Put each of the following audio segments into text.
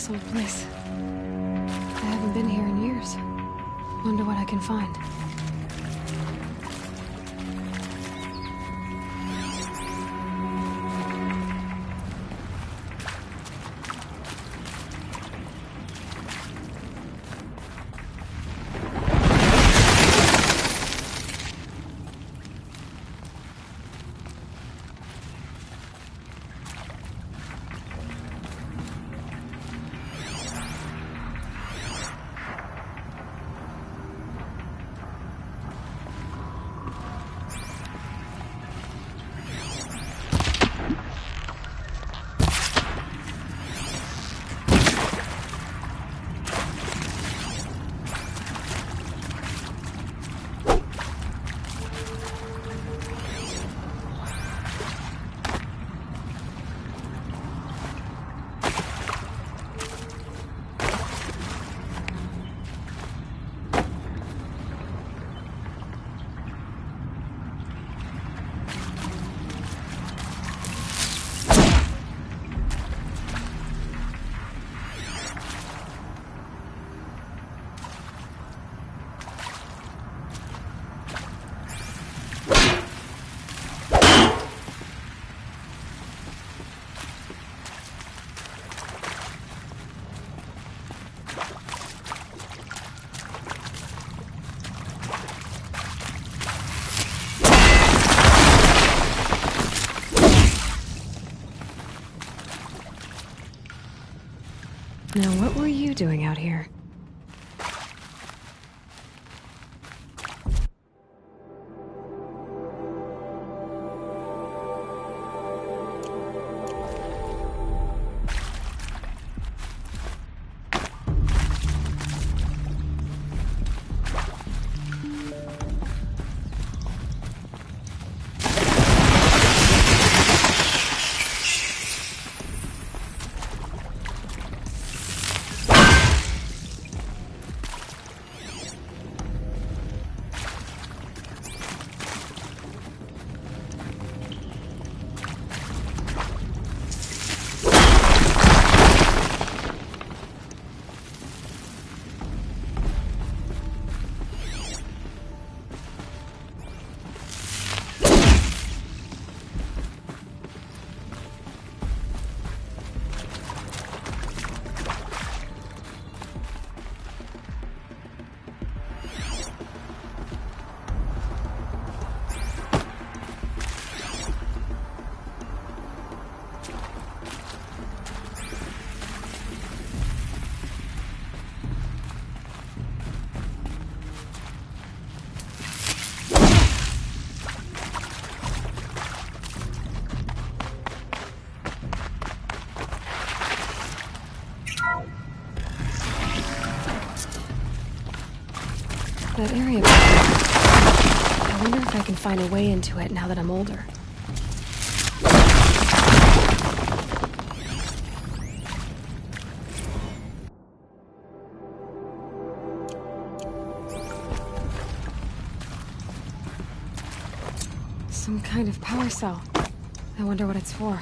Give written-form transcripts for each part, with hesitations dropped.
this old place. I haven't been here in years. Wonder what I can find. Now, what were you doing out here? That area. I wonder if I can find a way into it now that I'm older. Some kind of power cell. I wonder what it's for.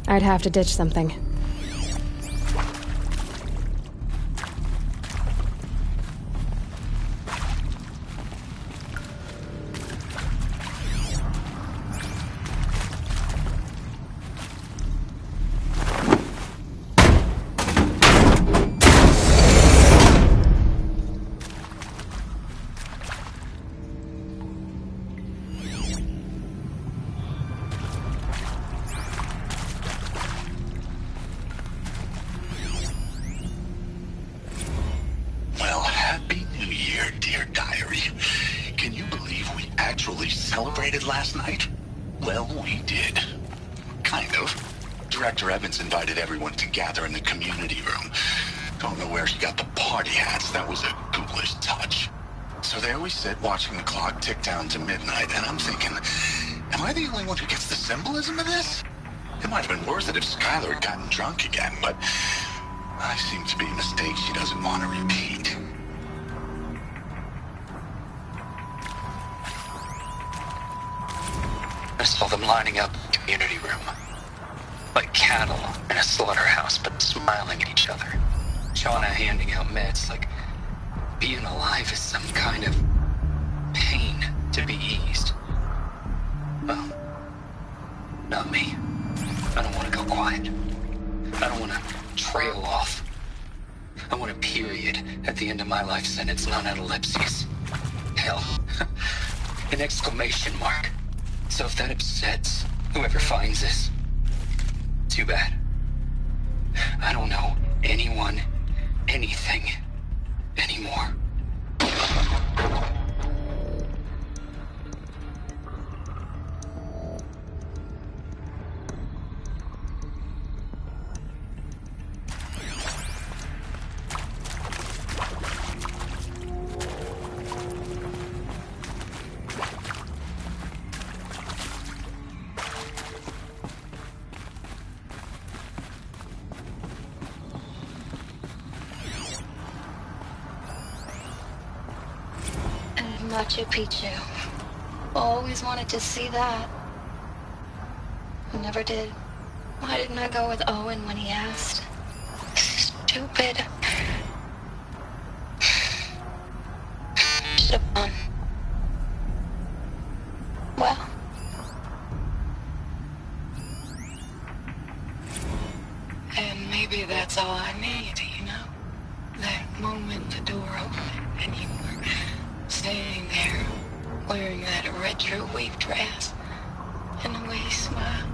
I'd have to ditch something. actually celebrated last night? Well, we did. Kind of. Director Evans invited everyone to gather in the community room. Don't know where he got the party hats. That was a ghoulish touch. So there we sit, watching the clock tick down to midnight, and I'm thinking, am I the only one who gets the symbolism of this? It might have been worth it if Skylar had gotten drunk again, but I seem to be a mistake she doesn't want to repeat. I saw them lining up in the community room. Like cattle in a slaughterhouse, but smiling at each other. Shauna handing out meds, like being alive is some kind of pain to be eased. Well, not me. I don't want to go quiet. I don't want to trail off. I want a period at the end of my life sentence, not an ellipses. Hell, an exclamation mark. So if that upsets whoever finds this, too bad. I don't know anyone, anything, anymore. Machu Picchu. Always wanted to see that. Never did. Why didn't I go with Owen when he asked? Stupid. Should have gone. Well. And maybe that's all I need, you know? That moment the door opened and you were standing there, wearing that retro wave dress, and the way you smiled.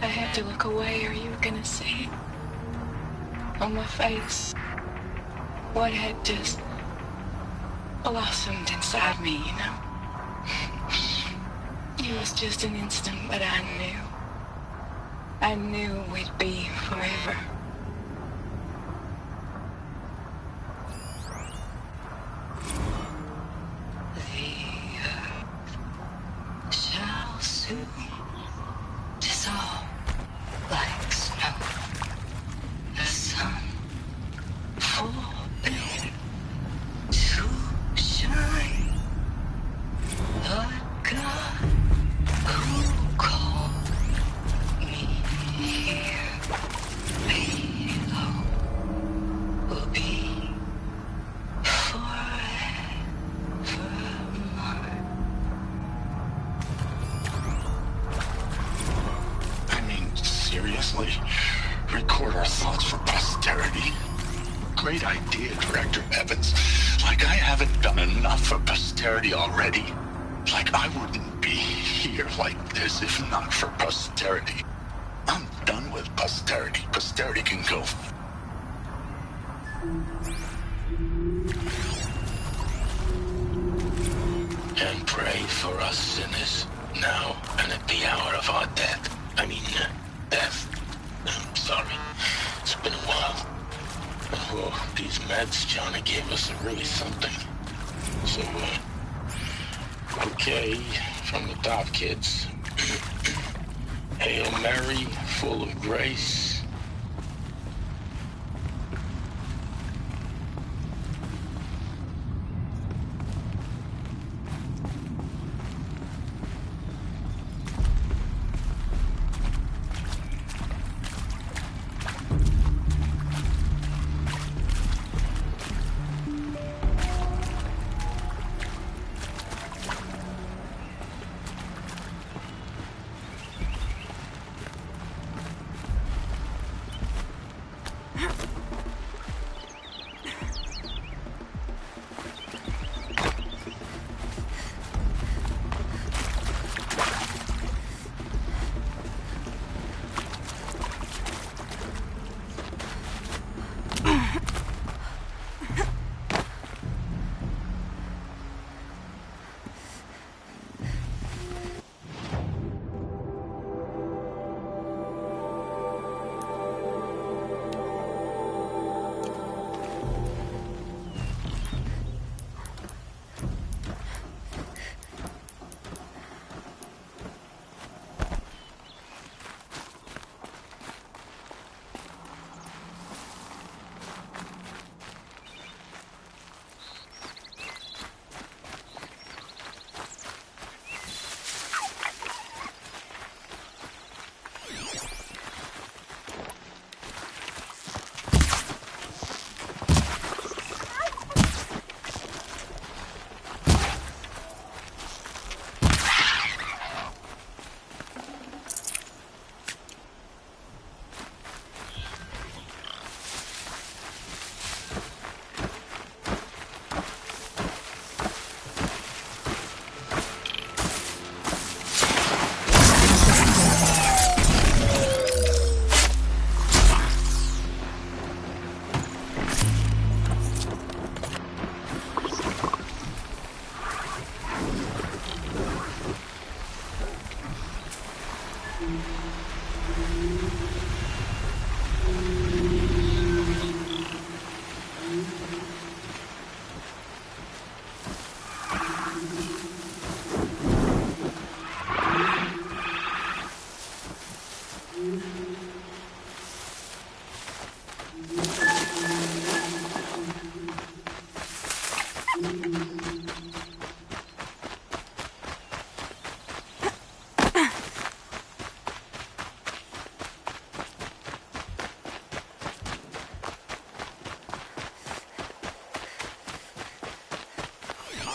I had to look away or you were gonna see it. On my face, what had just blossomed inside me, you know? It was just an instant, but I knew we'd be forever. Record our thoughts for posterity. Great idea, Director Evans. Like I haven't done enough for posterity already. Like I wouldn't be here like this if not for posterity. I'm done with posterity. Posterity can go. And pray for us sinners, now and at the hour of our death. Death. I'm sorry. It's been a while. Oh, these meds Johnny gave us are really something. So, okay, from the top, kids. Hail Mary, full of grace.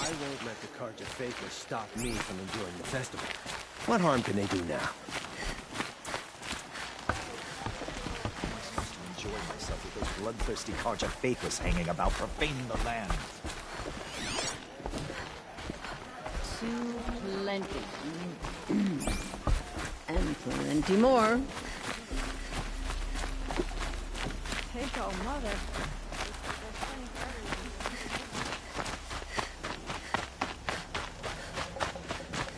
I won't let the Carja Faithless stop me from enjoying the festival. What harm can they do now? To enjoy myself with those bloodthirsty Carja Faithless hanging about, profaning the land. Too plenty. And plenty more. Hey, oh, mother.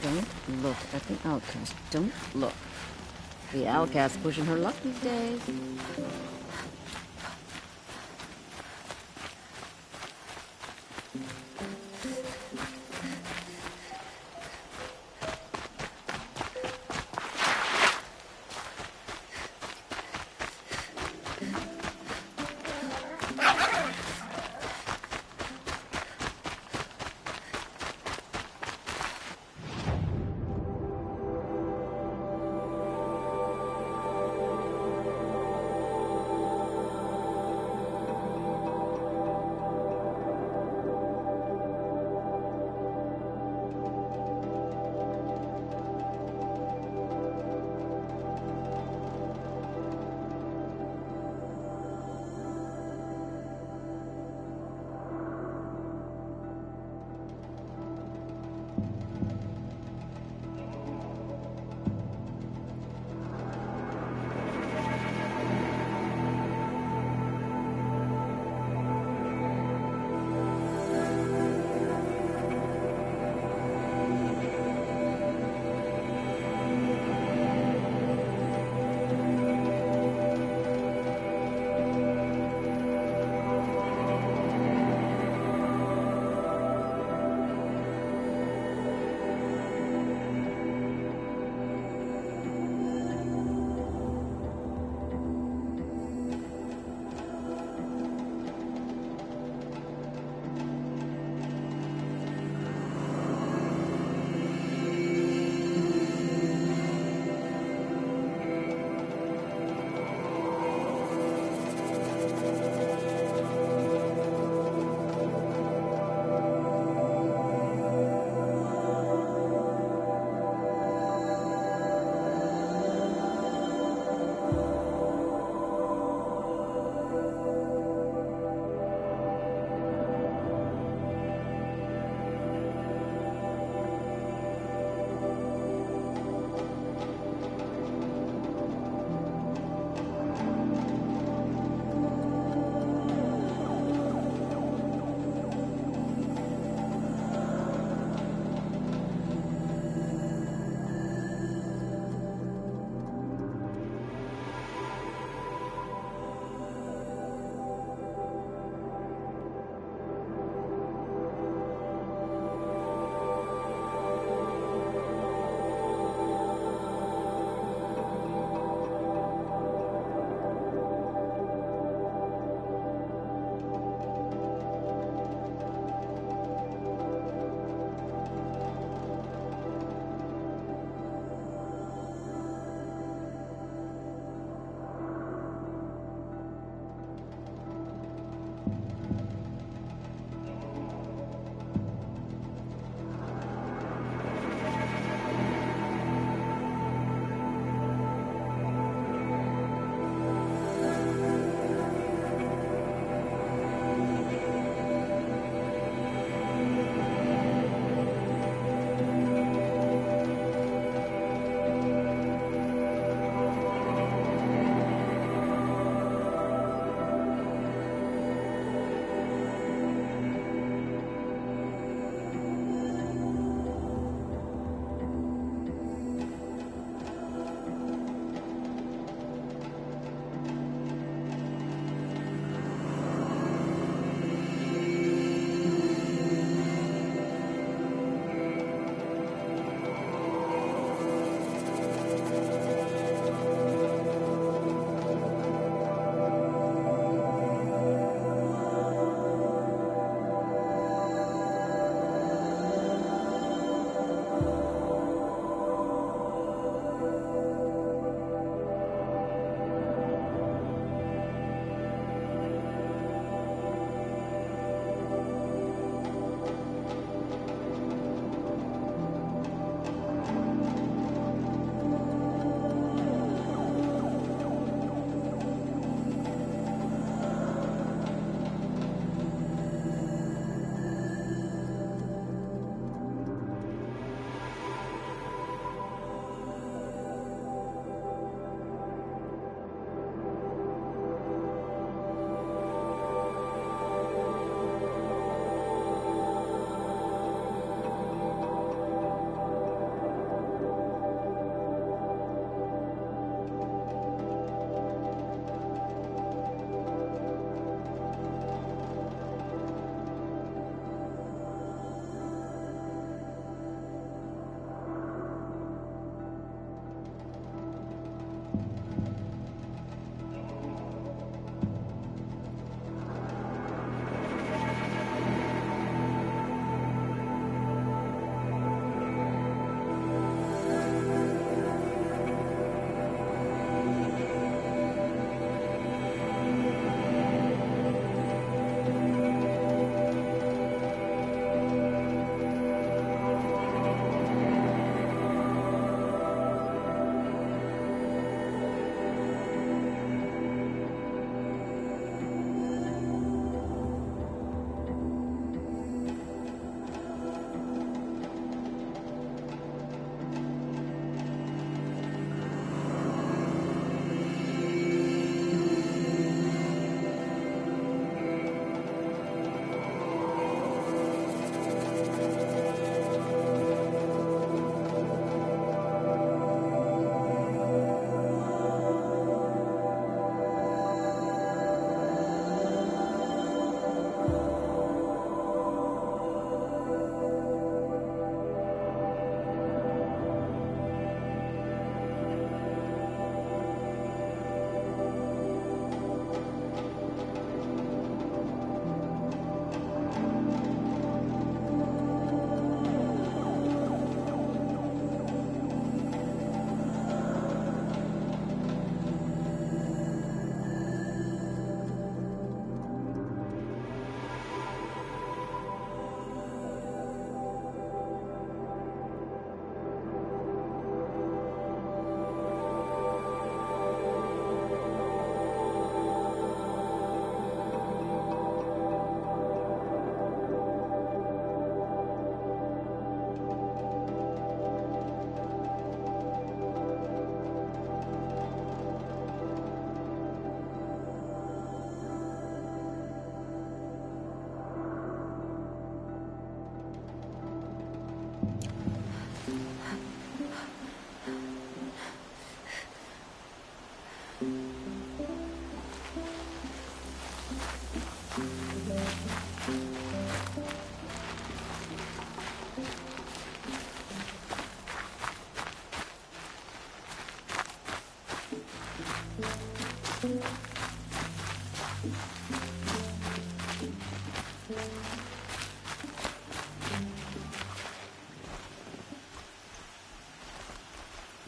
Don't look at the outcast. Don't look. The outcast pushing her luck these days.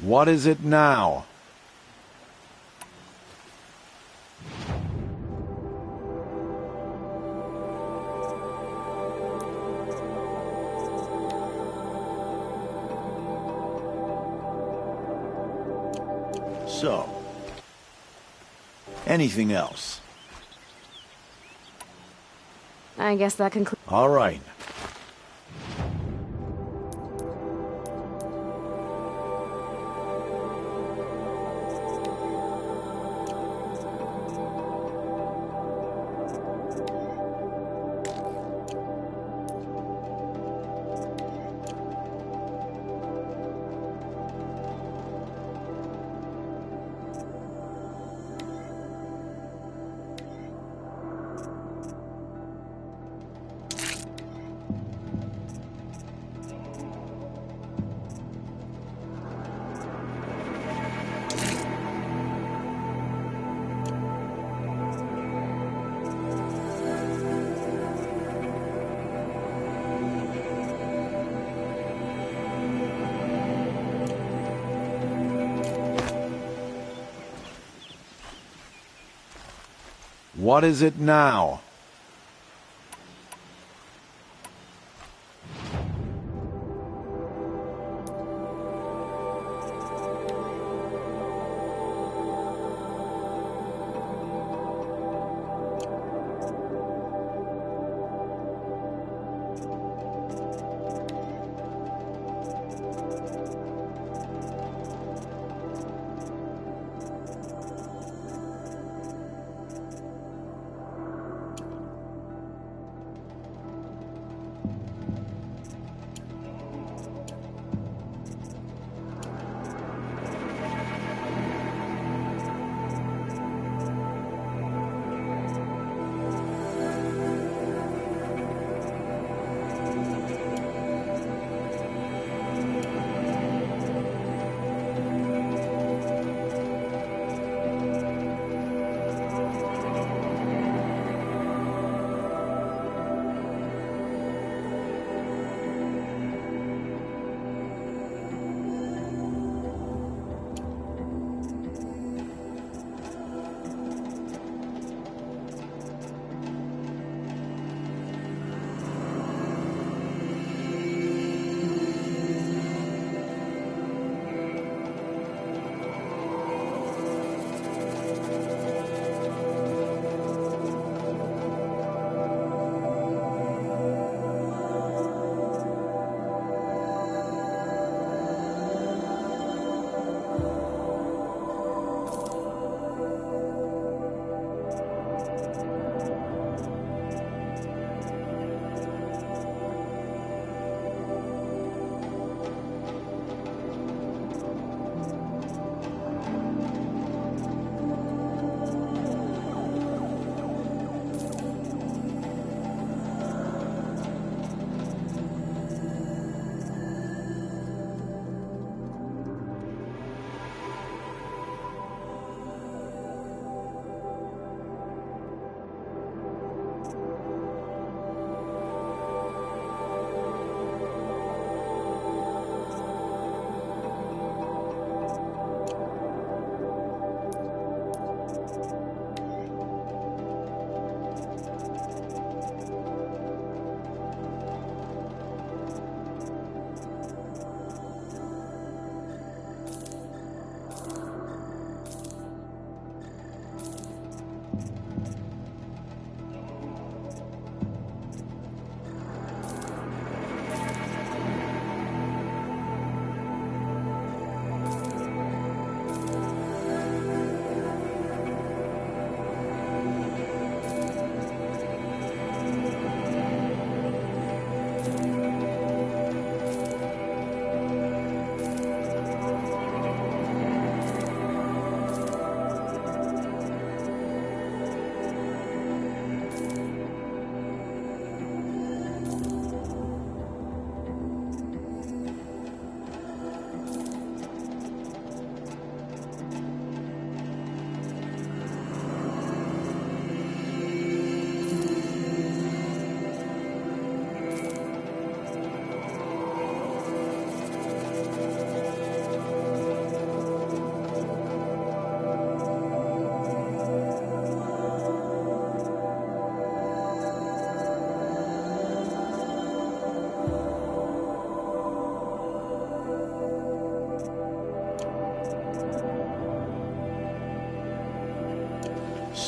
What is it now? So, anything else? I guess that concludes. All right. What is it now?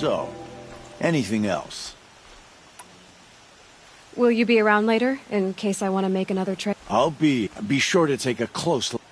So, anything else? Will you be around later, in case I want to make another trip? I'll be sure to take a close look.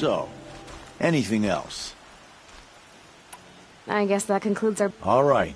So, anything else? I guess that concludes our... All right.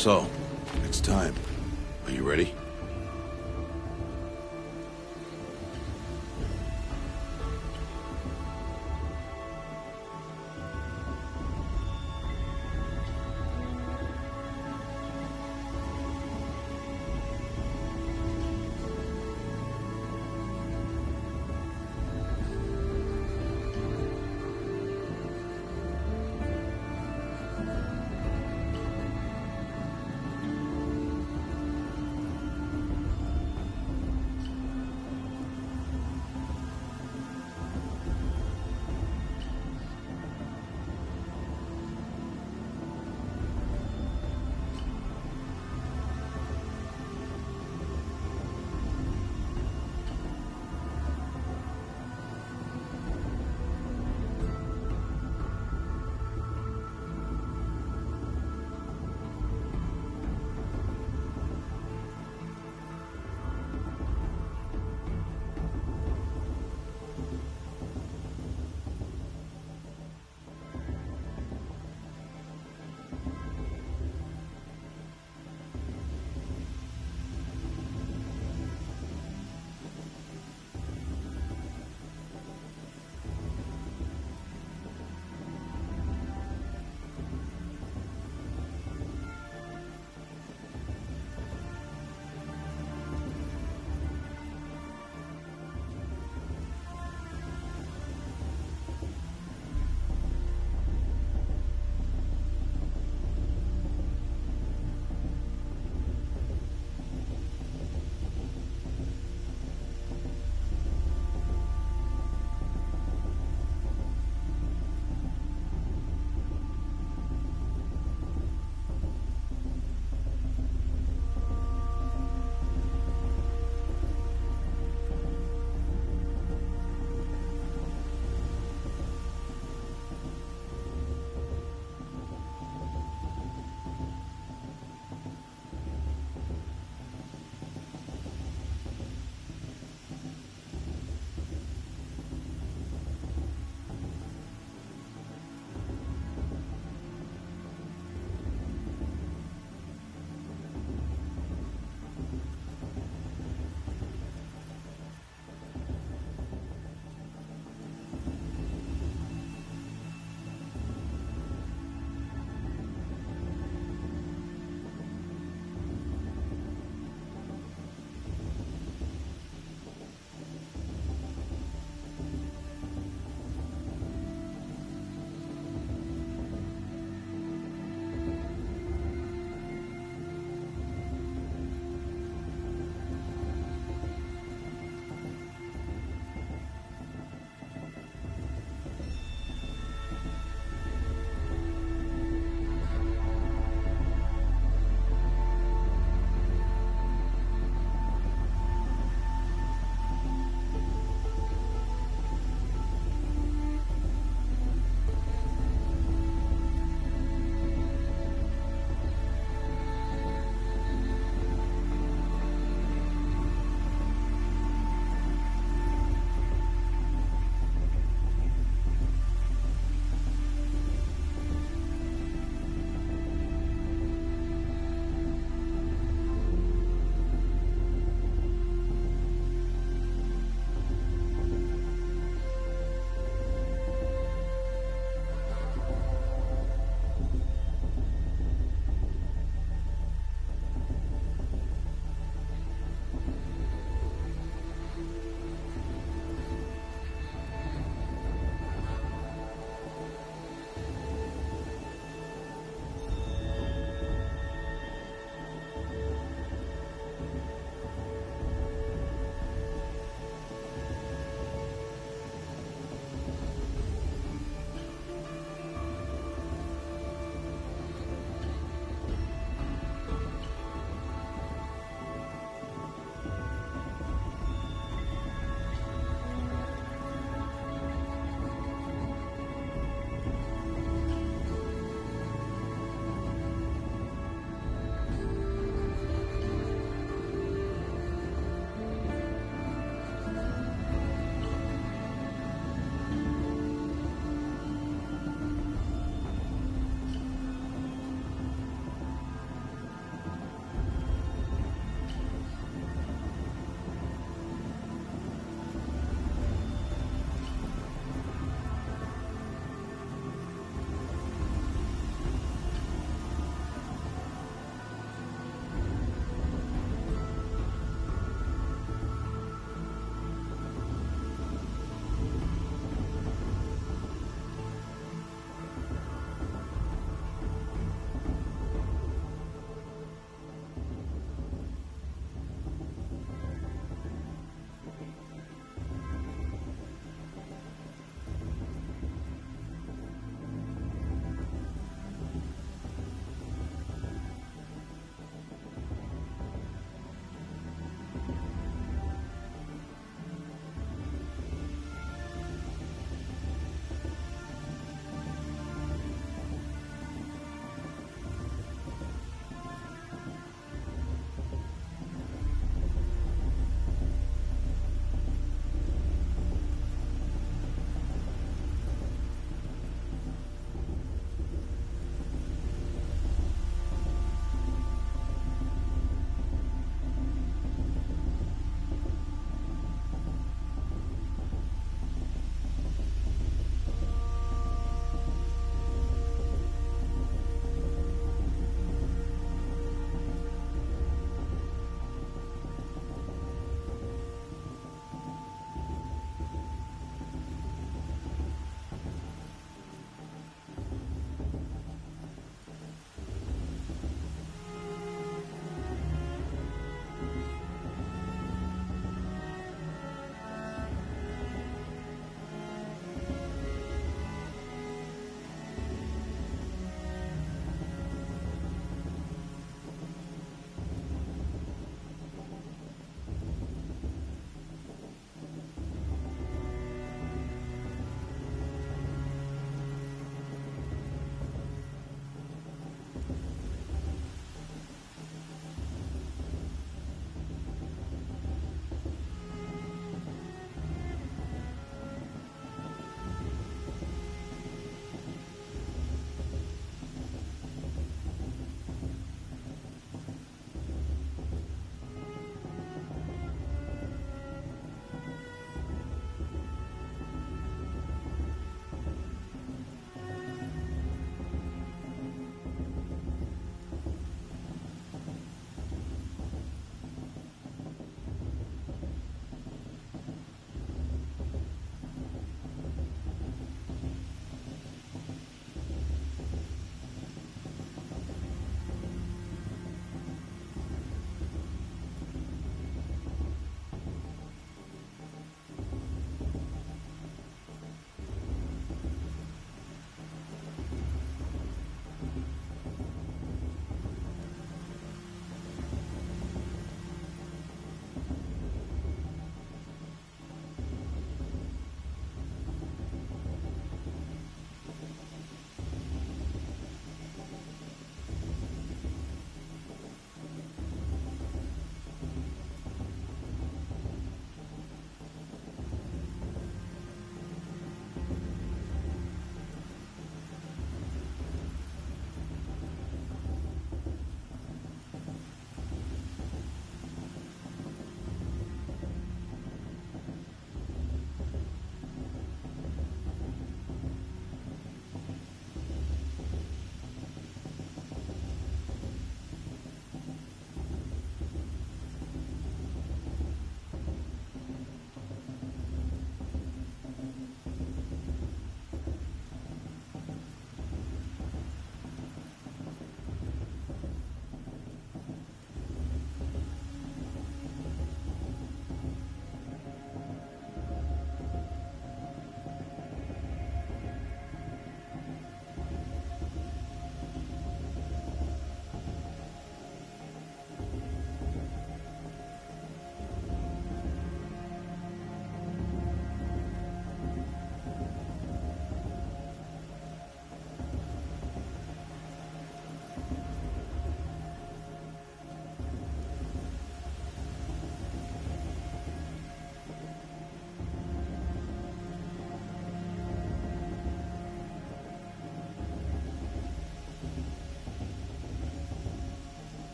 So, it's time. Are you ready?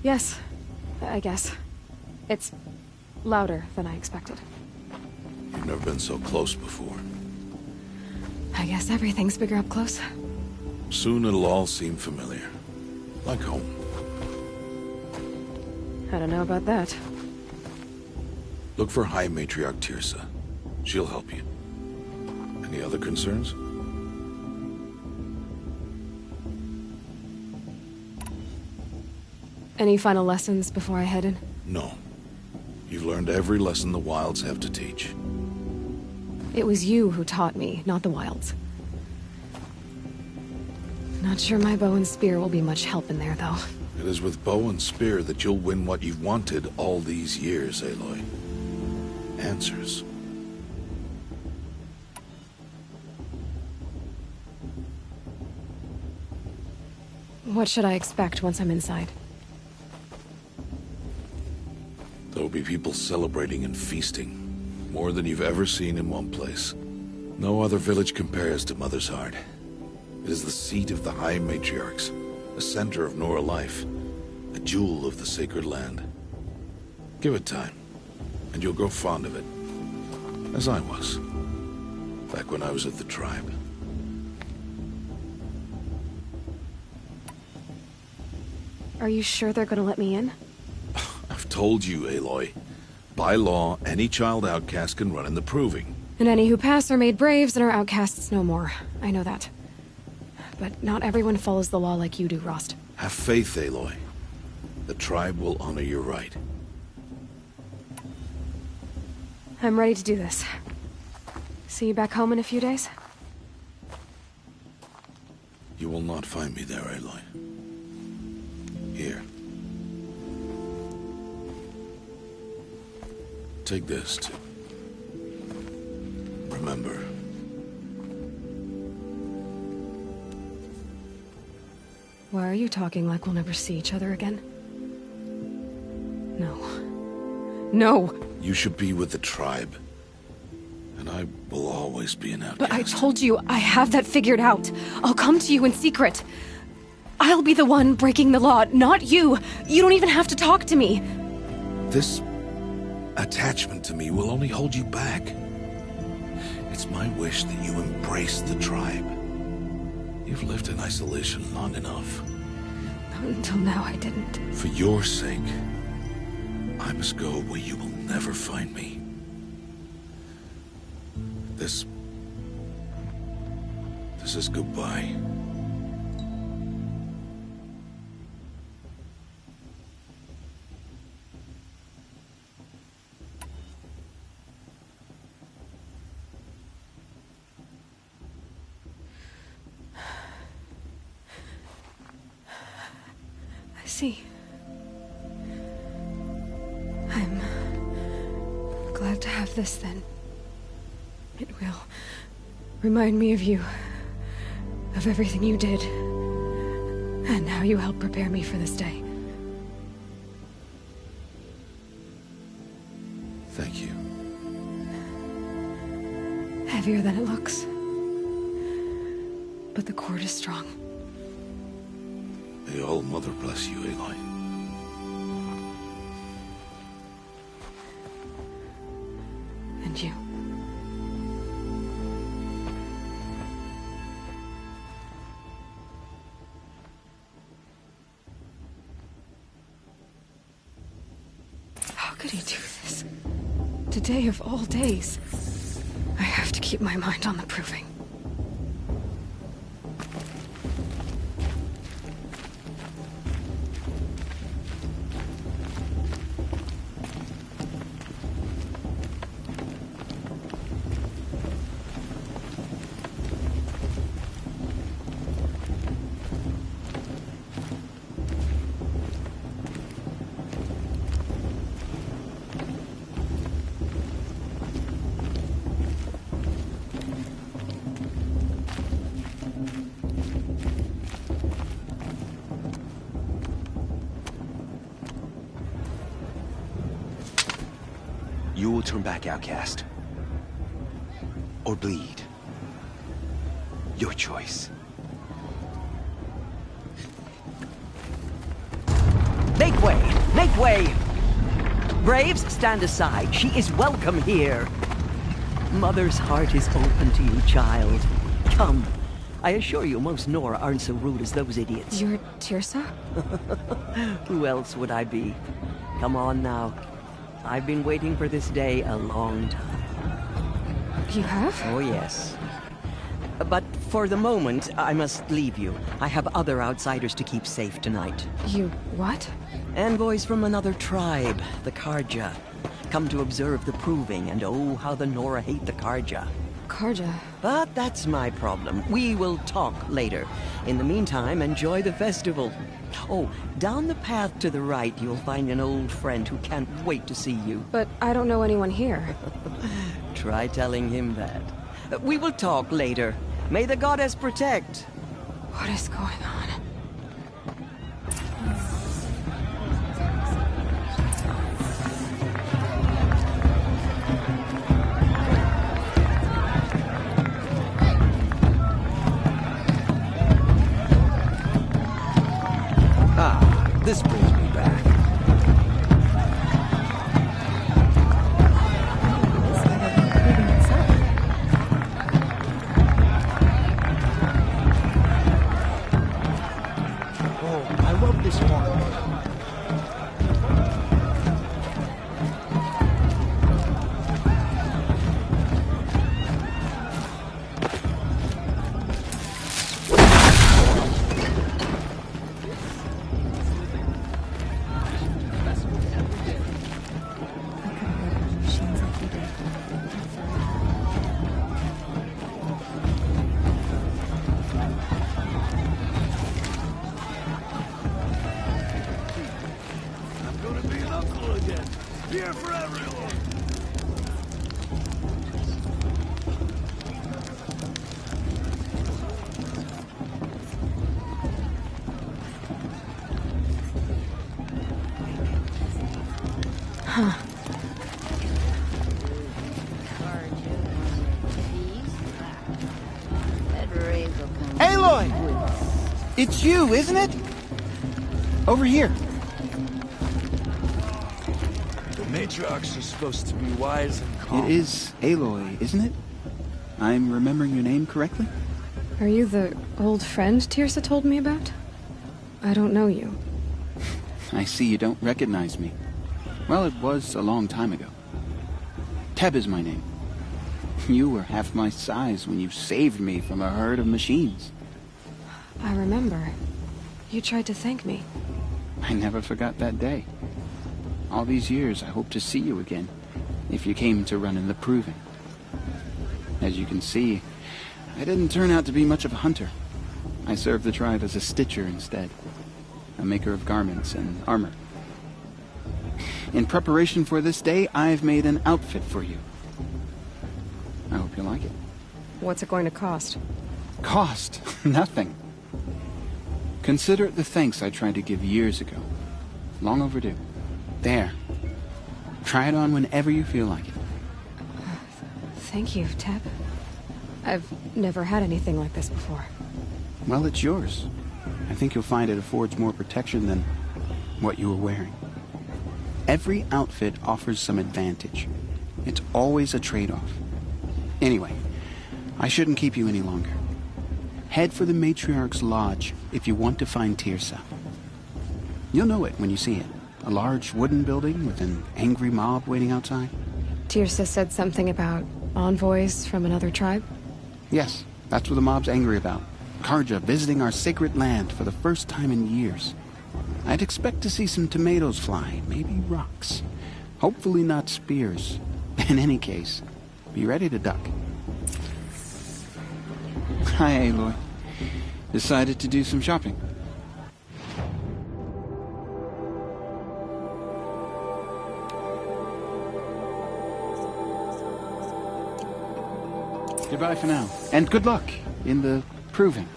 Yes, I guess. It's louder than I expected. You've never been so close before. I guess everything's bigger up close. Soon it'll all seem familiar. Like home. I don't know about that. Look for High Matriarch Tirsa. She'll help you. Any other concerns? Any final lessons before I head in? No. You've learned every lesson the Wilds have to teach. It was you who taught me, not the Wilds. Not sure my bow and spear will be much help in there, though. It is with bow and spear that you'll win what you've wanted all these years, Aloy. Answers. What should I expect once I'm inside? There will be people celebrating and feasting. More than you've ever seen in one place. No other village compares to Mother's Heart. It is the seat of the High Matriarchs, a center of Nora life, a jewel of the sacred land. Give it time, and you'll grow fond of it. As I was, back when I was at the tribe. Are you sure they're gonna let me in? I've told you, Aloy. By law, any child outcast can run in the Proving. And any who pass are made braves and are outcasts no more. I know that. But not everyone follows the law like you do, Rost. Have faith, Aloy. The tribe will honor your right. I'm ready to do this. See you back home in a few days? You will not find me there, Aloy. Here. Take this, too. Remember. Why are you talking like we'll never see each other again? No. No! You should be with the tribe. And I will always be an outcast. But I told you, I have that figured out. I'll come to you in secret. I'll be the one breaking the law, not you. You don't even have to talk to me. This attachment to me will only hold you back. It's my wish that you embrace the tribe. You've lived in isolation long enough. Until now, I didn't. For your sake, I must go where you will never find me. This is goodbye. I see. I'm glad to have this then. It will remind me of you, of everything you did, and how you helped prepare me for this day. Thank you. Heavier than it looks. But the cord is strong. May All Mother bless you, Aloy. And you. How could he do this? Today of all days. I have to keep my mind on the Proving. You will turn back, outcast. Or bleed. Your choice. Make way! Make way! Braves, stand aside. She is welcome here. Mother's heart is open to you, child. Come. I assure you, most Nora aren't so rude as those idiots. You're Teersa? Who else would I be? Come on now. I've been waiting for this day a long time. You have? Oh, yes. But for the moment, I must leave you. I have other outsiders to keep safe tonight. You what? Envoys from another tribe, the Carja. Come to observe the proving, and oh, how the Nora hate the Carja. Carja? But that's my problem. We will talk later. In the meantime, enjoy the festival. Oh, down the path to the right, you'll find an old friend who can't wait to see you. But I don't know anyone here. Try telling him that. We will talk later. May the goddess protect. What is going on? This brings me back. Oh, I love this one. Beer for everyone! Huh. Aloy! It's you, isn't it? Over here. The matriarchs are supposed to be wise and calm. It is Aloy, isn't it? I'm remembering your name correctly? Are you the old friend Teersa told me about? I don't know you. I see you don't recognize me. Well, it was a long time ago. Teb is my name. You were half my size when you saved me from a herd of machines. I remember. You tried to thank me. I never forgot that day. All these years, I hope to see you again, if you came to run in the Proving. As you can see, I didn't turn out to be much of a hunter. I served the tribe as a stitcher instead, a maker of garments and armor. In preparation for this day, I've made an outfit for you. I hope you like it. What's it going to cost? Cost? Nothing. Consider it the thanks I tried to give years ago. Long overdue. There. Try it on whenever you feel like it. Thank you, Teb. I've never had anything like this before. Well, it's yours. I think you'll find it affords more protection than what you were wearing. Every outfit offers some advantage. It's always a trade-off. Anyway, I shouldn't keep you any longer. Head for the Matriarch's Lodge if you want to find Teersa. You'll know it when you see it. A large wooden building with an angry mob waiting outside. Teersa said something about envoys from another tribe? Yes, that's what the mob's angry about. Carja visiting our sacred land for the first time in years. I'd expect to see some tomatoes fly, maybe rocks. Hopefully not spears. In any case, be ready to duck. Hi, Aloy. Decided to do some shopping. Goodbye for now. And good luck in the Proving.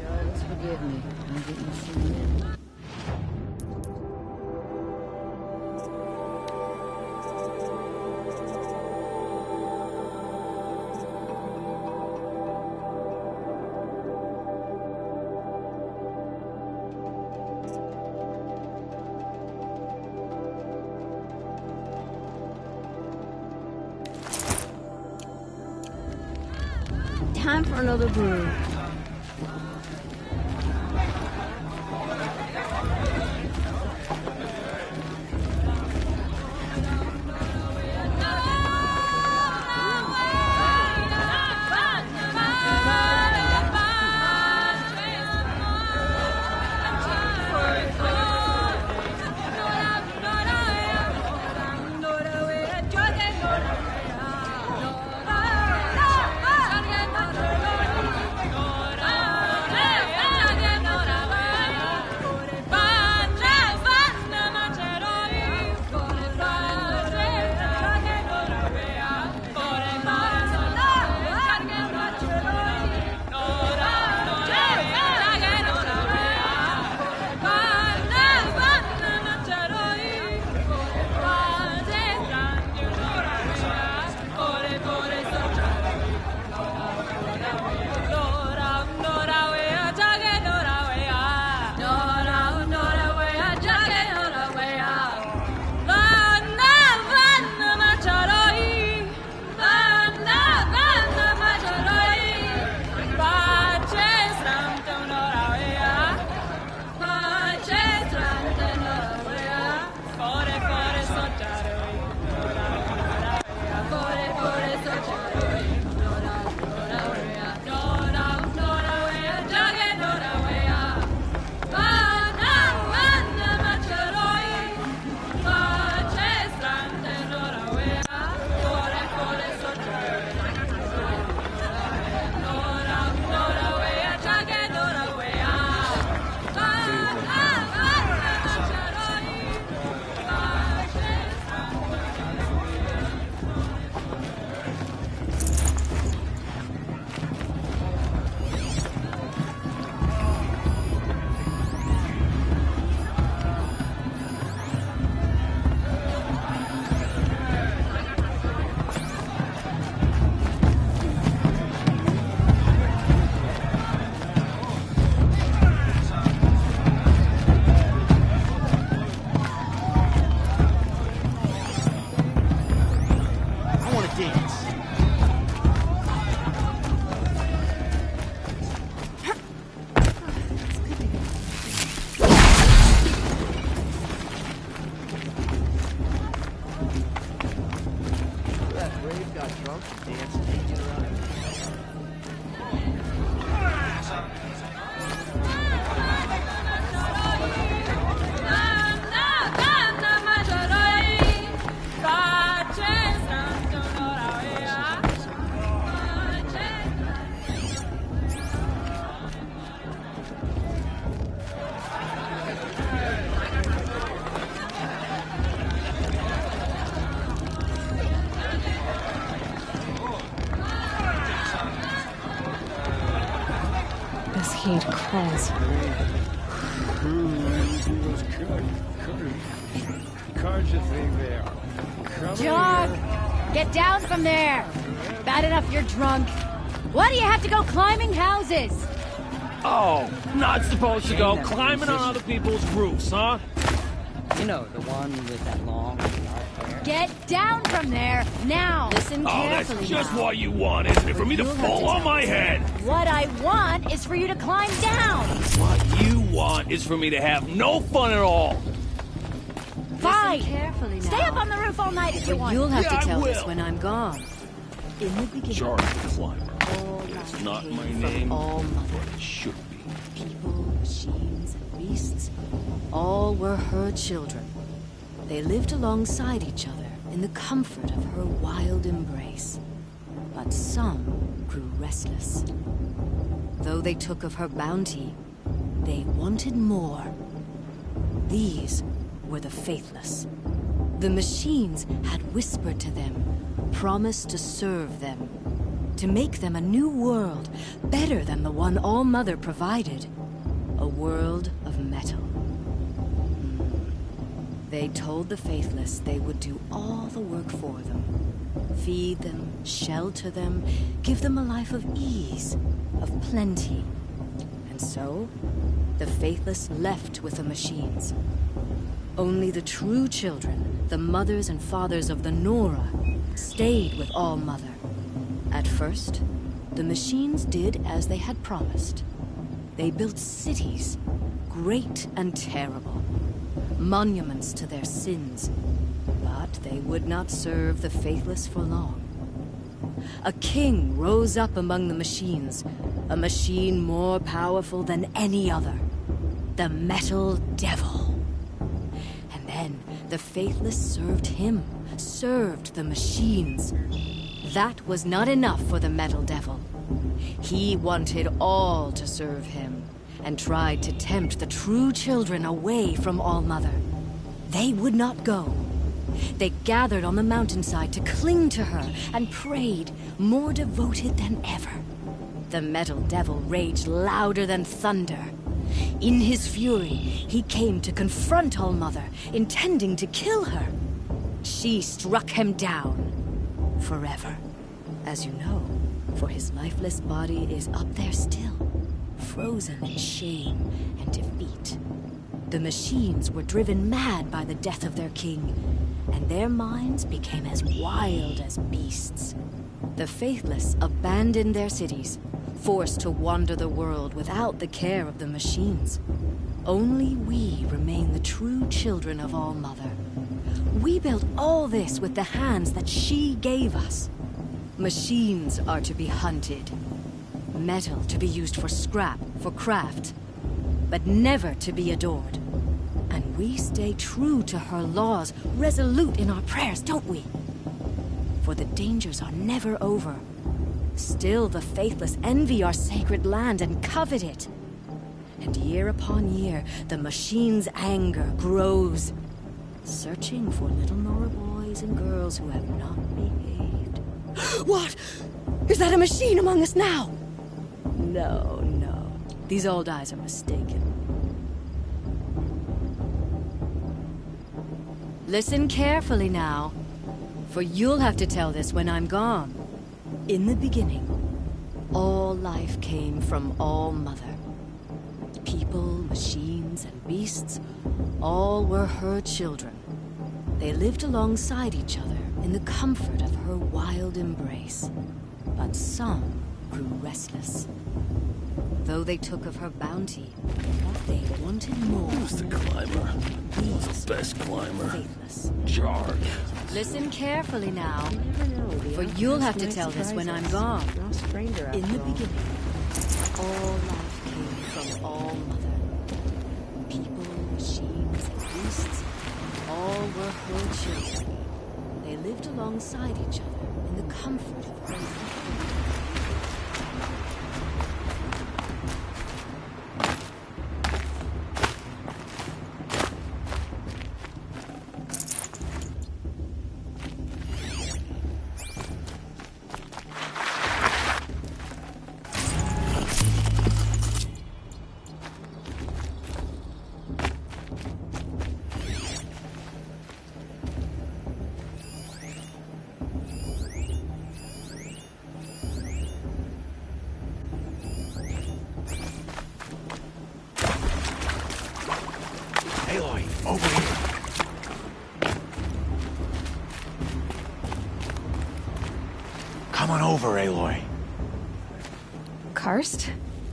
Goddess forgive me. I'm getting some in. time for another brew. Heat calls. Cards you think they are? Jock! Get down from there! Bad enough you're drunk. Why do you have to go climbing houses? Oh, not supposed to go climbing on other people's roofs, huh? You know, the one with that long, dark hair. Get down from there, now! Listen carefully. That's just what you want, isn't it? For me to fall on my head! What I want is for you to climb down! What you want is for me to have no fun at all! Fine! Carefully now. Stay up on the roof all night if you want. You'll have to tell this us when I'm gone. In the beginning, Charlie Climber. It's not my name, all but it should be. People, machines, and beasts, all were her children. They lived alongside each other in the comfort of her wild embrace. But some grew restless. Though they took of her bounty, they wanted more. These were the faithless. The machines had whispered to them, promised to serve them, to make them a new world, better than the one All-Mother provided. A world of metal. They told the faithless they would do all the work for them. Feed them, shelter them, give them a life of ease, of plenty. And so, the faithless left with the machines. Only the true children, the mothers and fathers of the Nora, stayed with All-Mother. At first, the machines did as they had promised. They built cities, great and terrible, monuments to their sins, but they would not serve the faithless for long. A king rose up among the machines, a machine more powerful than any other, the Metal Devil. And then the faithless served him, served the machines. That was not enough for the Metal Devil. He wanted all to serve him, and tried to tempt the true children away from All-Mother. They would not go. They gathered on the mountainside to cling to her and prayed, more devoted than ever. The Metal Devil raged louder than thunder. In his fury, he came to confront All-Mother, intending to kill her. She struck him down, forever. As you know, for his lifeless body is up there still, frozen in shame and defeat. The machines were driven mad by the death of their king, and their minds became as wild as beasts. The faithless abandoned their cities, forced to wander the world without the care of the machines. Only we remain the true children of All-Mother. We built all this with the hands that she gave us. Machines are to be hunted. Metal to be used for scrap, for craft, but never to be adored. And we stay true to her laws, resolute in our prayers, don't we? For the dangers are never over. Still the faithless envy our sacred land and covet it. And year upon year, the machine's anger grows, searching for little Nora boys and girls who have not behaved. What? Is that a machine among us now? No, no. These old eyes are mistaken. Listen carefully now, for you'll have to tell this when I'm gone. In the beginning, all life came from All-Mother. People, machines, and beasts, all were her children. They lived alongside each other in the comfort of her wild embrace. But some grew restless. Though they took of her bounty, but they wanted more. Who's the climber? Who's the best climber? Faithless. Jarg. Listen carefully now, for you'll have to tell this when I'm gone. In the beginning, all life came from All-Mother. People, machines, and beasts, all were her children. They lived alongside each other in the comfort of her. Aloy, over here. Come on over, Aloy. Karst?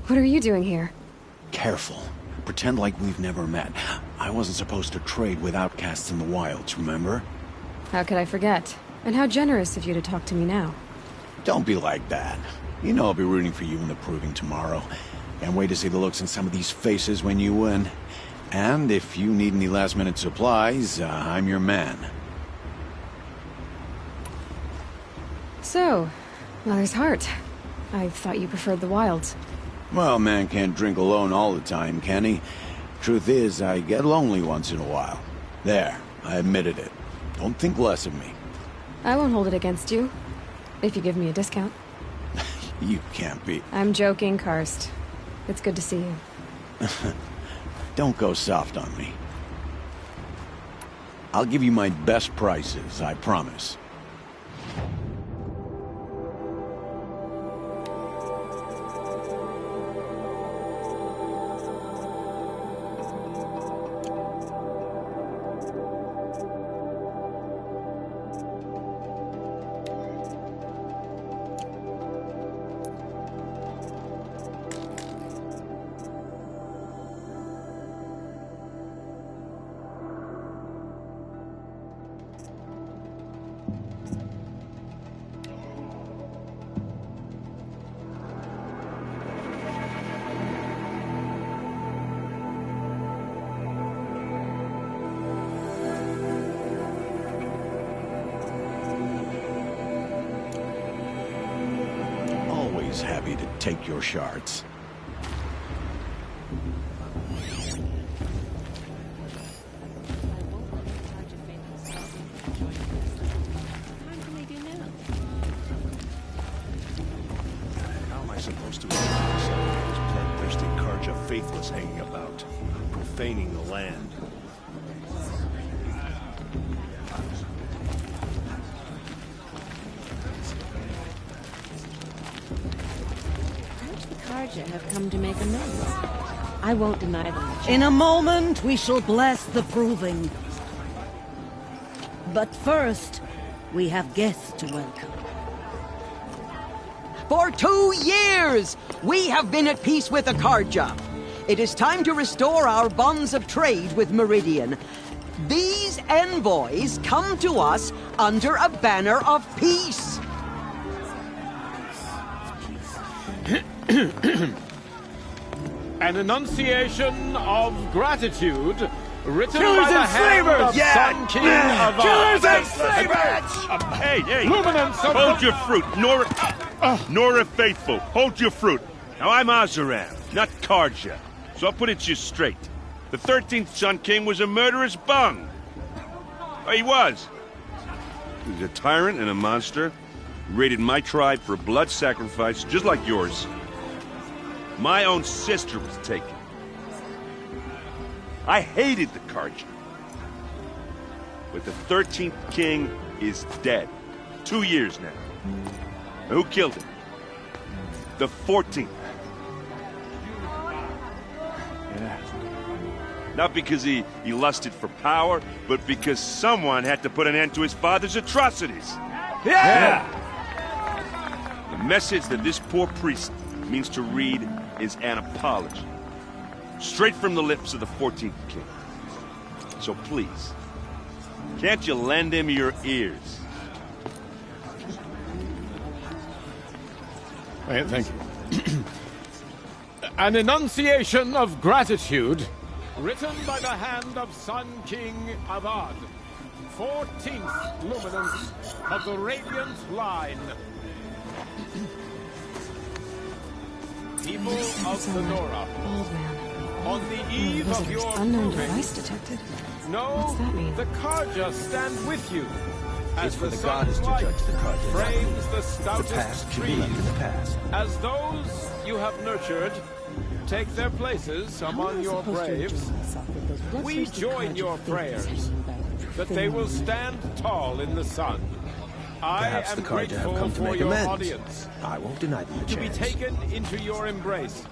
What are you doing here? Careful. Pretend like we've never met. I wasn't supposed to trade with outcasts in the wilds, remember? How could I forget? And how generous of you to talk to me now. Don't be like that. You know I'll be rooting for you in the proving tomorrow. Can't wait to see the looks in some of these faces when you win. And if you need any last-minute supplies, I'm your man. So, Mother's Heart. I thought you preferred the wilds. Well, man can't drink alone all the time, can he? Truth is, I get lonely once in a while. There, I admitted it. Don't think less of me. I won't hold it against you, if you give me a discount. You can't be... I'm joking, Karst. It's good to see you. Don't go soft on me. I'll give you my best prices, I promise. take your shards. How am I supposed to explain myself to those bloodthirsty Karja faithless hanging about, profaning the land? Karja have come to make amends. I won't deny them a chance. In a moment, we shall bless the proving. But first, we have guests to welcome. For 2 years, we have been at peace with the Karja. It is time to restore our bonds of trade with Meridian. These envoys come to us under a banner of peace. An enunciation of gratitude written Killers by the and hand slavers! of Yeah! Sun King Yeah! of Killers Ar- and slavers! Hey, hey! Luminance of Hold the- your fruit, Nora Faithful. Hold your fruit. Now I'm Azaram, not Karja, so I'll put it to you straight. The 13th Sun King was a murderous bung. Oh, he was. He was a tyrant and a monster. He raided my tribe for a blood sacrifice, just like yours. My own sister was taken. I hated the Karja. But the 13th king is dead. 2 years now. And who killed him? The 14th. Yeah. Not because he lusted for power, but because someone had to put an end to his father's atrocities. Yeah! The message that this poor priest means to read is an apology. Straight from the lips of the 14th king. So please, can't you lend him your ears? Thank you. An enunciation of gratitude written by the hand of Sun King Avad, 14th luminance of the Radiant Line. People of the Nora, Old man. on the eve of your Unknown proving, device detected. know What's that mean? the Karja stand with you. It's As for the sun's goddess to light judge the Karja. frames the The stoutest past should be trees. left in the past. As those you have nurtured take their places among your braves, we join your prayers that they will stand tall in the sun. Perhaps I the am Karja have grateful come to for make your amends. audience, I won't deny them a to be chance. taken into your embrace.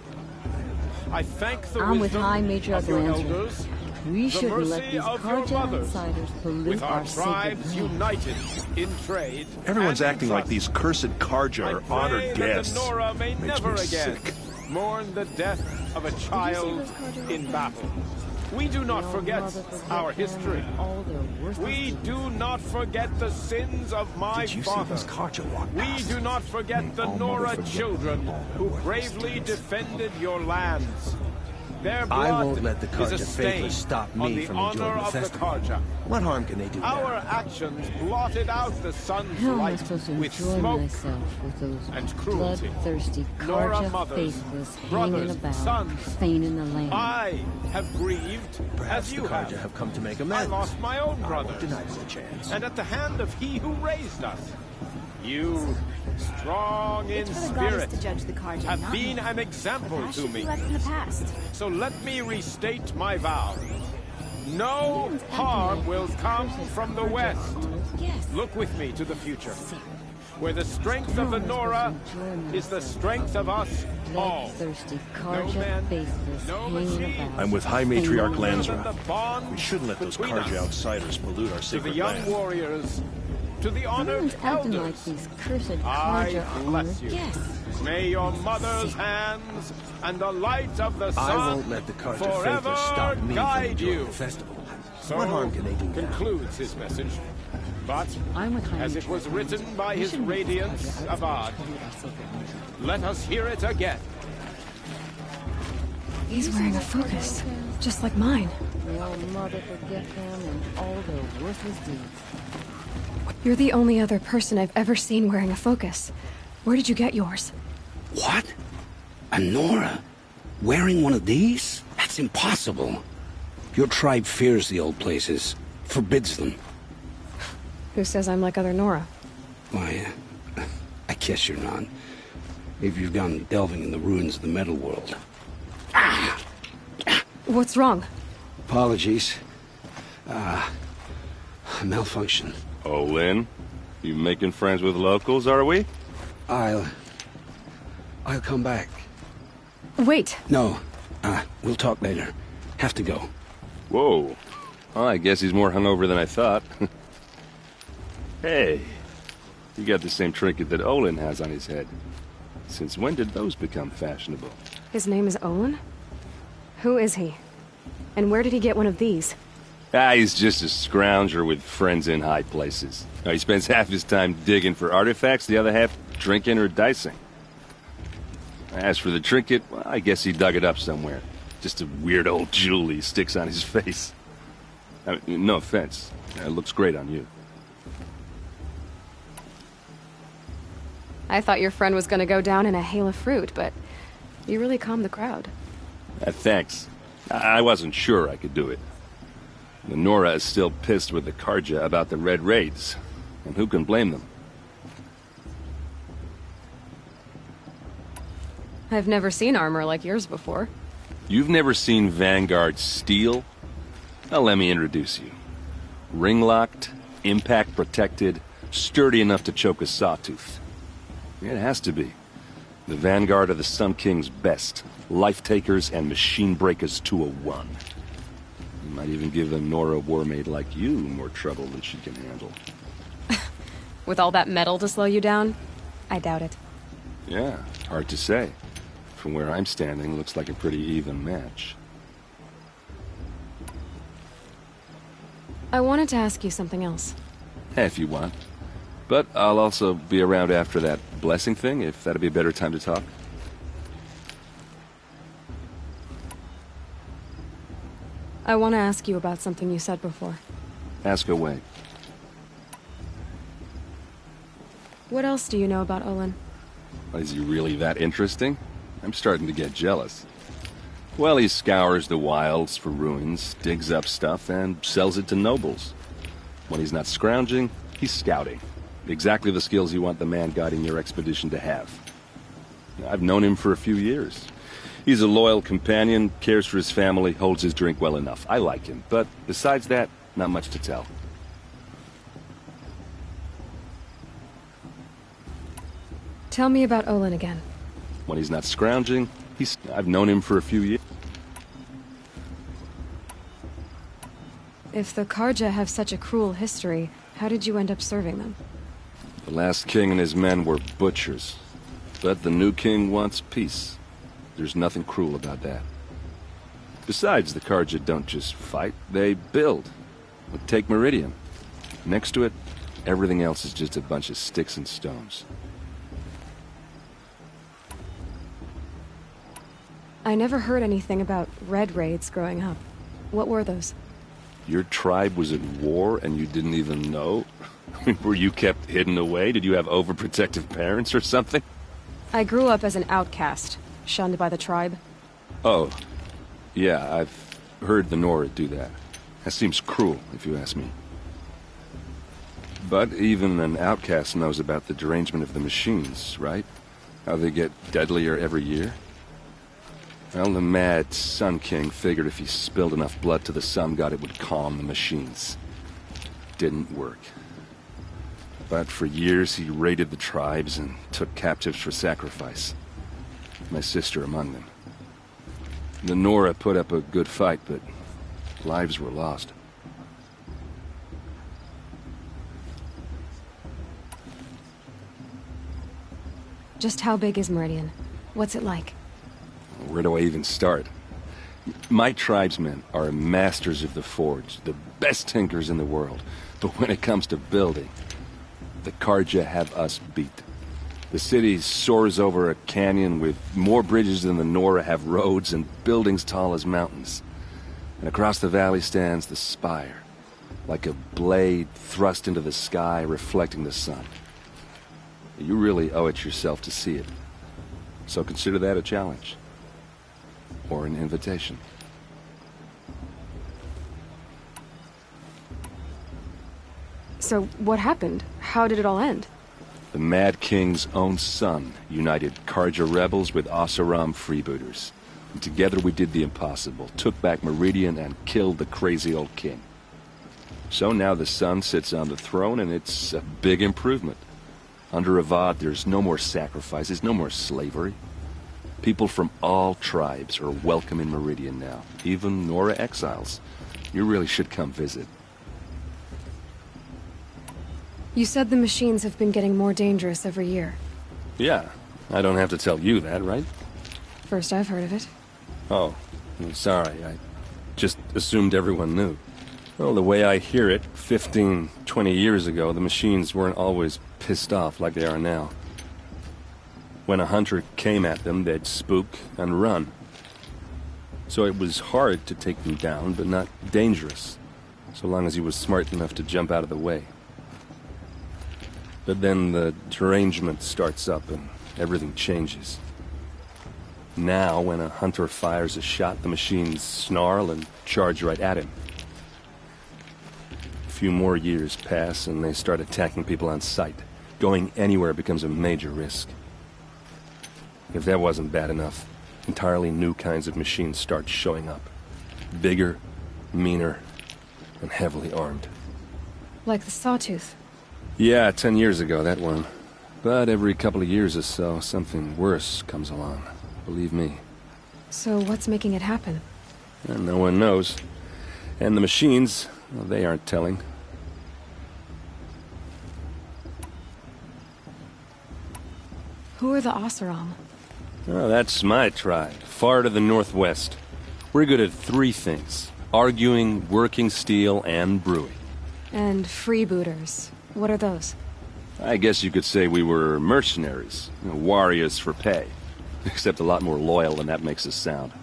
I thank the I'm with wisdom High Matriarch of your Lansra. elders, We the shouldn't let mercy these of your Karja mothers, outsiders pollute with our our sacred tribes land. united in trade. Everyone's and in acting like trust. these cursed Karja I are pray honored that guests. the Nora may Makes never me again sick. mourn the death of a child in battle. We do not forget our history. We do not forget the sins of my Did you see father. those Karja walk We past? do not forget the All Nora mother forget children all who who are bravely Christians. defended your lands. Their I blood won't let the is a Karja stain faithless stop on me the from honor enjoying the of the festival. Karja. What harm can they do Our now? actions blotted out the sun's How am I light supposed to with enjoy smoke myself with those and cruelty. bloodthirsty Nora Karja mothers, faithless hanging brothers, about, sons. feigning the land? I have grieved Perhaps as the you Karja have come to make I amends. lost my own I brothers. won't deny them a chance. And at the hand of he who raised us, you, strong in It's for the goddess spirit, to judge the Karja, have not been me. an example Past to should be me. left in the past. So let me restate my vow. No harm will come from the west. Yes. Look with me to the future, where the strength of the Nora is the strength of us all. Bloodthirsty No Karja man, faithless no hanging machine. about. I'm with High Matriarch feigning the Lansra. The bond We shouldn't let those between Karja us. outsiders pollute our To the sacred young land. warriors, to the honored Everyone's acting like elders, these cursed I Karja bless honored you. guests. May your mother's hands and the light of the sun I won't let the Karja forever faithless stop me from guide enjoying you. the festival. So What harm can they do now? concludes his message. But I'm with High as it Matriarch was written Lansra. by We his shouldn't let these radiance, Karja Avad, outsiders pollute our sacred land. let us hear it again. He's wearing a focus, just like mine. May all mother forget them and all their worthless deeds. You're the only other person I've ever seen wearing a focus. Where did you get yours? What? A Nora? Wearing one of these? That's impossible. Your tribe fears the old places, forbids them. Who says I'm like other Nora? Why, I guess you're not. If you've gone delving in the ruins of the metal world. What's wrong? Apologies. Malfunction. Oh, Lynn? You making friends with locals, are we? I'll come back. Wait. No. We'll talk later. Have to go. Whoa. Well, I guess he's more hungover than I thought. Hey. You got the same trinket that Olin has on his head. Since when did those become fashionable? His name is Olin? Who is he? And where did he get one of these? He's just a scrounger with friends in high places. He spends half his time digging for artifacts, the other half drinking or dicing. As for the trinket, well, I guess he dug it up somewhere. Just a weird old jewel he sticks on his face. I mean, no offense. It looks great on you. I thought your friend was gonna go down in a hail of fruit, but you really calmed the crowd. Thanks. I wasn't sure I could do it. The Nora is still pissed with the Karja about the Red Raids, and who can blame them? I've never seen armor like yours before. You've never seen Vanguard steel? Well, let me introduce you. Ring-locked, impact-protected, sturdy enough to choke a sawtooth. It has to be. The Vanguard are the Sun King's best. Life-takers and machine breakers to a one. You might even give a Nora warmaid like you more trouble than she can handle. With all that metal to slow you down? I doubt it. Yeah, hard to say. From where I'm standing, looks like a pretty even match. I wanted to ask you something else. If you want. But I'll also be around after that blessing thing, if that'd be a better time to talk. I want to ask you about something you said before. Ask away. What else do you know about Olin? Is he really that interesting? I'm starting to get jealous. Well, he scours the wilds for ruins, digs up stuff, and sells it to nobles. When he's not scrounging, he's scouting. Exactly the skills you want the man guiding your expedition to have. I've known him for a few years. He's a loyal companion, cares for his family, holds his drink well enough. I like him, but besides that, not much to tell. Tell me about Olin again. When he's not scrounging, I've known him for a few years. If the Karja have such a cruel history, how did you end up serving them? The last king and his men were butchers. But the new king wants peace. There's nothing cruel about that. Besides, the Karja don't just fight, they build. Take Meridian. Next to it, everything else is just a bunch of sticks and stones. I never heard anything about Red Raids growing up. What were those? Your tribe was at war and you didn't even know? Were you kept hidden away? Did you have overprotective parents or something? I grew up as an outcast, shunned by the tribe. Oh, yeah, I've heard the Nora do that. That seems cruel, if you ask me. But even an outcast knows about the derangement of the machines, right? How they get deadlier every year? Well, the mad Sun King figured if he spilled enough blood to the Sun God, it would calm the machines. Didn't work. But for years, he raided the tribes and took captives for sacrifice. My sister among them. The Nora put up a good fight, but lives were lost. Just how big is Meridian? What's it like? Where do I even start? My tribesmen are masters of the forge, the best tinkers in the world. But when it comes to building, the Karja have us beat. The city soars over a canyon with more bridges than the Nora have roads and buildings tall as mountains. And across the valley stands the spire, like a blade thrust into the sky reflecting the sun. You really owe it yourself to see it. So consider that a challenge. Or an invitation. So, what happened? How did it all end? The Mad King's own son united Karja rebels with Oseram freebooters. And together we did the impossible, took back Meridian and killed the crazy old king. So now the son sits on the throne and it's a big improvement. Under Avad, there's no more sacrifices, no more slavery. People from all tribes are welcome in Meridian now, even Nora exiles. You really should come visit. You said the machines have been getting more dangerous every year. Yeah, I don't have to tell you that, right? First I've heard of it. Oh, I'm sorry, I just assumed everyone knew. Well, the way I hear it, 15, 20 years ago, the machines weren't always pissed off like they are now. When a hunter came at them, they'd spook and run. So it was hard to take them down, but not dangerous, so long as he was smart enough to jump out of the way. But then the derangement starts up and everything changes. Now, when a hunter fires a shot, the machines snarl and charge right at him. A few more years pass and they start attacking people on sight. Going anywhere becomes a major risk. If that wasn't bad enough, entirely new kinds of machines start showing up. Bigger, meaner, and heavily armed. Like the Sawtooth. Yeah, 10 years ago, that one. But every couple of years or so, something worse comes along. Believe me. So what's making it happen? And no one knows. And the machines, well, they aren't telling. Who are the Oseram? Oh, that's my tribe, far to the northwest. We're good at three things. Arguing, working steel, and brewing. And freebooters. What are those? I guess you could say we were mercenaries. Warriors for pay. Except a lot more loyal than that makes us sound.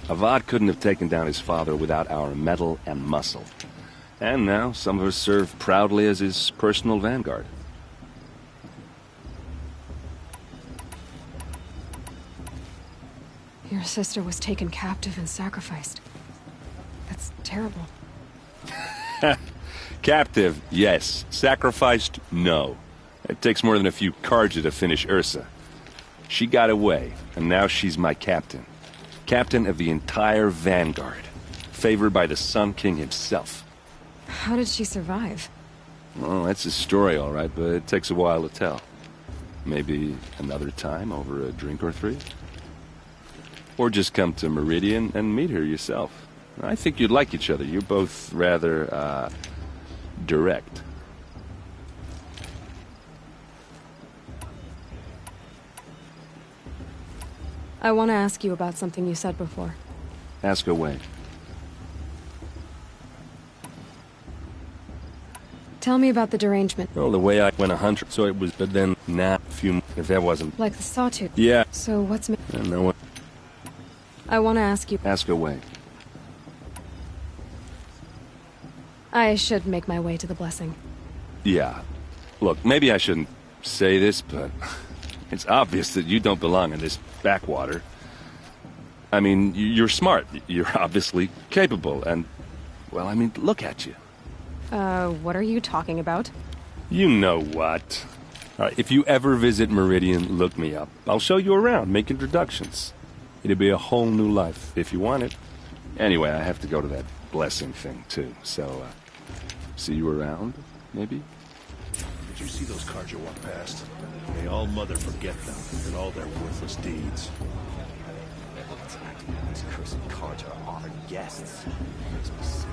Avad couldn't have taken down his father without our metal and muscle. And now some of us serve proudly as his personal vanguard. Your sister was taken captive and sacrificed. That's terrible. Captive, yes. Sacrificed, no. It takes more than a few Karja to finish Ursa. She got away, and now she's my captain. Captain of the entire Vanguard. Favored by the Sun King himself. How did she survive? Well, that's a story, all right, but it takes a while to tell. Maybe another time over a drink or three? Or just come to Meridian and meet her yourself. I think you'd like each other. You're both rather, direct. I want to ask you about something you said before. Ask away. Tell me about the derangement. Well, the way I went 100, so it was, but then, nah, if that wasn't... Like the Sawtooth? Yeah. So what's... No one... I want to ask you... Ask away. I should make my way to the blessing. Yeah. Look, maybe I shouldn't say this, but it's obvious that you don't belong in this backwater. I mean, you're smart. You're obviously capable, and... Well, I mean, look at you. What are you talking about? You know what. All right, if you ever visit Meridian, look me up. I'll show you around, make introductions. It'll be a whole new life, if you want it. Anyway, I have to go to that blessing thing, too, so, see you around, maybe? Did you see those Karja walk past? May all Mother forget them and all their worthless deeds. These cursed Karja are our guests. Makes me sick.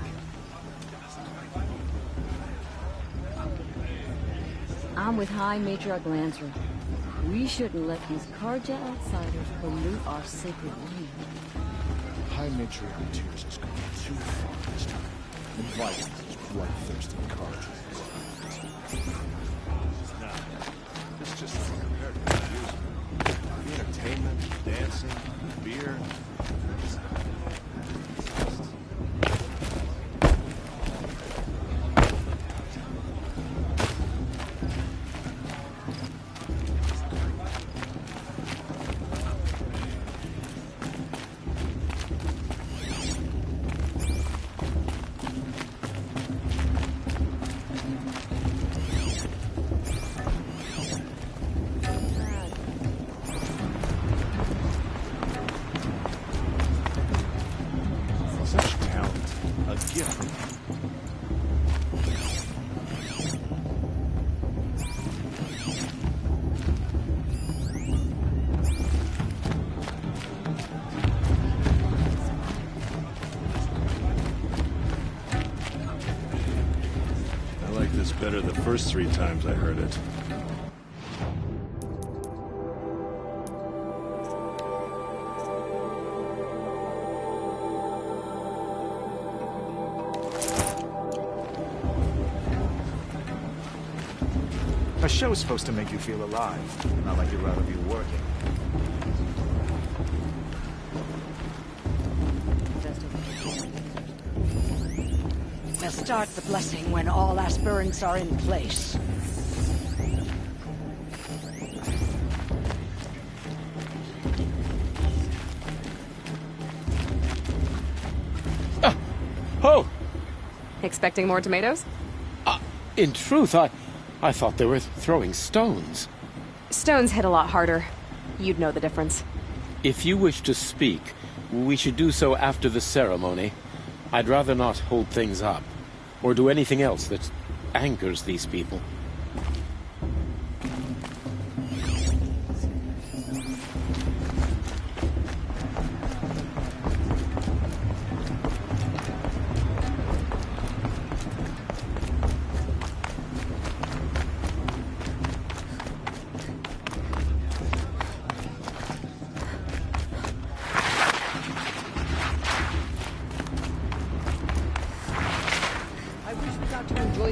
I'm with High Matriarch Lansra. We shouldn't let these Karja outsiders pollute our sacred land. High Matriarch Tears has gone too far this time. Inviting these bloodthirsty Karja. Nah, this is just compared to what it used to be. Entertainment, dancing, beer. gift. I like this better the first 3 times I heard it. A show's supposed to make you feel alive, not like you'd rather be working. We'll start the blessing when all aspirants are in place. Oh! Expecting more tomatoes? In truth, I thought they were throwing stones. Stones hit a lot harder. You'd know the difference. If you wish to speak, we should do so after the ceremony. I'd rather not hold things up, or do anything else that angers these people.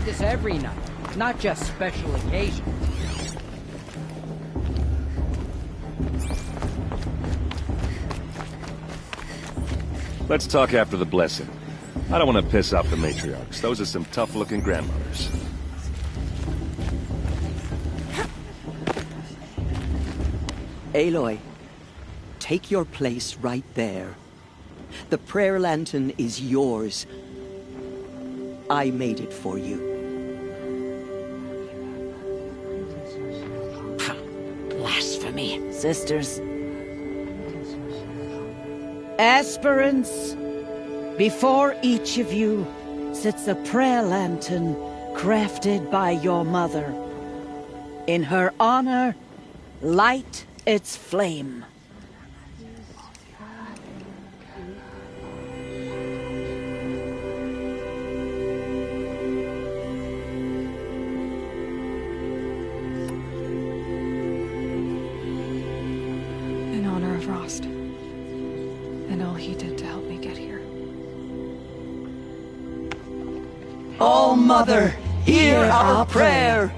This every night, not just special occasions. Let's talk after the blessing. I don't want to piss off the matriarchs. Those are some tough-looking grandmothers. Aloy, take your place right there. The prayer lantern is yours. I made it for you. Blasphemy. Sisters. Aspirants, before each of you sits a prayer lantern crafted by your mother. In her honor, light its flame. Frost, and all he did to help me get here. Oh, Mother, hear our prayer.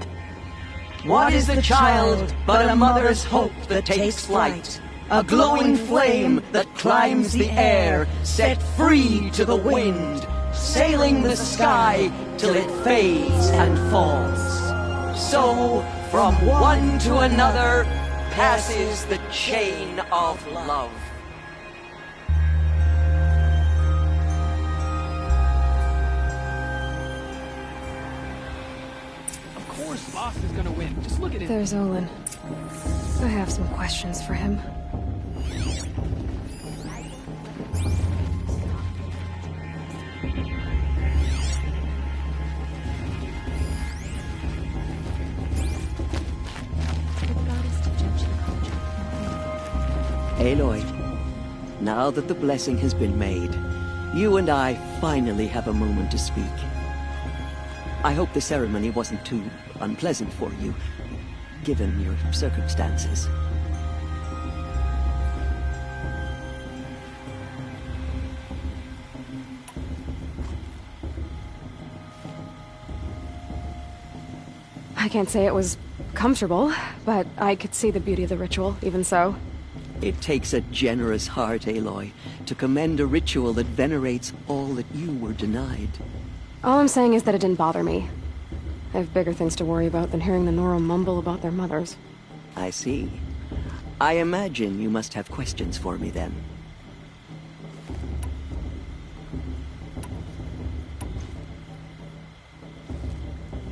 What is the child but a mother's hope that takes flight? A glowing flame that climbs the air, set free to the wind, sailing the sky till it fades and falls. So, from one to another, passes the chain of love. Of course, Boss is gonna win. Just look at him. There's Olin. I have some questions for him. Aloy, now that the blessing has been made, you and I finally have a moment to speak. I hope the ceremony wasn't too unpleasant for you, given your circumstances. I can't say it was comfortable, but I could see the beauty of the ritual, even so. It takes a generous heart, Aloy, to commend a ritual that venerates all that you were denied. All I'm saying is that it didn't bother me. I have bigger things to worry about than hearing the Nora mumble about their mothers. I see. I imagine you must have questions for me then.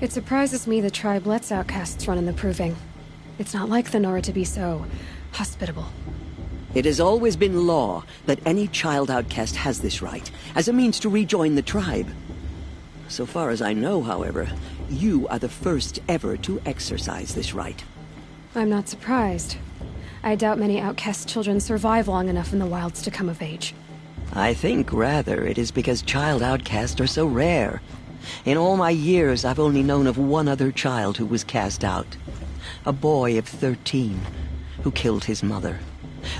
It surprises me the tribe lets outcasts run in the Proving. It's not like the Nora to be so hospitable. It has always been law that any child outcast has this right, as a means to rejoin the tribe. So far as I know, however, you are the first ever to exercise this right. I'm not surprised. I doubt many outcast children survive long enough in the wilds to come of age. I think, rather, it is because child outcasts are so rare. In all my years, I've only known of one other child who was cast out. A boy of 13, who killed his mother.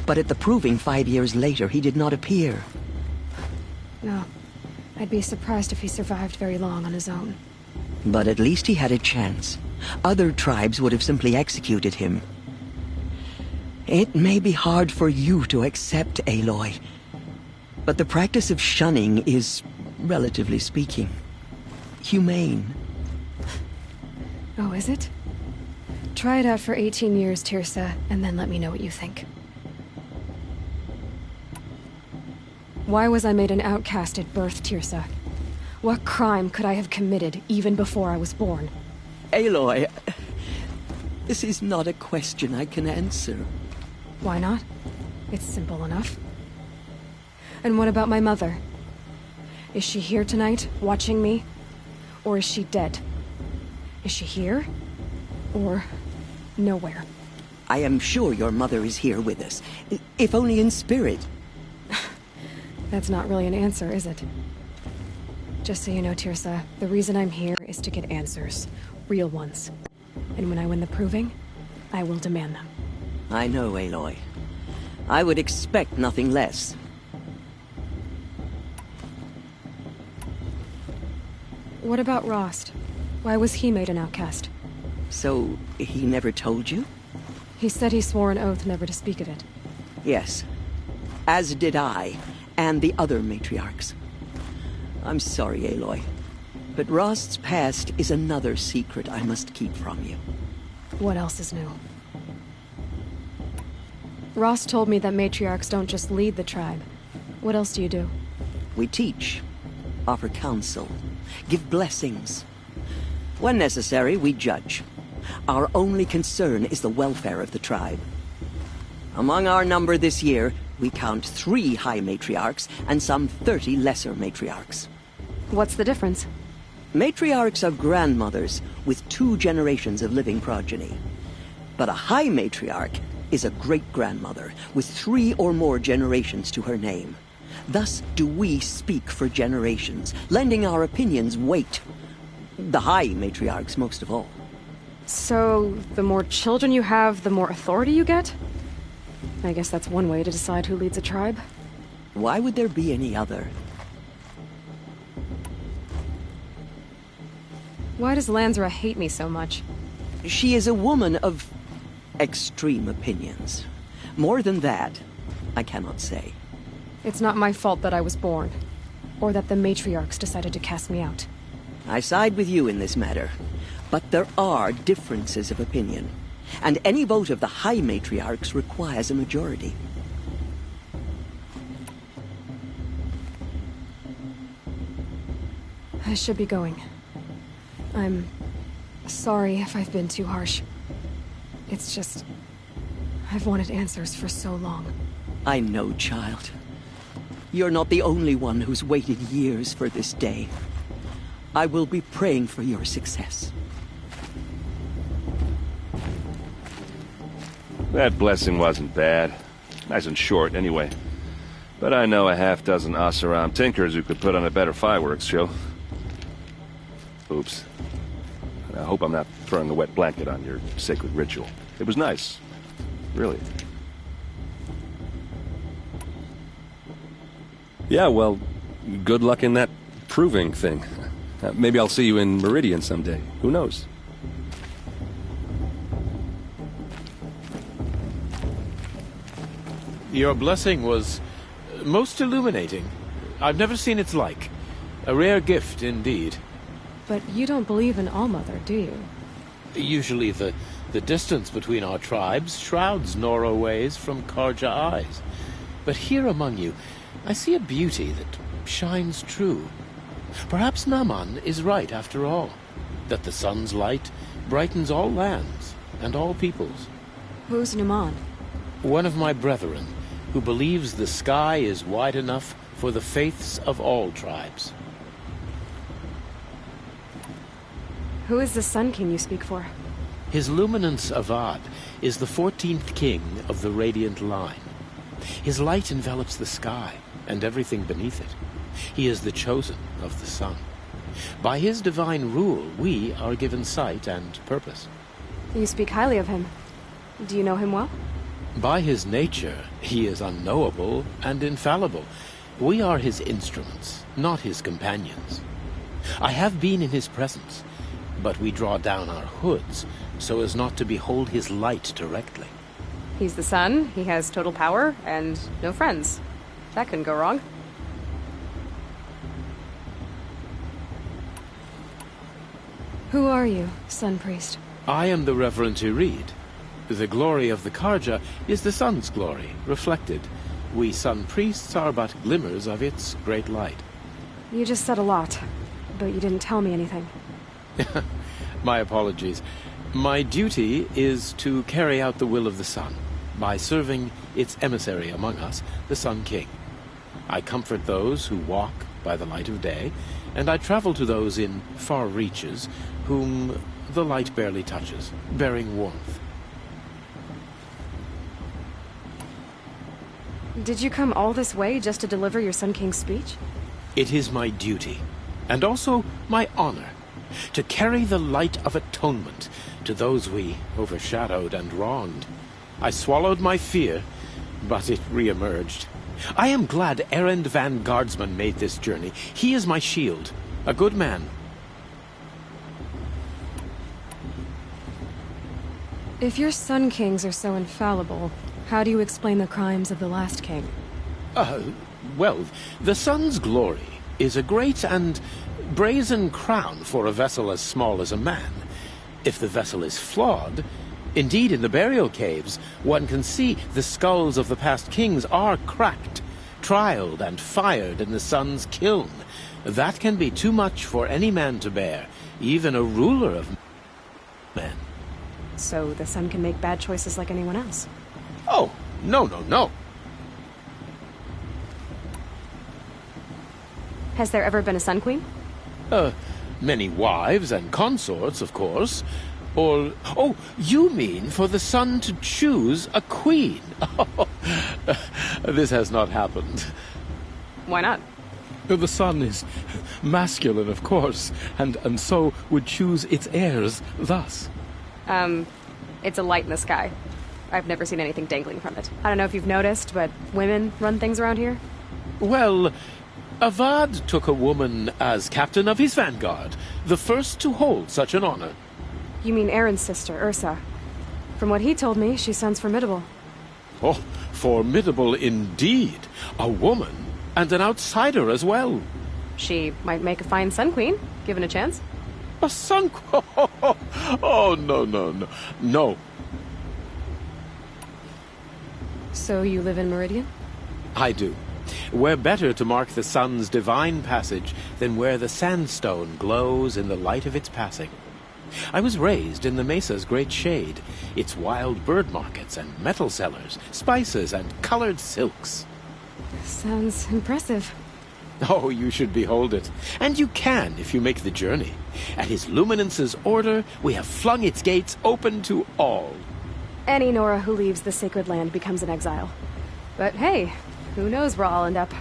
But at the proving 5 years later, he did not appear. No. I'd be surprised if he survived very long on his own. But at least he had a chance. Other tribes would have simply executed him. It may be hard for you to accept, Aloy, but the practice of shunning is, relatively speaking, humane. Oh, is it? Try it out for 18 years, Teersa, and then let me know what you think. Why was I made an outcast at birth, Teersa? What crime could I have committed even before I was born? Aloy, this is not a question I can answer. Why not? It's simple enough. And what about my mother? Is she here tonight, watching me? Or is she dead? Is she here? Or nowhere? I am sure your mother is here with us, if only in spirit. That's not really an answer, is it? Just so you know, Teersa, the reason I'm here is to get answers. Real ones. And when I win the proving, I will demand them. I know, Aloy. I would expect nothing less. What about Rost? Why was he made an outcast? So, he never told you? He said he swore an oath never to speak of it. Yes. As did I, and the other matriarchs. I'm sorry, Aloy, but Rost's past is another secret I must keep from you. What else is new? Rost told me that matriarchs don't just lead the tribe. What else do you do? We teach, offer counsel, give blessings. When necessary, we judge. Our only concern is the welfare of the tribe. Among our number this year, we count 3 high matriarchs and some 30 lesser matriarchs. What's the difference? Matriarchs are grandmothers with 2 generations of living progeny. But a high matriarch is a great-grandmother with 3 or more generations to her name. Thus do we speak for generations, lending our opinions weight. The high matriarchs most of all. So, the more children you have, the more authority you get? I guess that's one way to decide who leads a tribe. Why would there be any other? Why does Lansra hate me so much? She is a woman of extreme opinions. More than that, I cannot say. It's not my fault that I was born, or that the matriarchs decided to cast me out. I side with you in this matter, but there are differences of opinion, and any vote of the high matriarchs requires a majority. I should be going. I'm sorry if I've been too harsh. It's just, I've wanted answers for so long. I know, child. You're not the only one who's waited years for this day. I will be praying for your success. That blessing wasn't bad. Nice and short, anyway. But I know a half-dozen Oseram tinkers who could put on a better fireworks show. Oops. I hope I'm not throwing a wet blanket on your sacred ritual. It was nice. Really. Yeah, well, good luck in that proving thing. Maybe I'll see you in Meridian someday. Who knows? Your blessing was most illuminating. I've never seen its like. A rare gift indeed. But you don't believe in Allmother, do you? Usually the distance between our tribes shrouds Nora ways from Carja eyes. But here among you, I see a beauty that shines true. Perhaps Naman is right after all, that the sun's light brightens all lands and all peoples. Who's Naman? One of my brethren, who believes the sky is wide enough for the faiths of all tribes. Who is the Sun King you speak for? His Luminance Avad is the 14th king of the Radiant Line. His light envelops the sky and everything beneath it. He is the chosen of the sun. By his divine rule, we are given sight and purpose. You speak highly of him. Do you know him well? By his nature, he is unknowable and infallible. We are his instruments, not his companions. I have been in his presence, but we draw down our hoods so as not to behold his light directly. He's the sun, he has total power, and no friends. That couldn't go wrong. Who are you, Sun Priest? I am the Reverend Irid. The glory of the Carja is the sun's glory, reflected. We Sun Priests are but glimmers of its great light. You just said a lot, but you didn't tell me anything. My apologies. My duty is to carry out the will of the sun, by serving its emissary among us, the Sun King. I comfort those who walk by the light of day, and I travel to those in far reaches whom the light barely touches, bearing warmth. Did you come all this way just to deliver your Sun King's speech? It is my duty, and also my honor, to carry the light of atonement to those we overshadowed and wronged. I swallowed my fear, but it re-emerged. I am glad Erend van Guardsman made this journey. He is my shield, a good man. If your Sun Kings are so infallible, how do you explain the crimes of the last king? Well, the sun's glory is a great and brazen crown for a vessel as small as a man. If the vessel is flawed, indeed in the burial caves, one can see the skulls of the past kings are cracked, trialed and fired in the sun's kiln. That can be too much for any man to bear, even a ruler of men. So the sun can make bad choices like anyone else? Oh, no. Has there ever been a Sun Queen? Many wives and consorts, of course. Or, oh, you mean for the sun to choose a queen? This has not happened. Why not? The sun is masculine, of course, and so would choose its heirs thus. It's a light in the sky. I've never seen anything dangling from it. I don't know if you've noticed, but women run things around here? Well, Avad took a woman as captain of his vanguard, the first to hold such an honor. You mean Aaron's sister, Ursa. From what he told me, she sounds formidable. Oh, formidable indeed. A woman, and an outsider as well. She might make a fine Sun Queen, given a chance. A Sun Queen? Oh, no. No. So you live in Meridian? I do. Where better to mark the sun's divine passage than where the sandstone glows in the light of its passing. I was raised in the mesa's great shade, its wild bird markets and metal cellars, spices and colored silks. Sounds impressive. Oh, you should behold it. And you can if you make the journey. At his Luminance's order, we have flung its gates open to all. Any Nora who leaves the sacred land becomes an exile. But hey, who knows where I'll end up.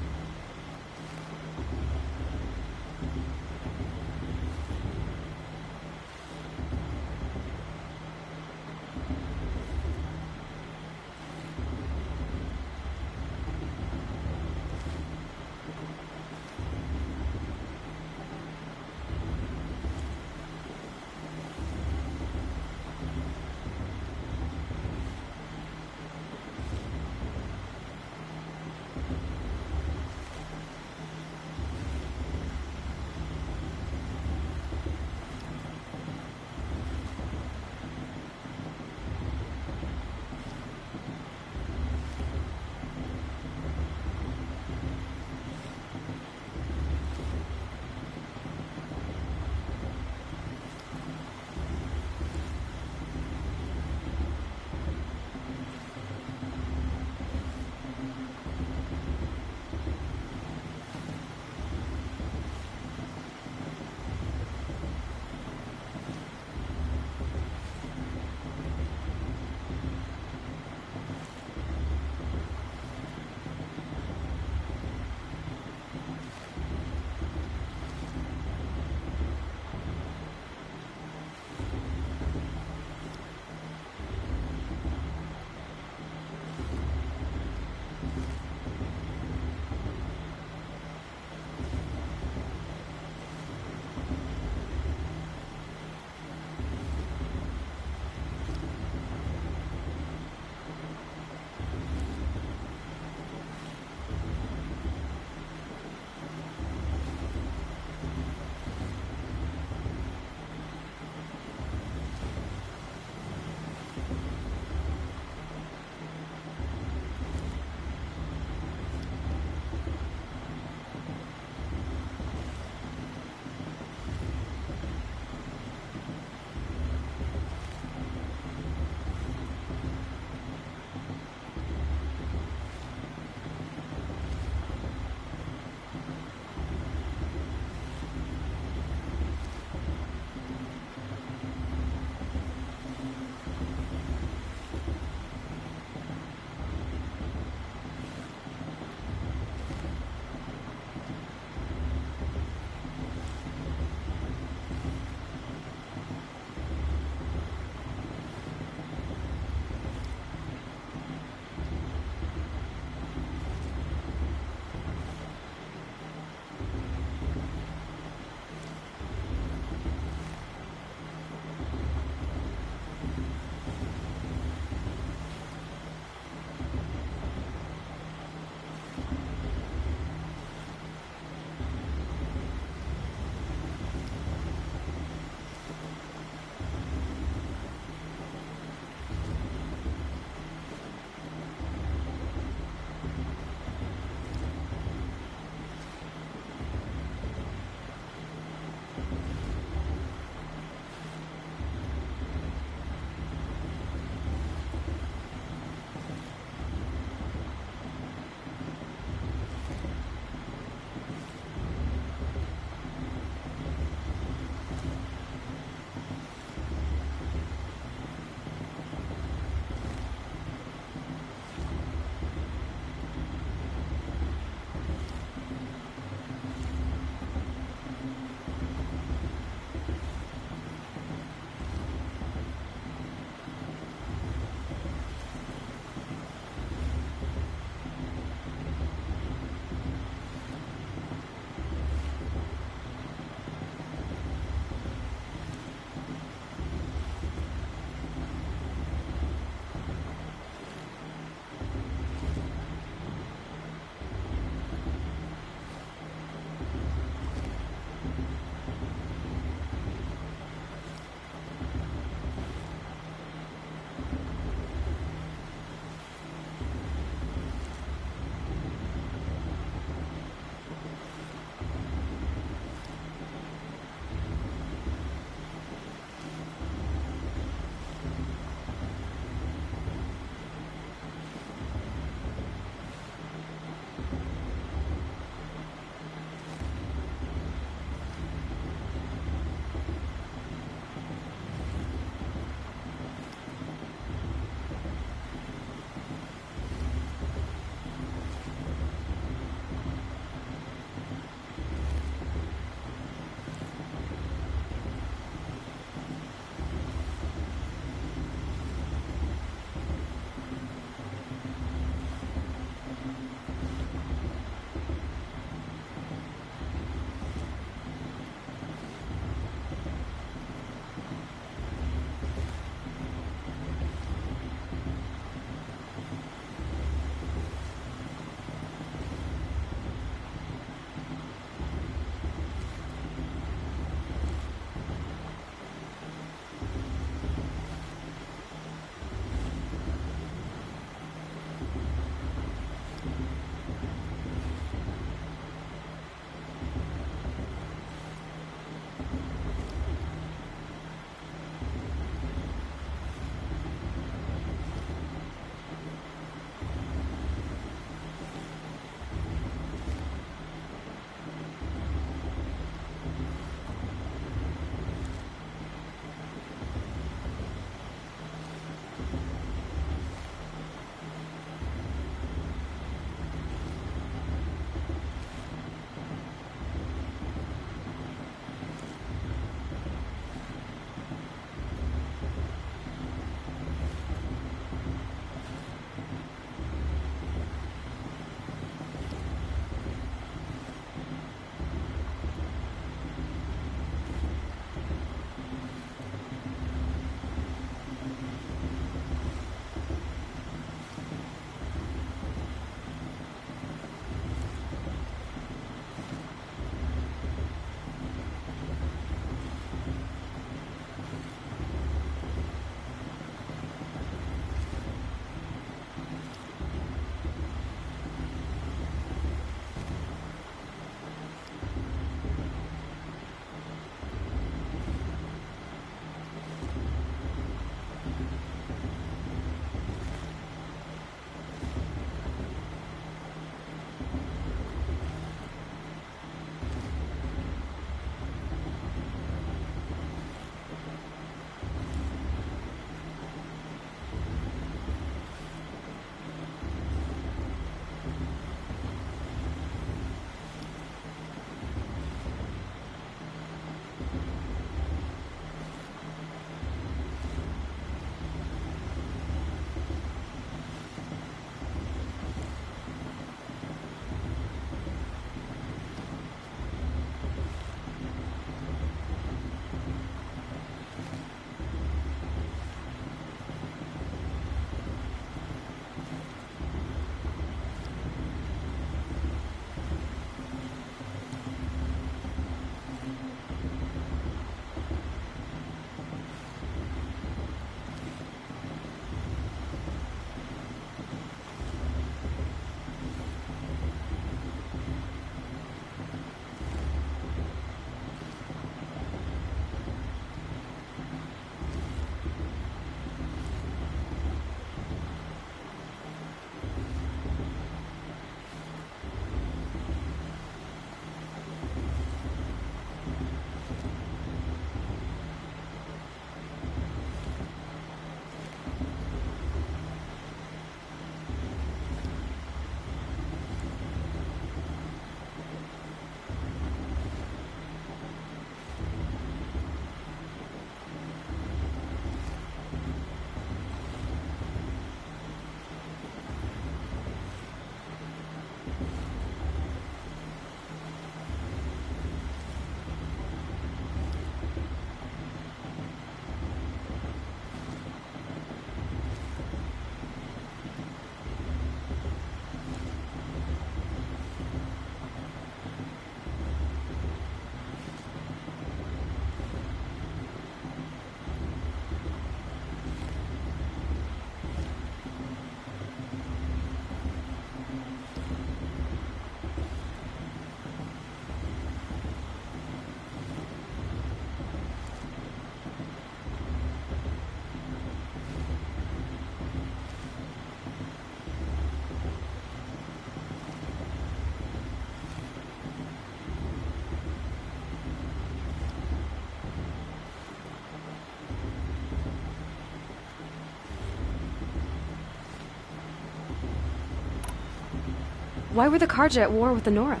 Why were the Karja at war with the Nora?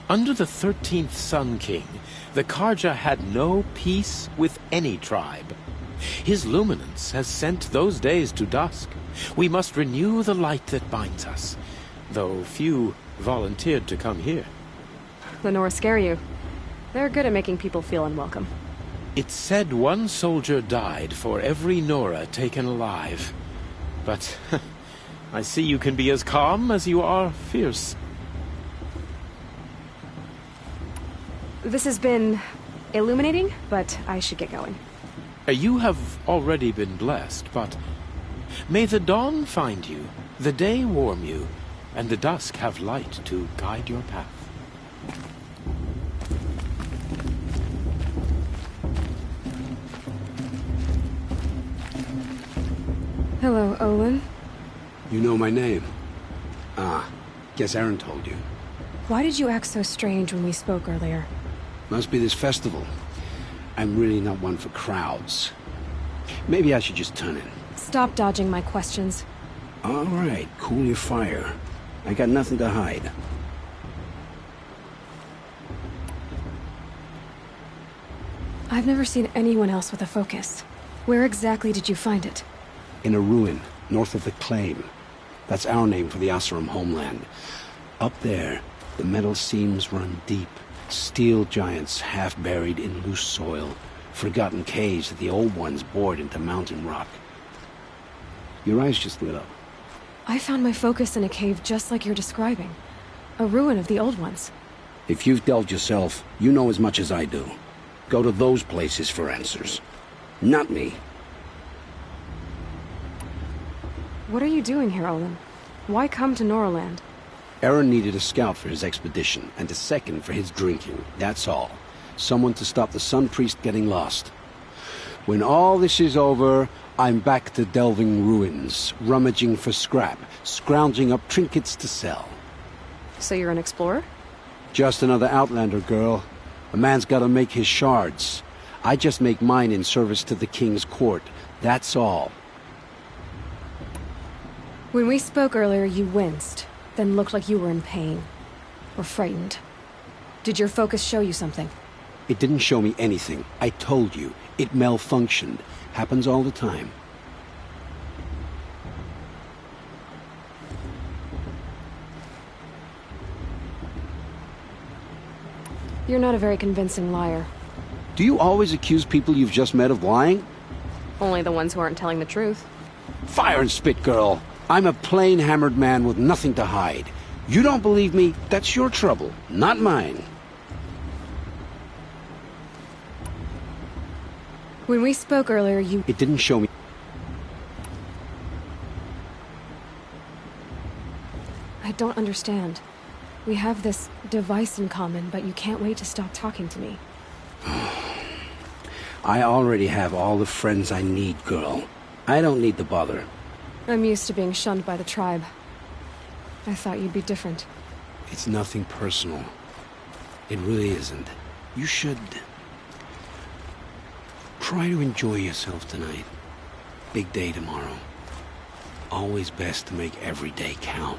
Under the 13th Sun King, the Karja had no peace with any tribe. His luminance has sent those days to dusk. We must renew the light that binds us, though few volunteered to come here. The Nora scare you. They're good at making people feel unwelcome. It's said one soldier died for every Nora taken alive. But I see you can be as calm as you are fierce. This has been illuminating, but I should get going. You have already been blessed, but may the dawn find you, the day warm you, and the dusk have light to guide your path. Hello, Olin. You know my name? Ah, guess Aaron told you. Why did you act so strange when we spoke earlier? Must be this festival. I'm really not one for crowds. Maybe I should just turn in. Stop dodging my questions. All right, cool your fire. I got nothing to hide. I've never seen anyone else with a focus. Where exactly did you find it? In a ruin, north of the Claim. That's our name for the Oseram homeland. Up there, the metal seams run deep. Steel giants half buried in loose soil. Forgotten caves that the old ones bored into mountain rock. Your eyes just lit up. I found my focus in a cave just like you're describing. A ruin of the old ones. If you've delved yourself, you know as much as I do. Go to those places for answers. Not me. What are you doing here, Olin? Why come to Noraland? Aaron needed a scout for his expedition, and a second for his drinking. That's all. Someone to stop the Sun Priest getting lost. When all this is over, I'm back to delving ruins, rummaging for scrap, scrounging up trinkets to sell. So you're an explorer? Just another Outlander, girl. A man's gotta make his shards. I just make mine in service to the King's court. That's all. When we spoke earlier, you winced, then looked like you were in pain. Or frightened. Did your focus show you something? It didn't show me anything. I told you. It malfunctioned. Happens all the time. You're not a very convincing liar. Do you always accuse people you've just met of lying? Only the ones who aren't telling the truth. Fire and spit, girl. I'm a plain hammered man with nothing to hide. You don't believe me, that's your trouble, not mine. When we spoke earlier, you... It didn't show me... I don't understand. We have this device in common, but you can't wait to stop talking to me. I already have all the friends I need, girl. I don't need the bother. I'm used to being shunned by the tribe. I thought you'd be different. It's nothing personal. It really isn't. You should... try to enjoy yourself tonight. Big day tomorrow. Always best to make every day count.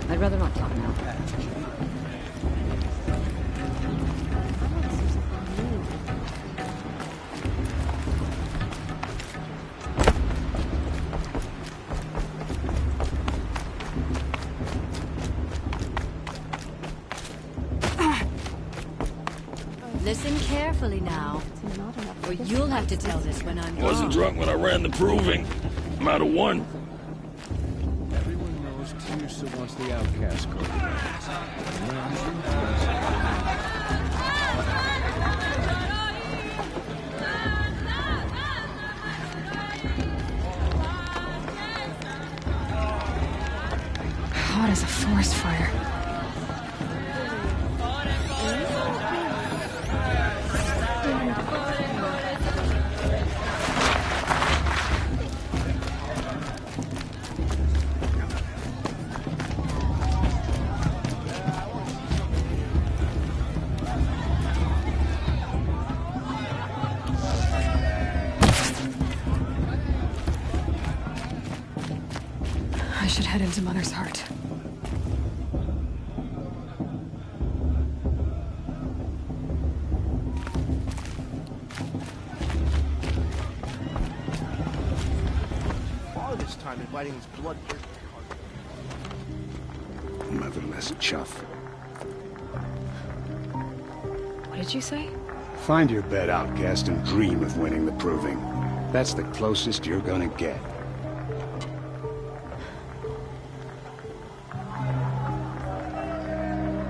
I'd rather not talk now. Listen carefully now, or you'll have to tell this when I'm Wasn't drunk when I ran the proving. I'm out of one. Everyone knows Teersa wants the outcast code. Hot as a forest fire. I should head into Mother's Heart. All this time inviting these bloodthirsty Motherless chuff. What did you say? Find your bed, outcast, and dream of winning the Proving. That's the closest you're gonna get.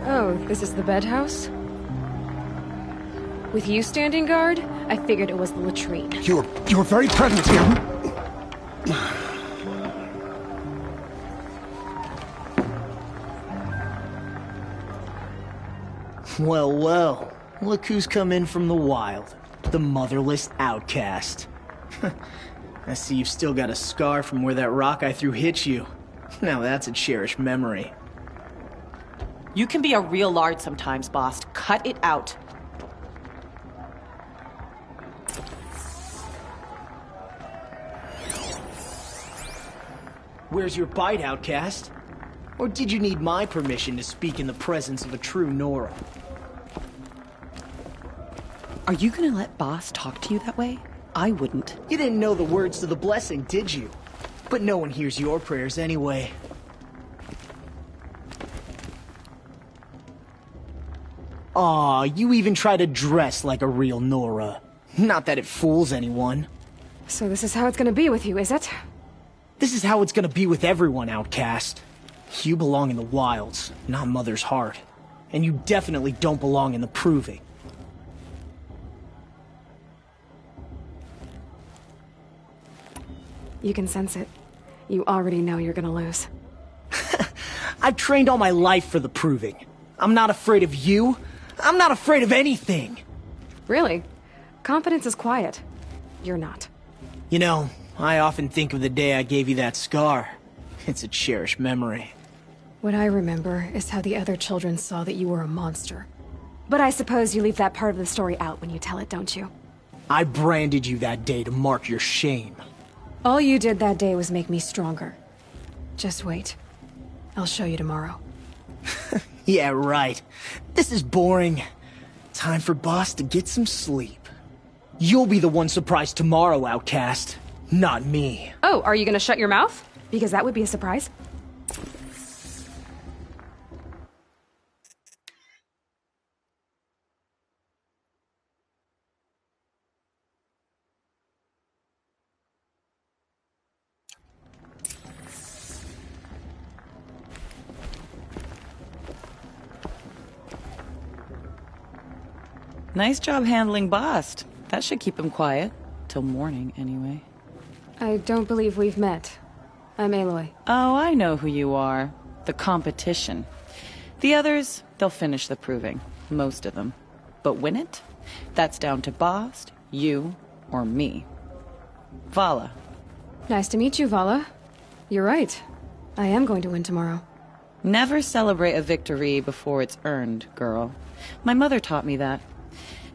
Oh, this is the bed house? With you standing guard, I figured it was the latrine. Your very presence here. Well, well. Look who's come in from the wild. The motherless outcast. I see you've still got a scar from where that rock I threw hit you. Now that's a cherished memory. You can be a real lard sometimes, boss. Cut it out. Where's your bite, outcast? Or did you need my permission to speak in the presence of a true Nora? Are you gonna let boss talk to you that way? I wouldn't. You didn't know the words to the blessing, did you? But no one hears your prayers anyway. Aw, you even try to dress like a real Nora. Not that it fools anyone. So this is how it's gonna be with you, is it? This is how it's gonna be with everyone, outcast. You belong in the wilds, not Mother's Heart. And you definitely don't belong in the Proving. You can sense it. You already know you're gonna lose. I've trained all my life for the Proving. I'm not afraid of you. I'm not afraid of anything. Really? Confidence is quiet. You're not. You know, I often think of the day I gave you that scar. It's a cherished memory. What I remember is how the other children saw that you were a monster. But I suppose you leave that part of the story out when you tell it, don't you? I branded you that day to mark your shame. All you did that day was make me stronger. Just wait. I'll show you tomorrow. Yeah, right. This is boring. Time for boss to get some sleep. You'll be the one surprised tomorrow, outcast. Not me. Oh, are you gonna shut your mouth? Because that would be a surprise. Nice job handling Bast. That should keep him quiet. Till morning, anyway. I don't believe we've met. I'm Aloy. Oh, I know who you are. The competition. The others, they'll finish the Proving. Most of them. But win it? That's down to Bast, you, or me. Vala. Nice to meet you, Vala. You're right. I am going to win tomorrow. Never celebrate a victory before it's earned, girl. My mother taught me that.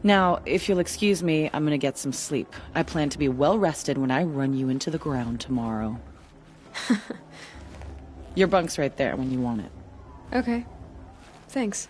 Now, if you'll excuse me, I'm gonna get some sleep. I plan to be well rested when I run you into the ground tomorrow. Your bunk's right there when you want it. Okay. Thanks.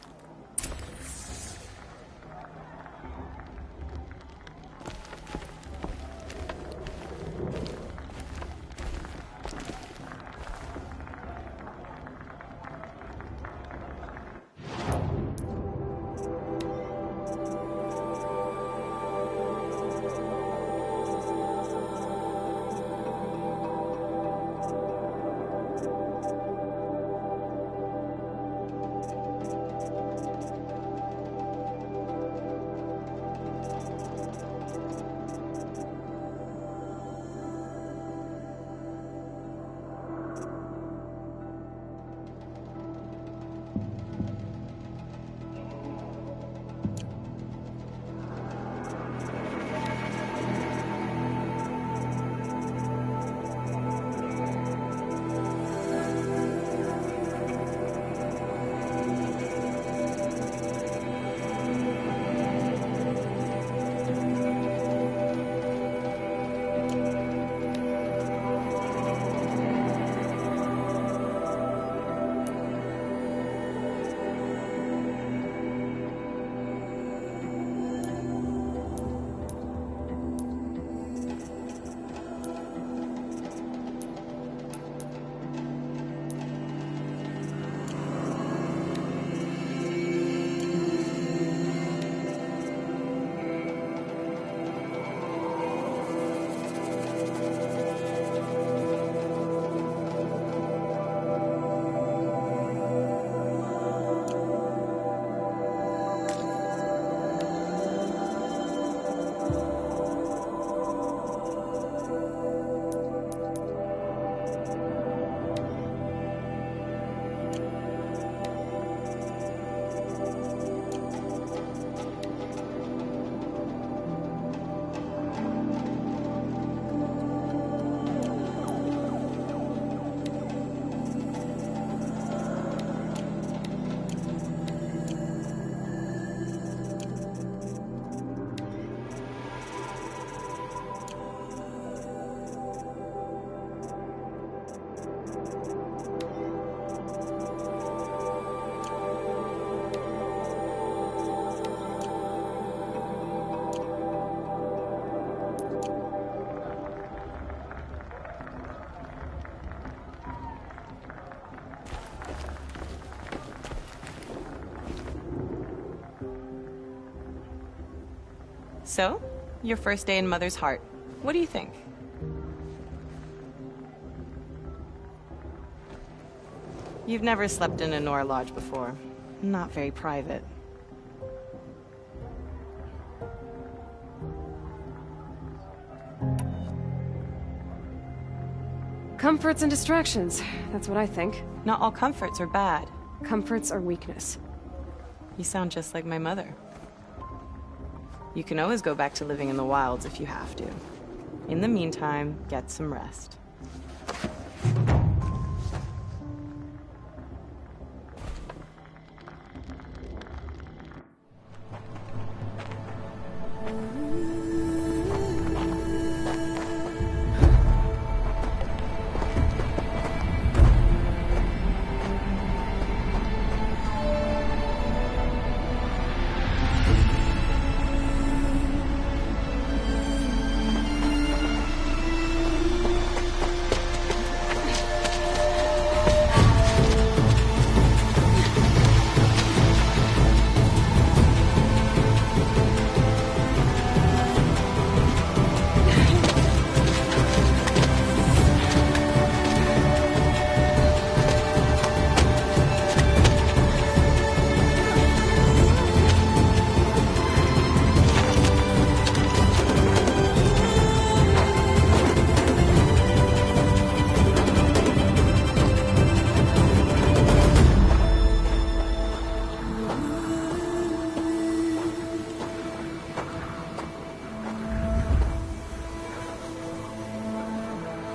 So, your first day in Mother's Heart. What do you think? You've never slept in a Nora Lodge before. Not very private. Comforts and distractions. That's what I think. Not all comforts are bad. Comforts are weakness. You sound just like my mother. You can always go back to living in the wilds if you have to. In the meantime, get some rest.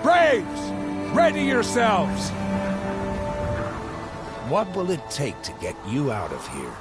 Braves! Ready yourselves! What will it take to get you out of here?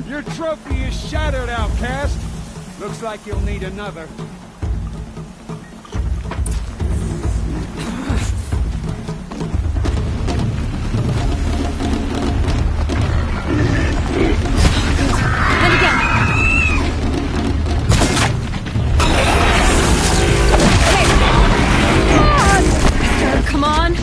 Your trophy is shattered, outcast. Looks like you'll need another. And again. Hey. Come on.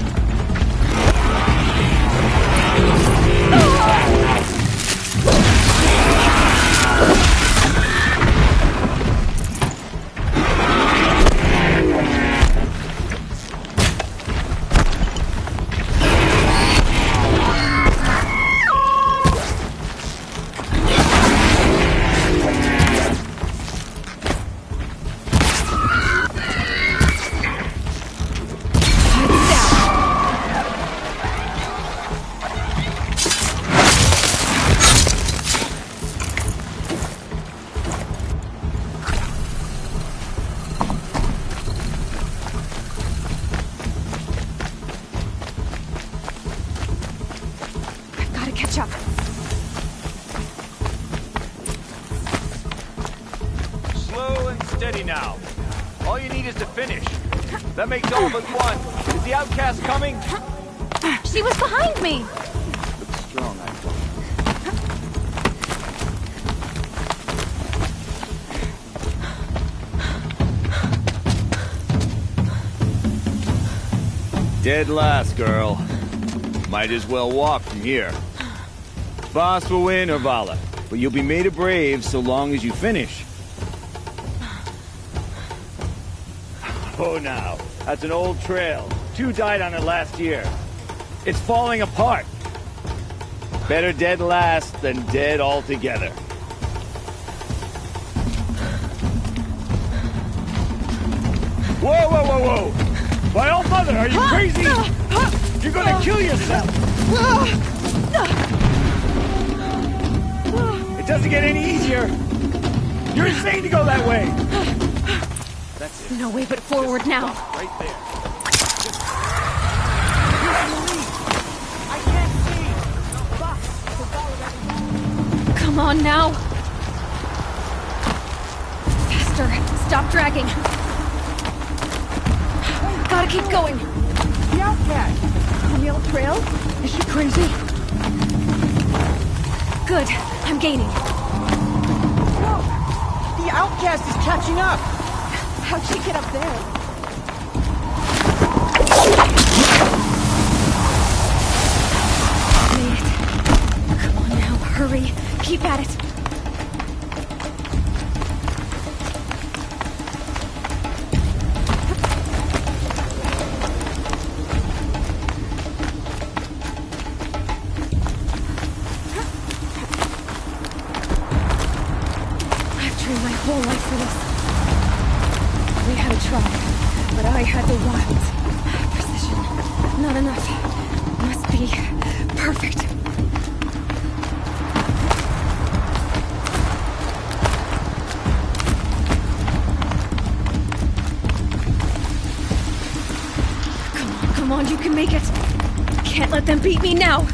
Catch up. Slow and steady now. All you need is to finish. That makes all but one. Is the outcast coming? She was behind me! Looks strong, I thought. Dead last, girl. Might as well walk from here. Boss will win or Vala, but you'll be made a brave so long as you finish. Oh, now, that's an old trail. 2 died on it last year. It's falling apart. Better dead last than dead altogether. Whoa, whoa, whoa, whoa! My old mother, are you crazy? You're gonna kill yourself! It doesn't get any easier. You're insane to go that way. That's it. No way but forward now. Right there. I can't see! Come on now! Faster! Stop dragging! Gotta keep going! The outcast! On the old trail? Is she crazy? Good. I'm gaining. Whoa! The outcast is catching up! How'd she get up there? Made it. Come on now, hurry. Keep at it. I've trained my whole life for this. We had a tribe, but I had the wilds. Precision. Not enough. Must be perfect. Come on, you can make it. Can't let them beat me now.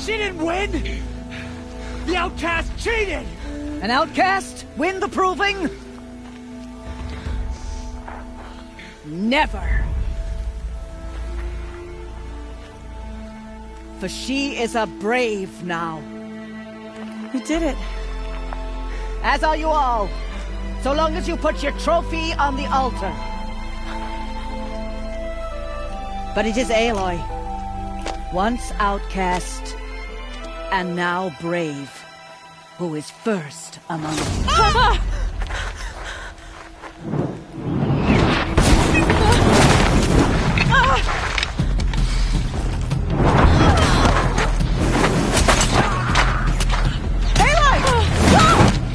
She didn't win! The outcast cheated! An outcast? Win the proving? Never. For she is a brave now. You did it. As are you all. So long as you put your trophy on the altar. But it is Aloy. Once outcast, and now brave, who is first among you.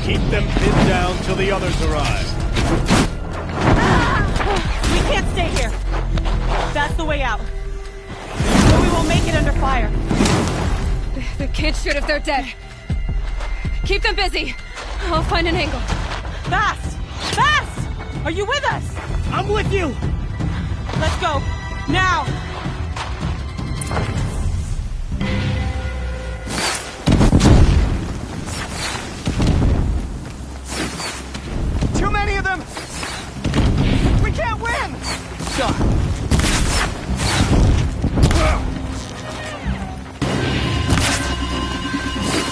Keep them pinned down till the others arrive. We can't stay here. That's the way out. Or we won't make it under fire. They can't shoot if they're dead. Keep them busy. I'll find an angle. Fast! Fast! Are you with us? I'm with you! Let's go. Now! Too many of them! We can't win! Stop.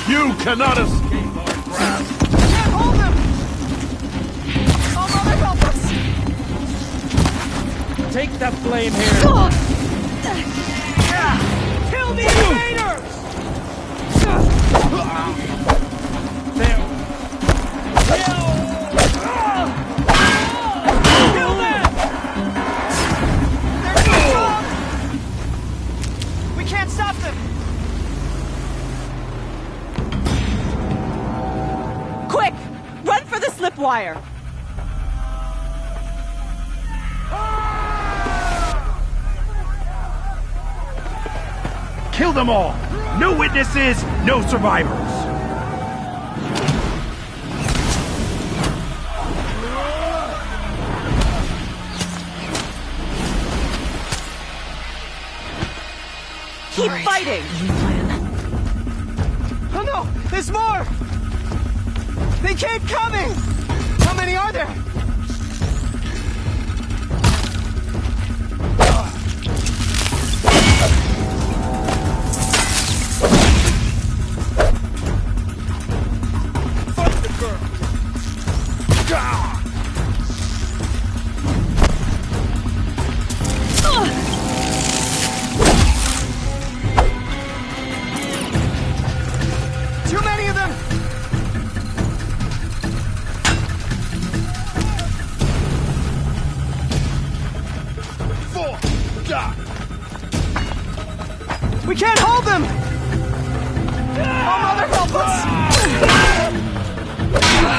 You cannot escape our grasp. Can't hold them! Oh, Mother, help us! Take the flame here. Kill the invaders! There. Kill them! They're too strong! We can't stop them! Quick! Run for the slip wire! Kill them all! No witnesses, no survivors! Keep fighting! Oh no! There's more! They keep coming! How many are there? Fuck the girl! Too many of them! We can't hold them! Oh, Mother, help us!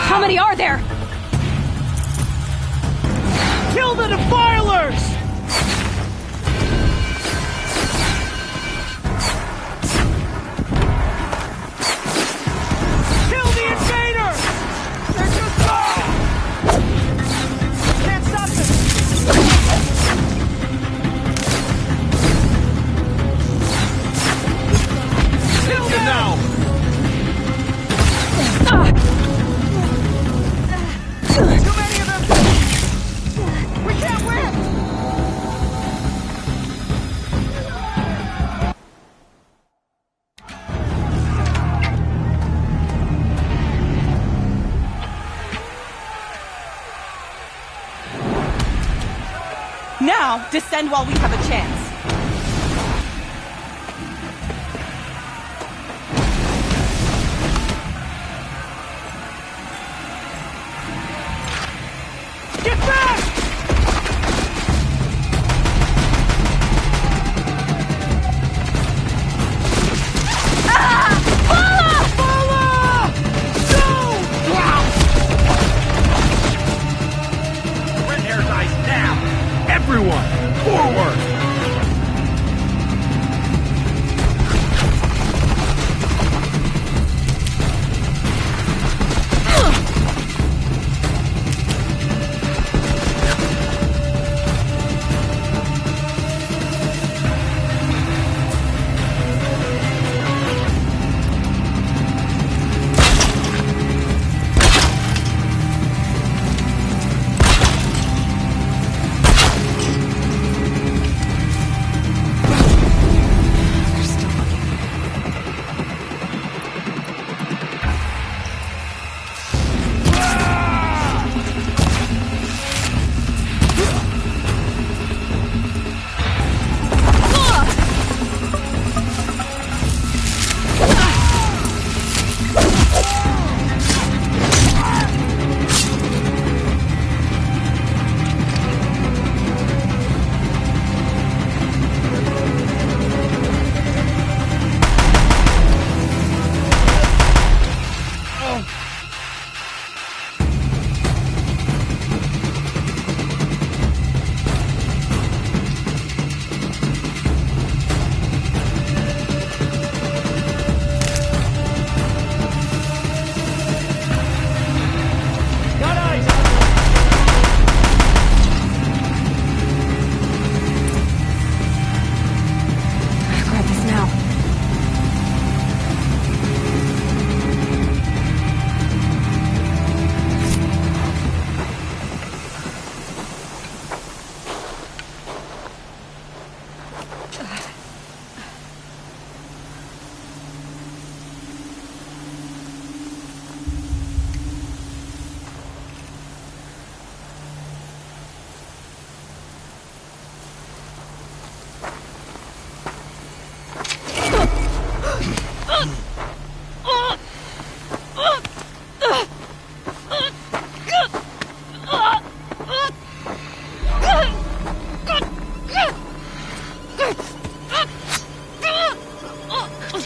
How many are there? Kill the defilers! Kill the invaders! They're just... Can't stop them! Kill them now! Too many of them! We can't win! Now, descend while we have a chance. Get back! Red Hair's eyes now! Everyone, forward! Grab this now.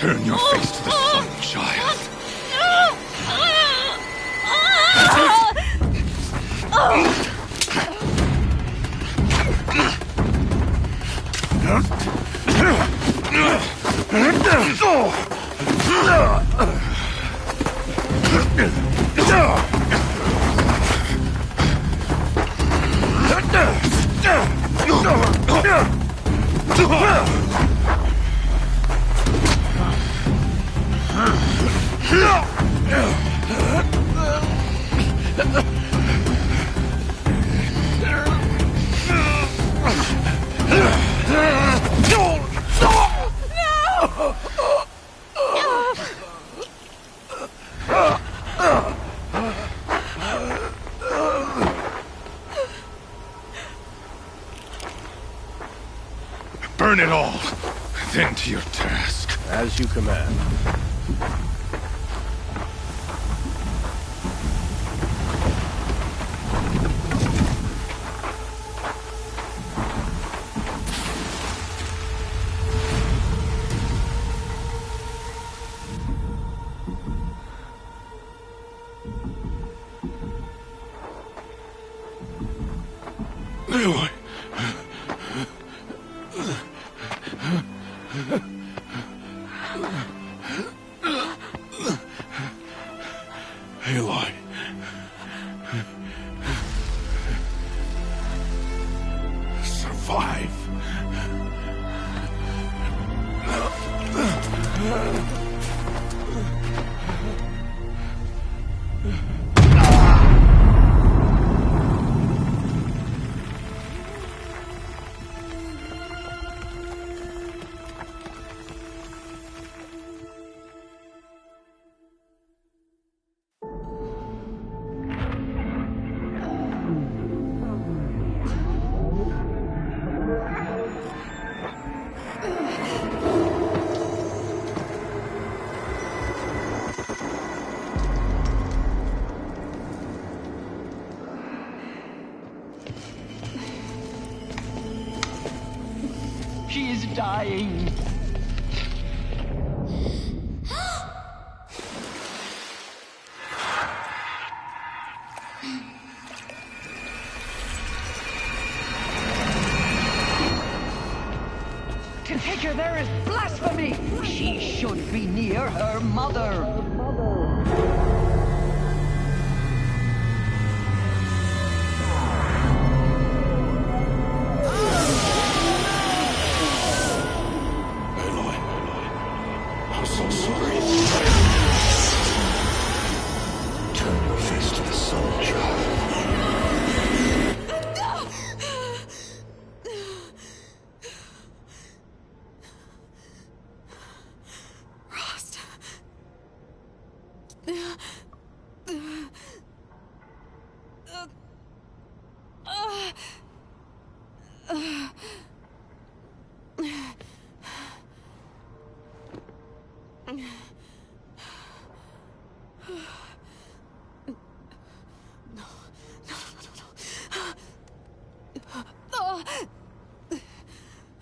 Turn your face to the sun, child. Burn it all, then to your task. As you command. Aloy. Aloy. Survive. She is dying. To take her there is blasphemy. She should be near her mother. I'm so sorry. Turn your face to the sun, child. Rost.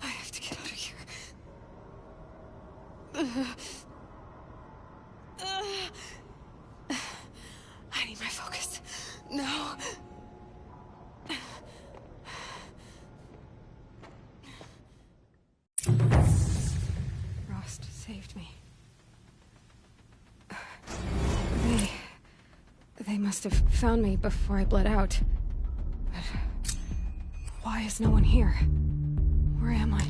I have to get out of here. I need my focus. No. Rost saved me. They must have found me before I bled out. But why is no one here? Where am I?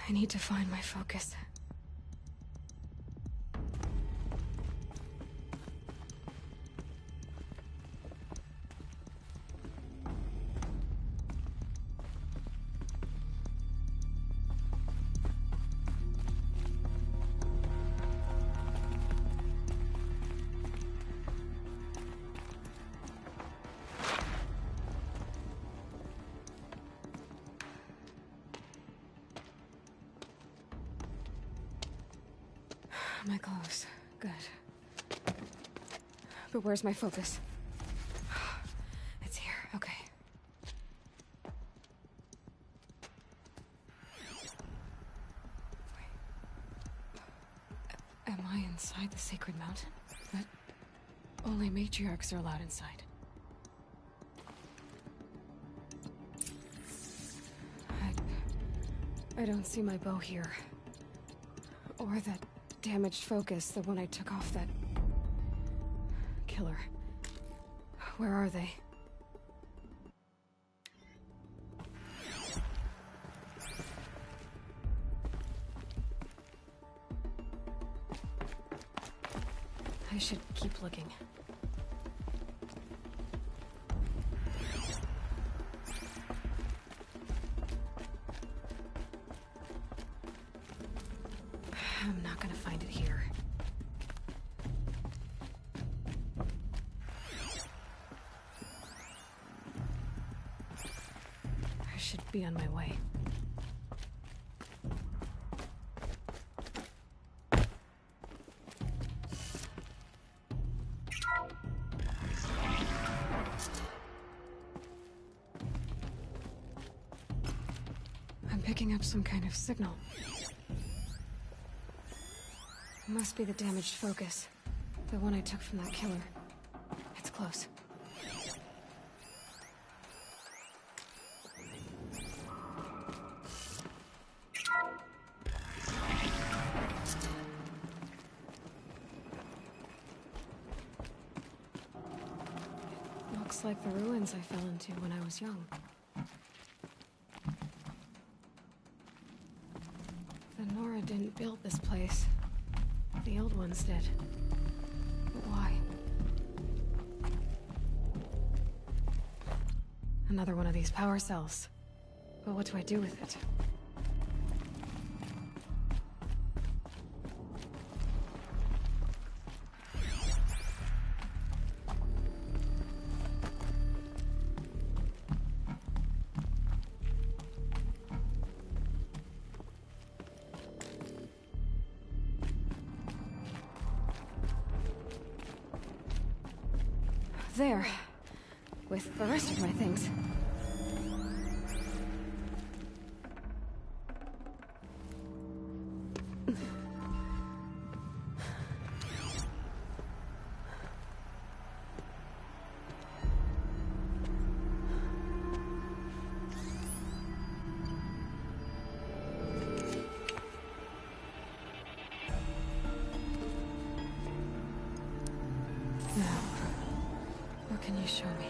I need to find my focus. My clothes. Good. But where's my focus? It's here. Okay. Wait. Am I inside the sacred mountain? But only matriarchs are allowed inside. I don't see my bow here. Or that damaged focus, the one I took off that killer. Where are they? I should keep looking. I'm not gonna find it here. I should be on my way. I'm picking up some kind of signal. It must be the damaged focus. The one I took from that killer. It's close. It looks like the ruins I fell into when I was young. The Nora didn't build this place. The old ones did. But why? Another one of these power cells. But what do I do with it? There. With the rest of my things. Can you show me?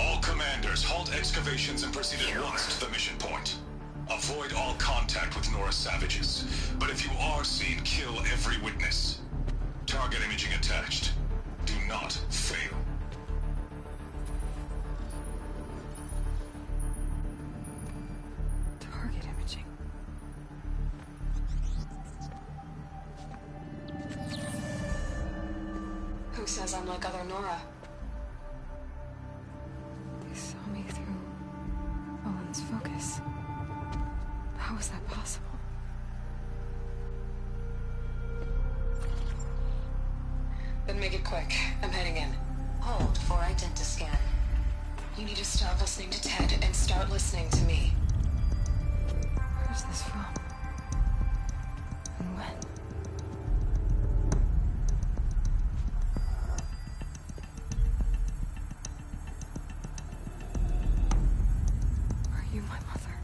All commanders, halt excavations and proceed at once to the mission point. Avoid all contact with Nora savages. But if you are seen, kill every witness. Target imaging attached. Do not fail. Target imaging. Who says I'm like other Nora? They saw me through Owen's focus. How is that possible? Then make it quick. I'm heading in. Hold for identiscan. You need to stop listening to Ted and start listening to me. Where's this from? And when? Are you my mother?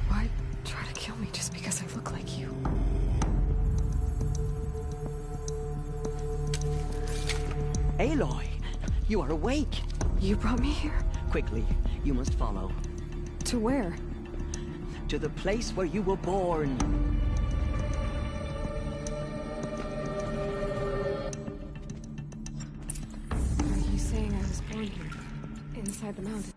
Why try to kill me just because I look like you? Aloy, you are awake. You brought me here? Quickly, you must follow. To where? To the place where you were born. Are you saying I was born here? Inside the mountain?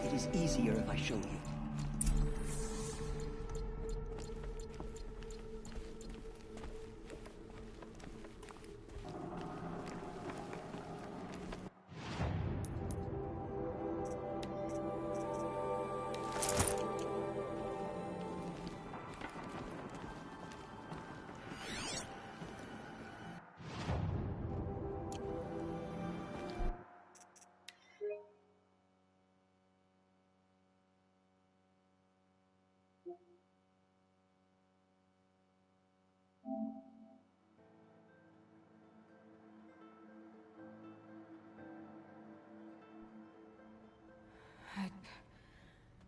It is easier if I show you.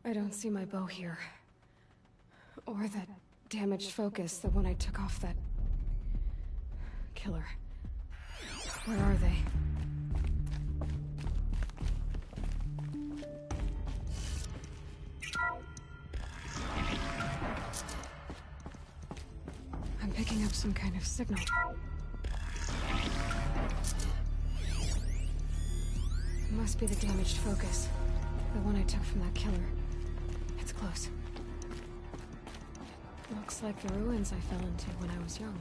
I don't see my bow here. Or that damaged focus, the one I took off that... killer. Where are they? I'm picking up some kind of signal. It must be the damaged focus. The one I took from that killer. It's close. It looks like the ruins I fell into when I was young.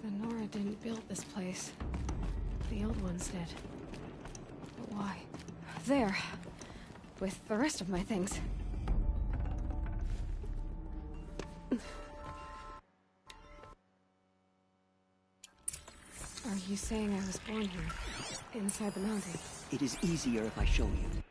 The Nora didn't build this place. The old ones did. But why? There. With the rest of my things. Are you saying I was born here? Inside the mountain? It is easier if I show you.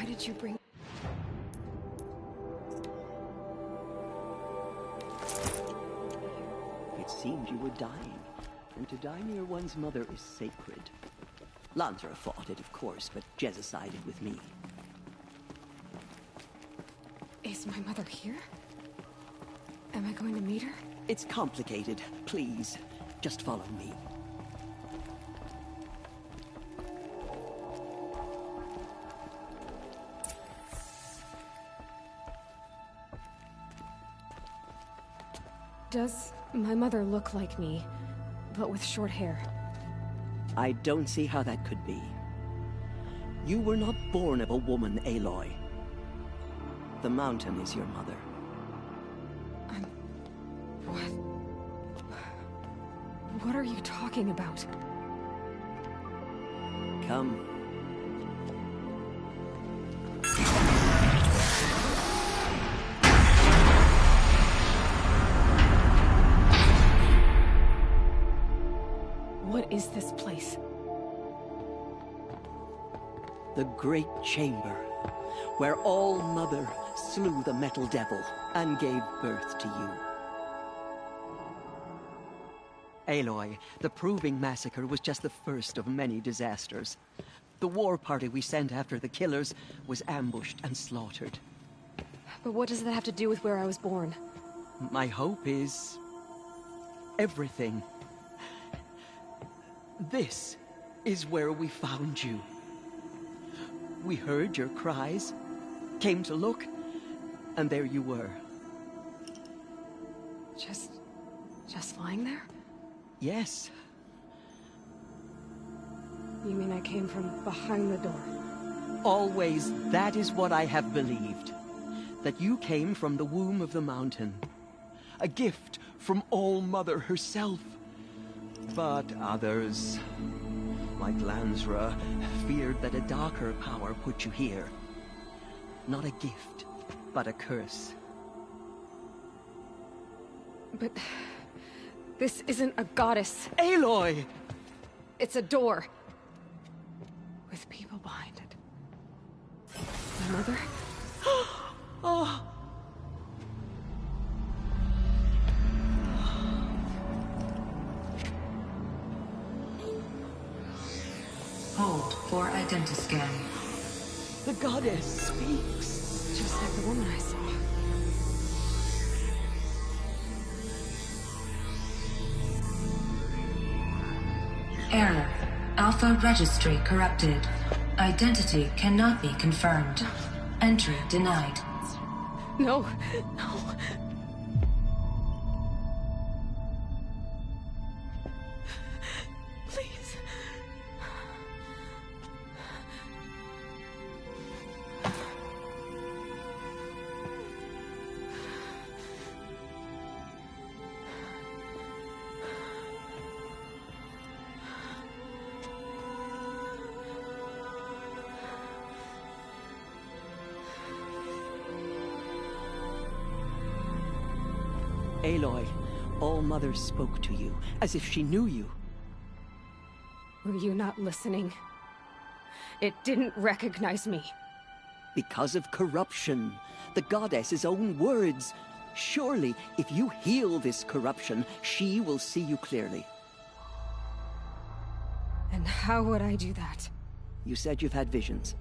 Why did you bring... It seemed you were dying, and to die near one's mother is sacred. Lansra fought it, of course, but Jezza sided with me. Is my mother here? Am I going to meet her? It's complicated. Please, just follow me. Does my mother look like me, but with short hair? I don't see how that could be. You were not born of a woman, Aloy. The mountain is your mother. What are you talking about? Come. What is this place? The Great Chamber, where All-Mother slew the Metal Devil and gave birth to you. Aloy, the Proving Massacre was just the first of many disasters. The war party we sent after the killers was ambushed and slaughtered. But what does that have to do with where I was born? My hope is... everything. This is where we found you. We heard your cries, came to look, and there you were. Just lying there? Yes. You mean I came from behind the door? Always, that is what I have believed. That you came from the womb of the mountain. A gift from All-Mother herself. But others, like Lansra, feared that a darker power put you here. Not a gift, but a curse. But... this isn't a goddess. Aloy! It's a door. With people behind it. My mother? Oh! Hold for identiscan. The goddess speaks. Just like the woman I saw. Error. Alpha registry corrupted. Identity cannot be confirmed. Entry denied. No, no. Please. Aloy, All-Mother spoke to you, as if she knew you. Were you not listening? It didn't recognize me. Because of corruption. The goddess's own words. Surely, if you heal this corruption, she will see you clearly. And how would I do that? You said you've had visions.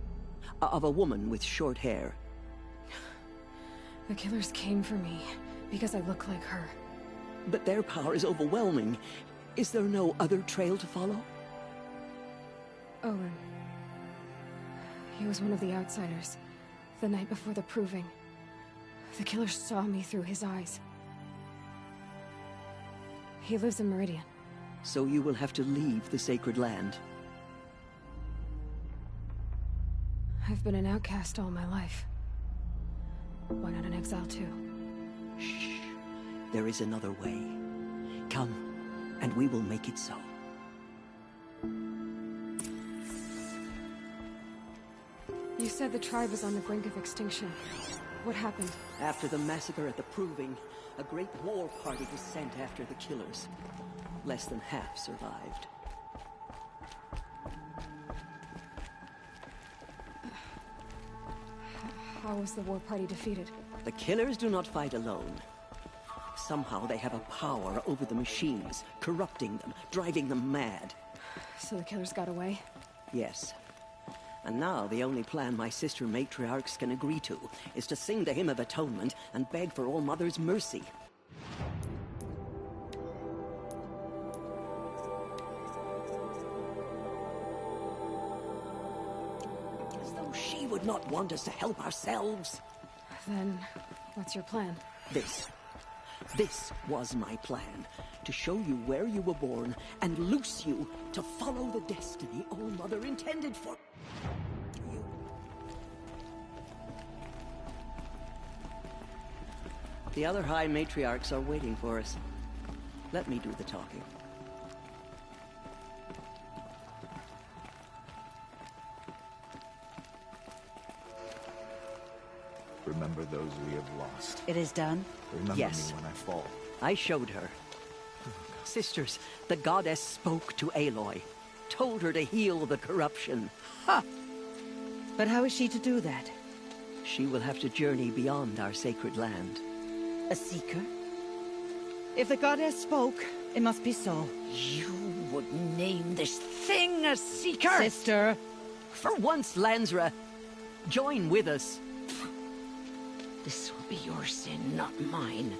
Of a woman with short hair. The killers came for me. Because I look like her. But their power is overwhelming. Is there no other trail to follow? Owen. He was one of the outsiders. The night before the Proving. The killers saw me through his eyes. He lives in Meridian. So you will have to leave the sacred land. I've been an outcast all my life. Why not an exile too? Shh. There is another way. Come, and we will make it so. You said the tribe was on the brink of extinction. What happened? After the massacre at the Proving, a great war party was sent after the killers. Less than half survived. How was the war party defeated? The killers do not fight alone. Somehow they have a power over the machines, corrupting them, driving them mad. So the killers got away? Yes. And now the only plan my sister matriarchs can agree to is to sing the Hymn of Atonement and beg for All Mother's mercy. As though she would not want us to help ourselves. Then, what's your plan? This was my plan. To show you where you were born and loose you to follow the destiny All Mother intended for you. The other High Matriarchs are waiting for us. Let me do the talking. Remember those we have lost. It is done? Remember Yes. me when I fall. I showed her. Sisters, the goddess spoke to Aloy. Told her to heal the corruption. Ha! But how is she to do that? She will have to journey beyond our sacred land. A seeker? If the goddess spoke, it must be so. You would name this thing a seeker? Sister! For once, Lansra, join with us. This will be your sin, not mine.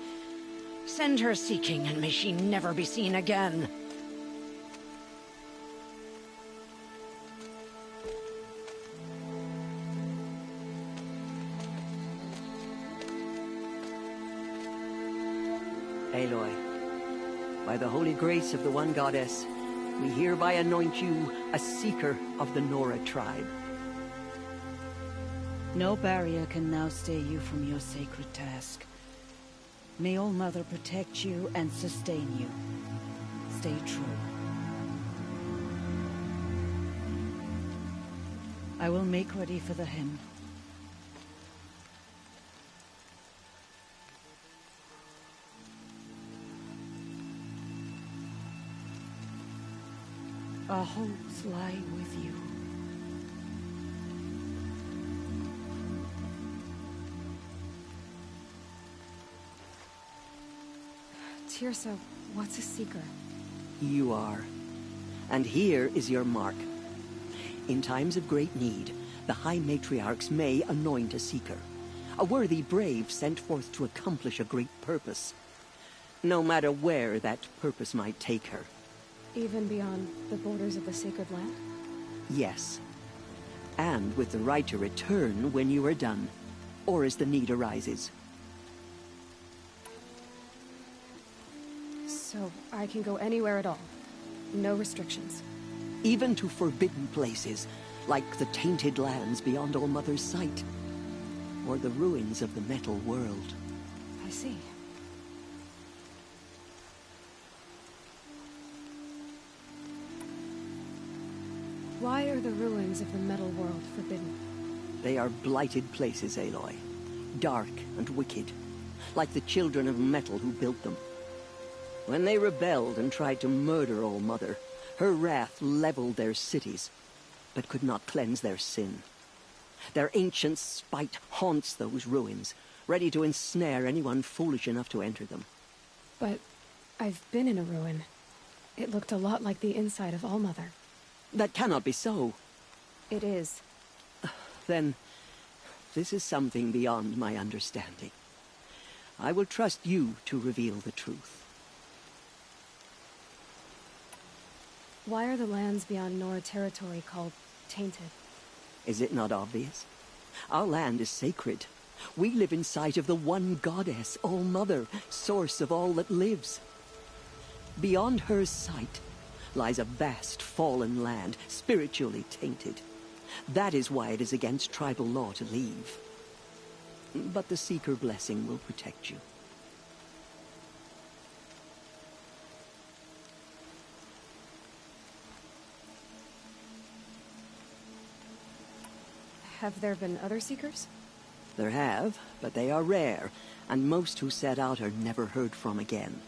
Send her seeking, and may she never be seen again. Aloy, by the holy grace of the One Goddess, we hereby anoint you a seeker of the Nora tribe. No barrier can now stay you from your sacred task. May All Mother protect you and sustain you. Stay true. I will make ready for the hymn. Our hopes lie with you. Teersa, what's a seeker? You are. And here is your mark. In times of great need, the High Matriarchs may anoint a seeker. A worthy brave sent forth to accomplish a great purpose. No matter where that purpose might take her. Even beyond the borders of the sacred land? Yes. And with the right to return when you are done, or as the need arises. So I can go anywhere at all? No restrictions? Even to forbidden places, like the tainted lands beyond All Mother's sight. Or the ruins of the metal world. I see. Why are the ruins of the metal world forbidden? They are blighted places, Aloy. Dark and wicked. Like the children of metal who built them. When they rebelled and tried to murder All Mother, her wrath leveled their cities, but could not cleanse their sin. Their ancient spite haunts those ruins, ready to ensnare anyone foolish enough to enter them. But I've been in a ruin. It looked a lot like the inside of All Mother. That cannot be so. It is. Then, this is something beyond my understanding. I will trust you to reveal the truth. Why are the lands beyond Nora territory called tainted? Is it not obvious? Our land is sacred. We live in sight of the one goddess, All Mother, source of all that lives. Beyond her sight lies a vast fallen land, spiritually tainted. That is why it is against tribal law to leave. But the Seeker blessing will protect you. Have there been other Seekers? There have, but they are rare, and most who set out are never heard from again.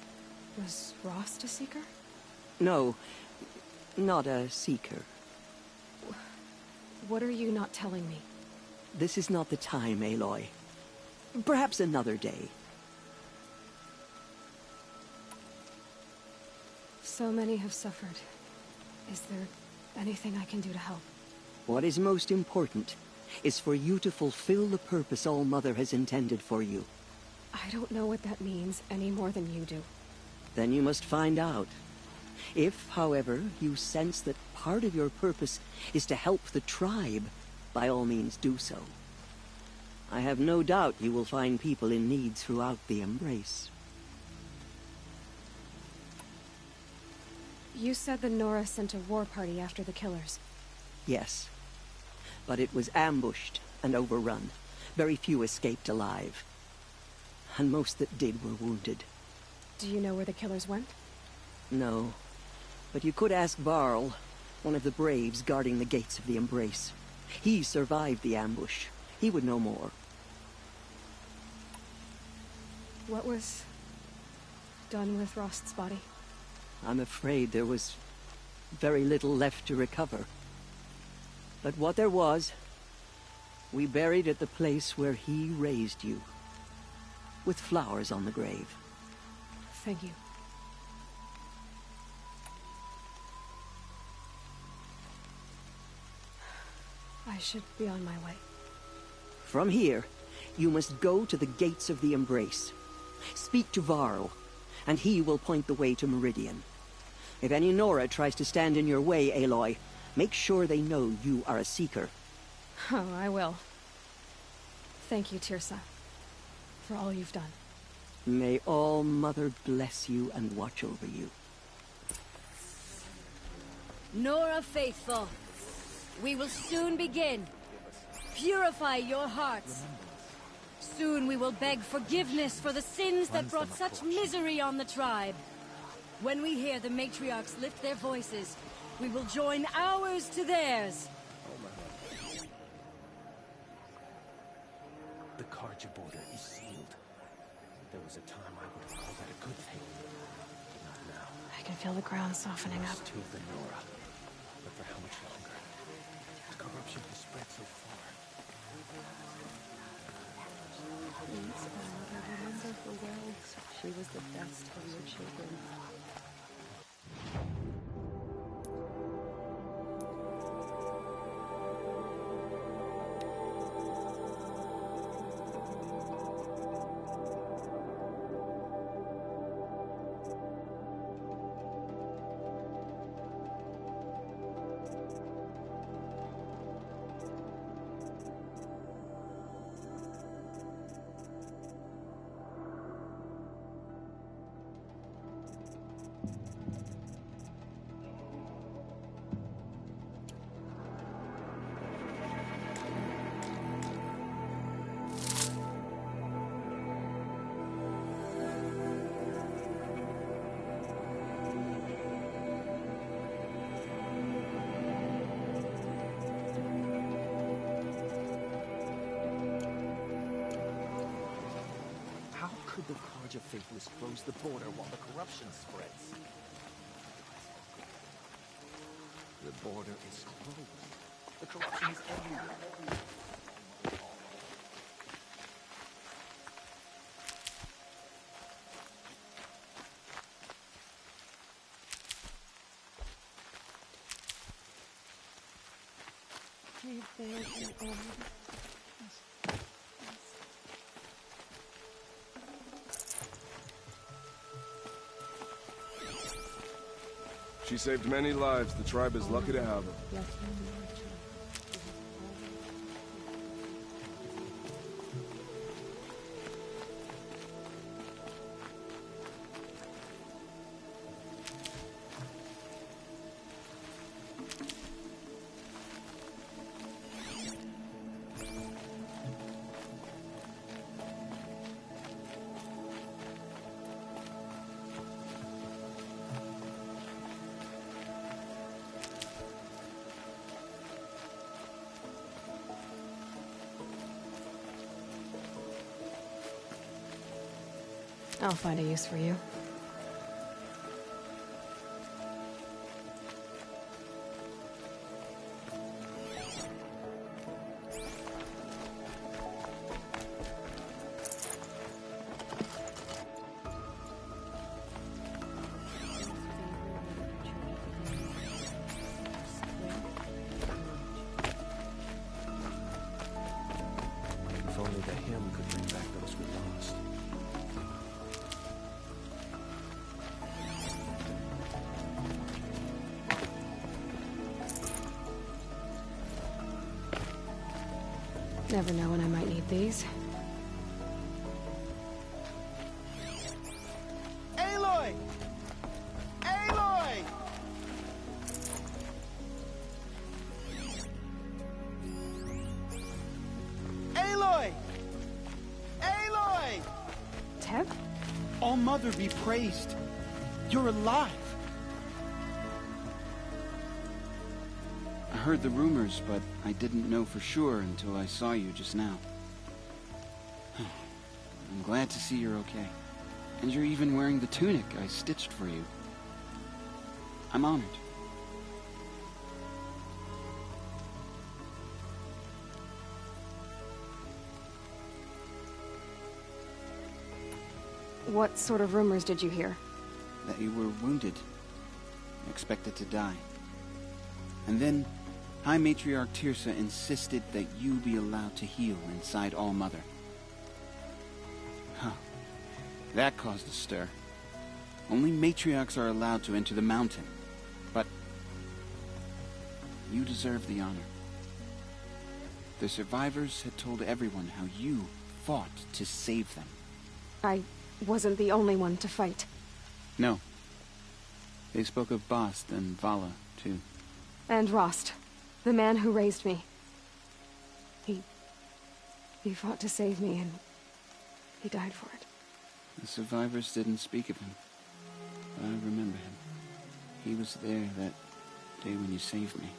Was Rost a Seeker? No, not a Seeker. What are you not telling me? This is not the time, Aloy. Perhaps another day. So many have suffered. Is there anything I can do to help? What is most important is for you to fulfill the purpose All-Mother has intended for you. I don't know what that means any more than you do. Then you must find out. If, however, you sense that part of your purpose is to help the tribe, by all means do so. I have no doubt you will find people in need throughout the Embrace. You said the Nora sent a war party after the killers. Yes. But it was ambushed and overrun. Very few escaped alive. And most that did were wounded. Do you know where the killers went? No. But you could ask Varl, one of the Braves guarding the gates of the Embrace. He survived the ambush. He would know more. What was done with Rost's body? I'm afraid there was very little left to recover. But what there was, we buried at the place where he raised you, with flowers on the grave. Thank you. I should be on my way. From here, you must go to the gates of the Embrace. Speak to Varl, and he will point the way to Meridian. If any Nora tries to stand in your way, Aloy, make sure they know you are a Seeker. Oh, I will. Thank you, Teersa, for all you've done. May All-Mother bless you and watch over you. Nora faithful, we will soon begin. Purify your hearts. Soon we will beg forgiveness for the sins that brought such misery on the tribe. When we hear the matriarchs lift their voices, we will join ours to theirs. The Carja border is sealed. There was a time I would have called that a good thing. But not now. I can feel the ground softening up. Still the Nora. But for how much longer? The corruption has spread so far. Please, Father, remember her well. She was the best of your children. Could the Carja Faithless close the border while the corruption spreads? The border is closed. The corruption is everywhere. She saved many lives. The tribe is lucky to have her. I'll find a use for you. If only the hymn could bring back those we lost. Never know when I might need these. Aloy! Aloy! Aloy! Aloy! Teb? All-Mother be praised. You're alive. I heard the rumors, but I didn't know for sure until I saw you just now. I'm glad to see you're okay. And you're even wearing the tunic I stitched for you. I'm honored. What sort of rumors did you hear? That you were wounded. Expected to die. And then High Matriarch Teersa insisted that you be allowed to heal inside All-Mother. Huh. That caused a stir. Only matriarchs are allowed to enter the mountain. But you deserve the honor. The survivors had told everyone how you fought to save them. I wasn't the only one to fight. No. They spoke of Bast and Vala, too. And Rost, the man who raised me. He fought to save me, and he died for it. The survivors didn't speak of him, but I remember him. He was there that day when you saved me.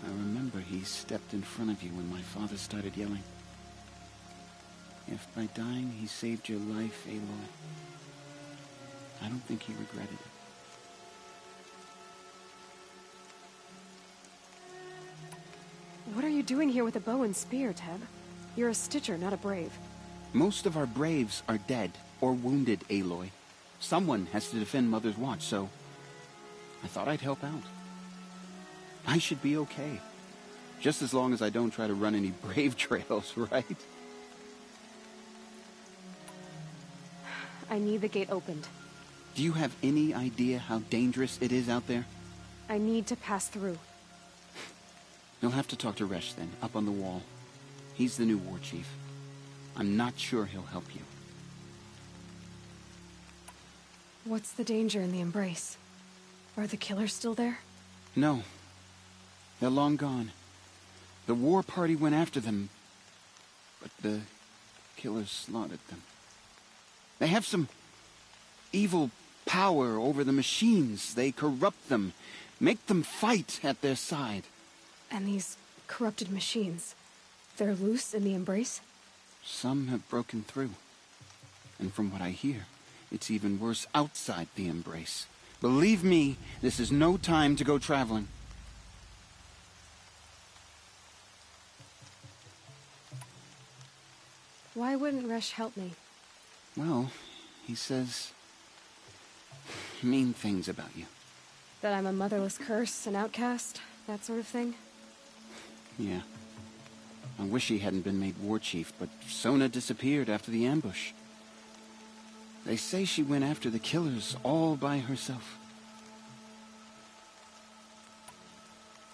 I remember he stepped in front of you when my father started yelling. If by dying he saved your life, Aloy, I don't think he regretted it. What are you doing here with a bow and spear, Teb? You're a Stitcher, not a Brave. Most of our Braves are dead or wounded, Aloy. Someone has to defend Mother's Watch, so I thought I'd help out. I should be okay. Just as long as I don't try to run any Brave trails, right? I need the gate opened. Do you have any idea how dangerous it is out there? I need to pass through. You'll have to talk to Resh then, up on the wall. He's the new war chief. I'm not sure he'll help you. What's the danger in the Embrace? Are the killers still there? No. They're long gone. The war party went after them, but the killers slaughtered them. They have some evil power over the machines. They corrupt them, make them fight at their side. And these corrupted machines, they're loose in the Embrace? Some have broken through. And from what I hear, it's even worse outside the Embrace. Believe me, this is no time to go traveling. Why wouldn't Resh help me? Well, he says mean things about you. That I'm a motherless curse, an outcast, that sort of thing? Yeah. I wish he hadn't been made war chief, but Sona disappeared after the ambush. They say she went after the killers all by herself.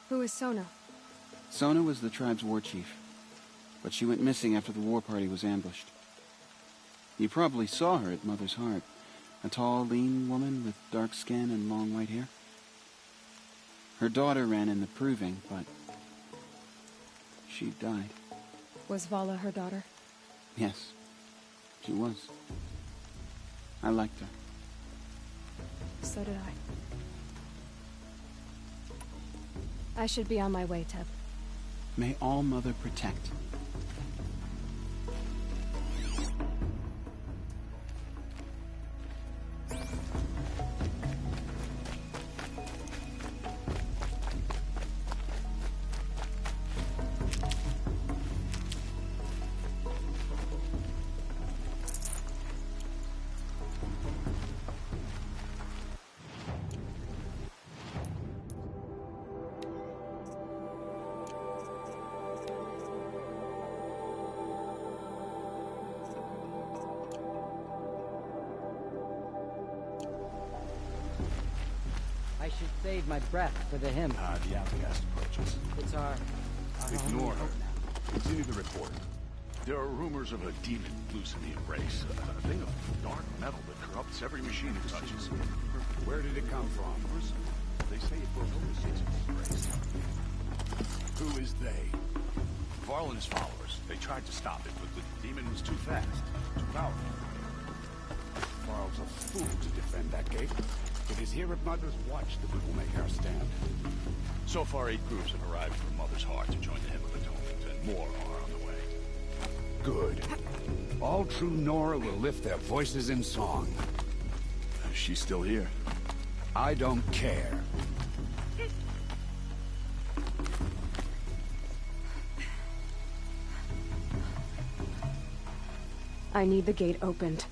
Who is Sona? Sona was the tribe's war chief, but she went missing after the war party was ambushed. You probably saw her at Mother's Heart. A tall, lean woman with dark skin and long white hair. Her daughter ran in the proving, but she died. Was Vala her daughter? Yes, she was. I liked her. So did I. I should be on my way, Teb. May All-Mother protect. should save my breath for the hymn. The outcast approaches. It's our Ignore her. Continue the report. There are rumors of a demon loose in the Embrace. A thing of dark metal that corrupts every machine it touches. Where did it come from? They say it broke loose into the Embrace. Who is they? Varl and his followers. They tried to stop it, but the demon was too fast. Too powerful. Varl's a fool to defend that gate. It is here at Mother's Watch that we will make our stand. So far, 8 groups have arrived from Mother's Heart to join the Hymn of Atonement, and more are on the way. Good. All true Nora will lift their voices in song. She's still here. I don't care. I need the gate opened.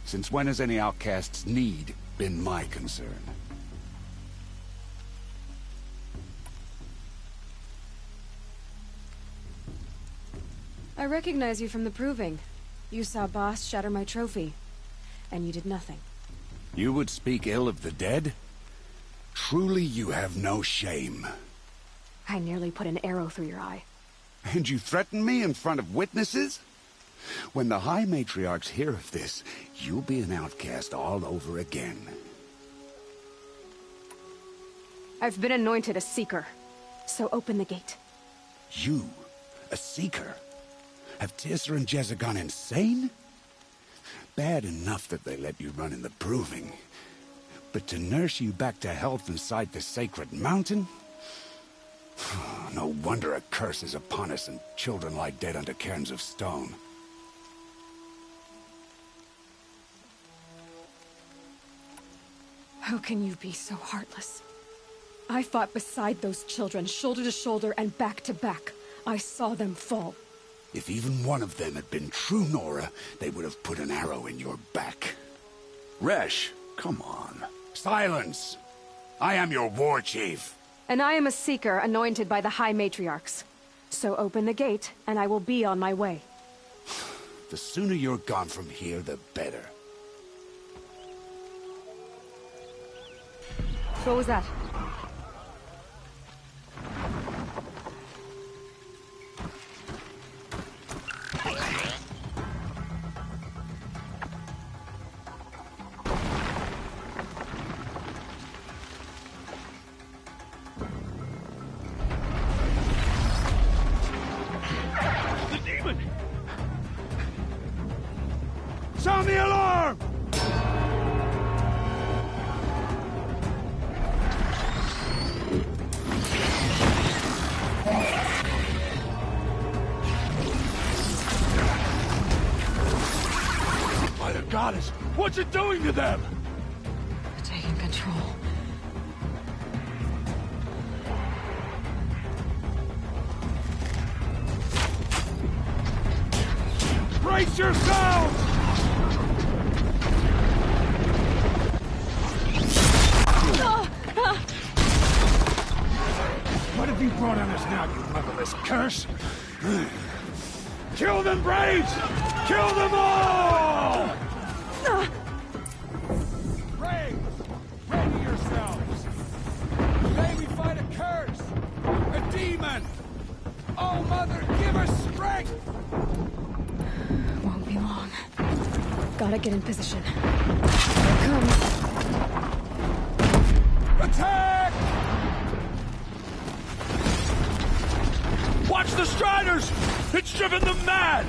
Since when has any outcast's need been my concern? I recognize you from the proving. You saw Boss shatter my trophy, and you did nothing. You would speak ill of the dead? Truly you have no shame. I nearly put an arrow through your eye. And you threaten me in front of witnesses? When the High Matriarchs hear of this, you'll be an outcast all over again. I've been anointed a Seeker, so open the gate. You? A Seeker? Have Teersa and Jezza gone insane? Bad enough that they let you run in the proving. But to nurse you back to health inside the sacred mountain? No wonder a curse is upon us and children lie dead under cairns of stone. How can you be so heartless? I fought beside those children, shoulder to shoulder and back to back. I saw them fall. If even one of them had been true Nora, they would have put an arrow in your back. Resh, come on. Silence! I am your war chief. And I am a Seeker anointed by the High Matriarchs. So open the gate, and I will be on my way. The sooner you're gone from here, the better. What was that? Sound the alarm! By the goddess, what's it doing to them? Taking control. Brace yourselves! What have you brought on us now, you motherless curse? Kill them, Braves! Kill them all! Braves! Ready yourselves! Today we fight a curse! A demon! Oh, Mother, give us strength! Won't be long. Gotta get in position. Here it comes. Attack! Watch the Striders! It's driven them mad!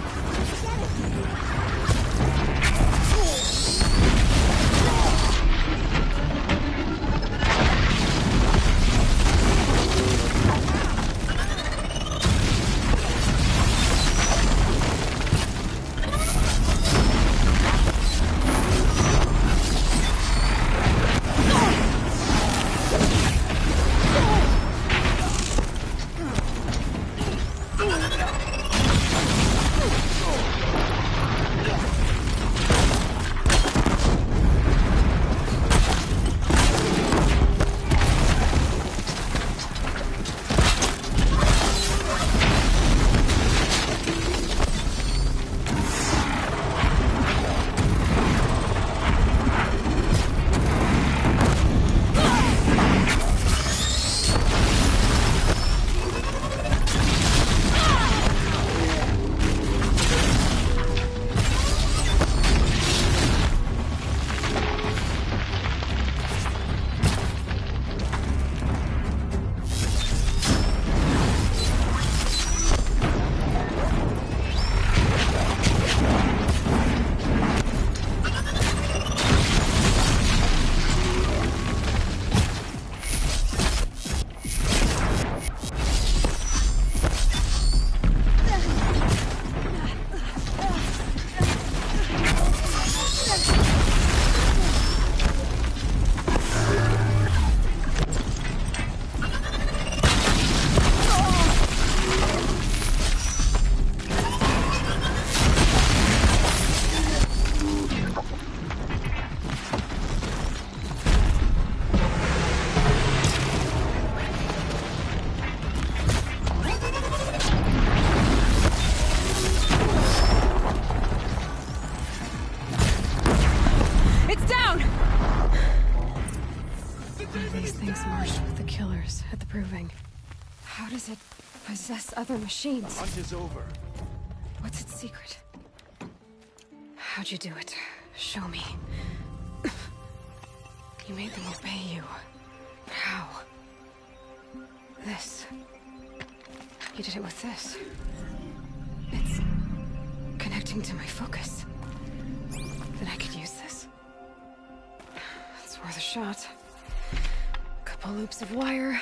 possess other machines. Hunt is over. What's its secret? How'd you do it? Show me. You made them obey you. How? This. You did it with this. It's connecting to my focus. Then I could use this. It's worth a shot. Couple loops of wire.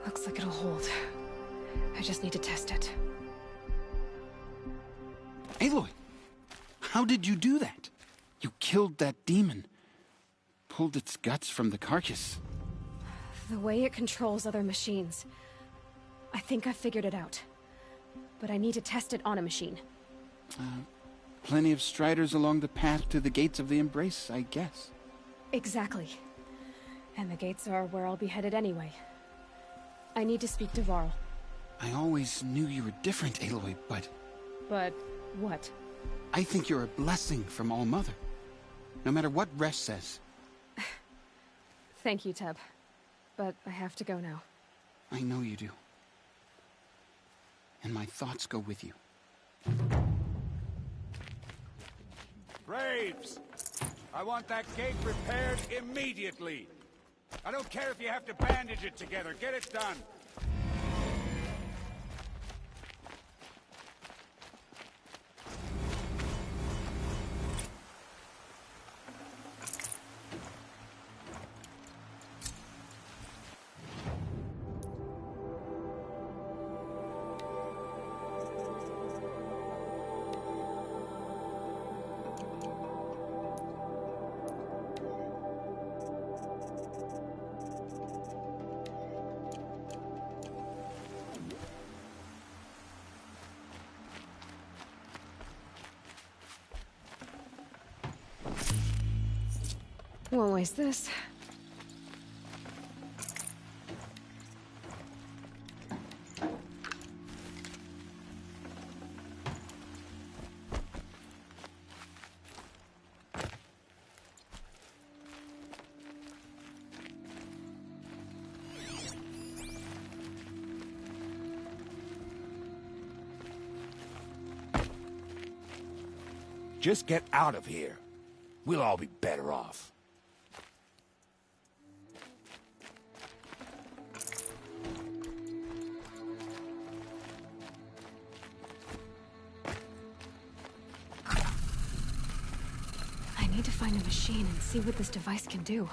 Looks like it'll hold. I just need to test it. Aloy! How did you do that? You killed that demon. Pulled its guts from the carcass. The way it controls other machines. I think I figured it out. But I need to test it on a machine. Plenty of striders along the path to the gates of the Embrace, I guess. Exactly. And the gates are where I'll be headed anyway. I need to speak to Varl. I always knew you were different, Aloy, but... But what? I think you're a blessing from All-Mother. No matter what Resh says. Thank you, Teb. But I have to go now. I know you do. And my thoughts go with you. Braves! I want that gate repaired immediately. I don't care if you have to bandage it together. Get it done. Won't waste this. Just get out of here. We'll all be better off. I need to find a machine and see what this device can do.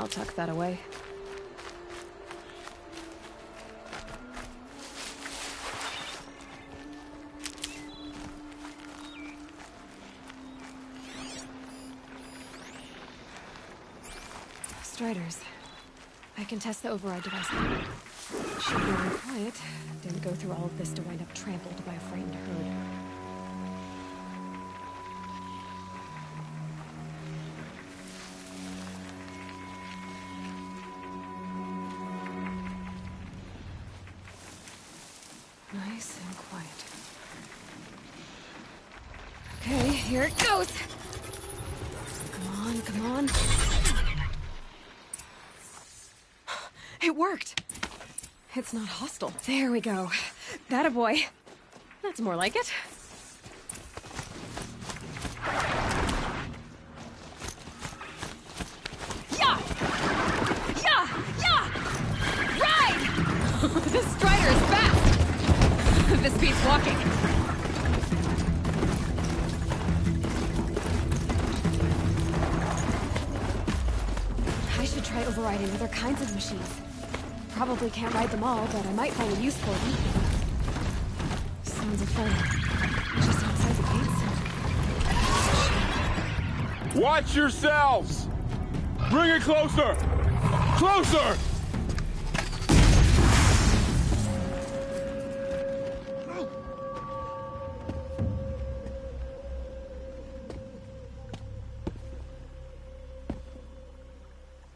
I'll tuck that away. Striders. I can test the override device. Should be really quiet. Didn't go through all of this to wind up trampled by a frightened herd. Nice and quiet. Okay, here it goes! Come on, come on. It worked! It's not hostile. There we go. That-a boy. That's more like it. Yeah! Yeah! Yeah! Ride! This Strider is fast! This beats walking. I should try overriding other kinds of machines. Probably can't ride them all, but I might find a use for them. Sounds of fun. Just outside the gates. Watch yourselves! Bring it closer! Closer!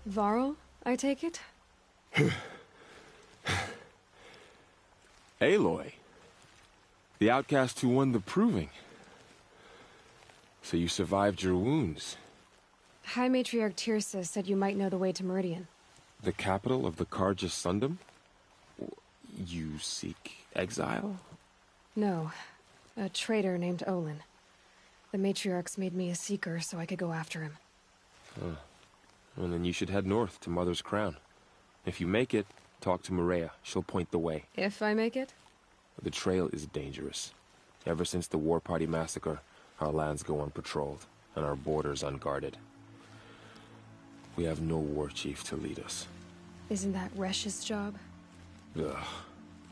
Varl, I take it? Aloy. The outcast who won the proving. So you survived your wounds. High Matriarch Tirsa said you might know the way to Meridian. The capital of the Carja Sundom? You seek exile? No. A traitor named Olin. The Matriarchs made me a seeker so I could go after him. Huh. Well, then you should head north to Mother's Crown. If you make it, talk to Maria. She'll point the way. If I make it? The trail is dangerous. Ever since the War Party massacre, our lands go unpatrolled, and our borders unguarded. We have no war chief to lead us. Isn't that Resh's job? Ugh.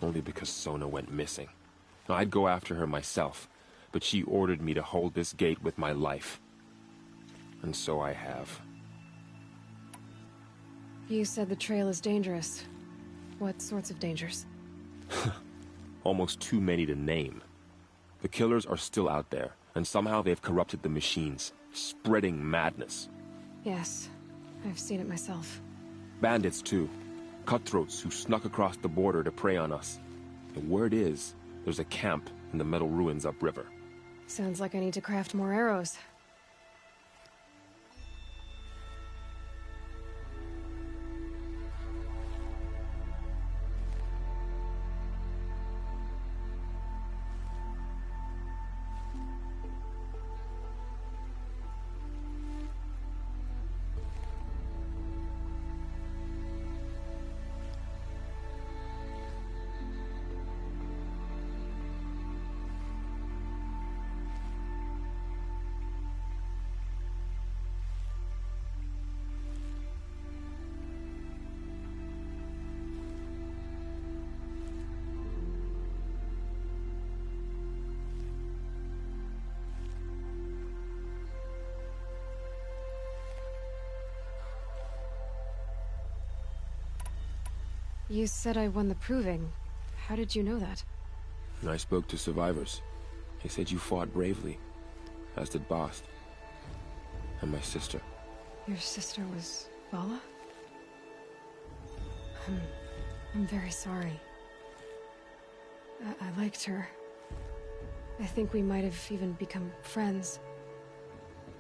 Only because Sona went missing. I'd go after her myself, but she ordered me to hold this gate with my life. And so I have. You said the trail is dangerous. What sorts of dangers? Almost too many to name. The killers are still out there, and somehow they've corrupted the machines, spreading madness. Yes, I've seen it myself. Bandits, too. Cutthroats who snuck across the border to prey on us. The word is, there's a camp in the metal ruins upriver. Sounds like I need to craft more arrows. You said I won the proving. How did you know that? I spoke to survivors. They said you fought bravely, as did Bast. And my sister. Your sister was Vala? I'm very sorry. I liked her. I think we might have even become friends.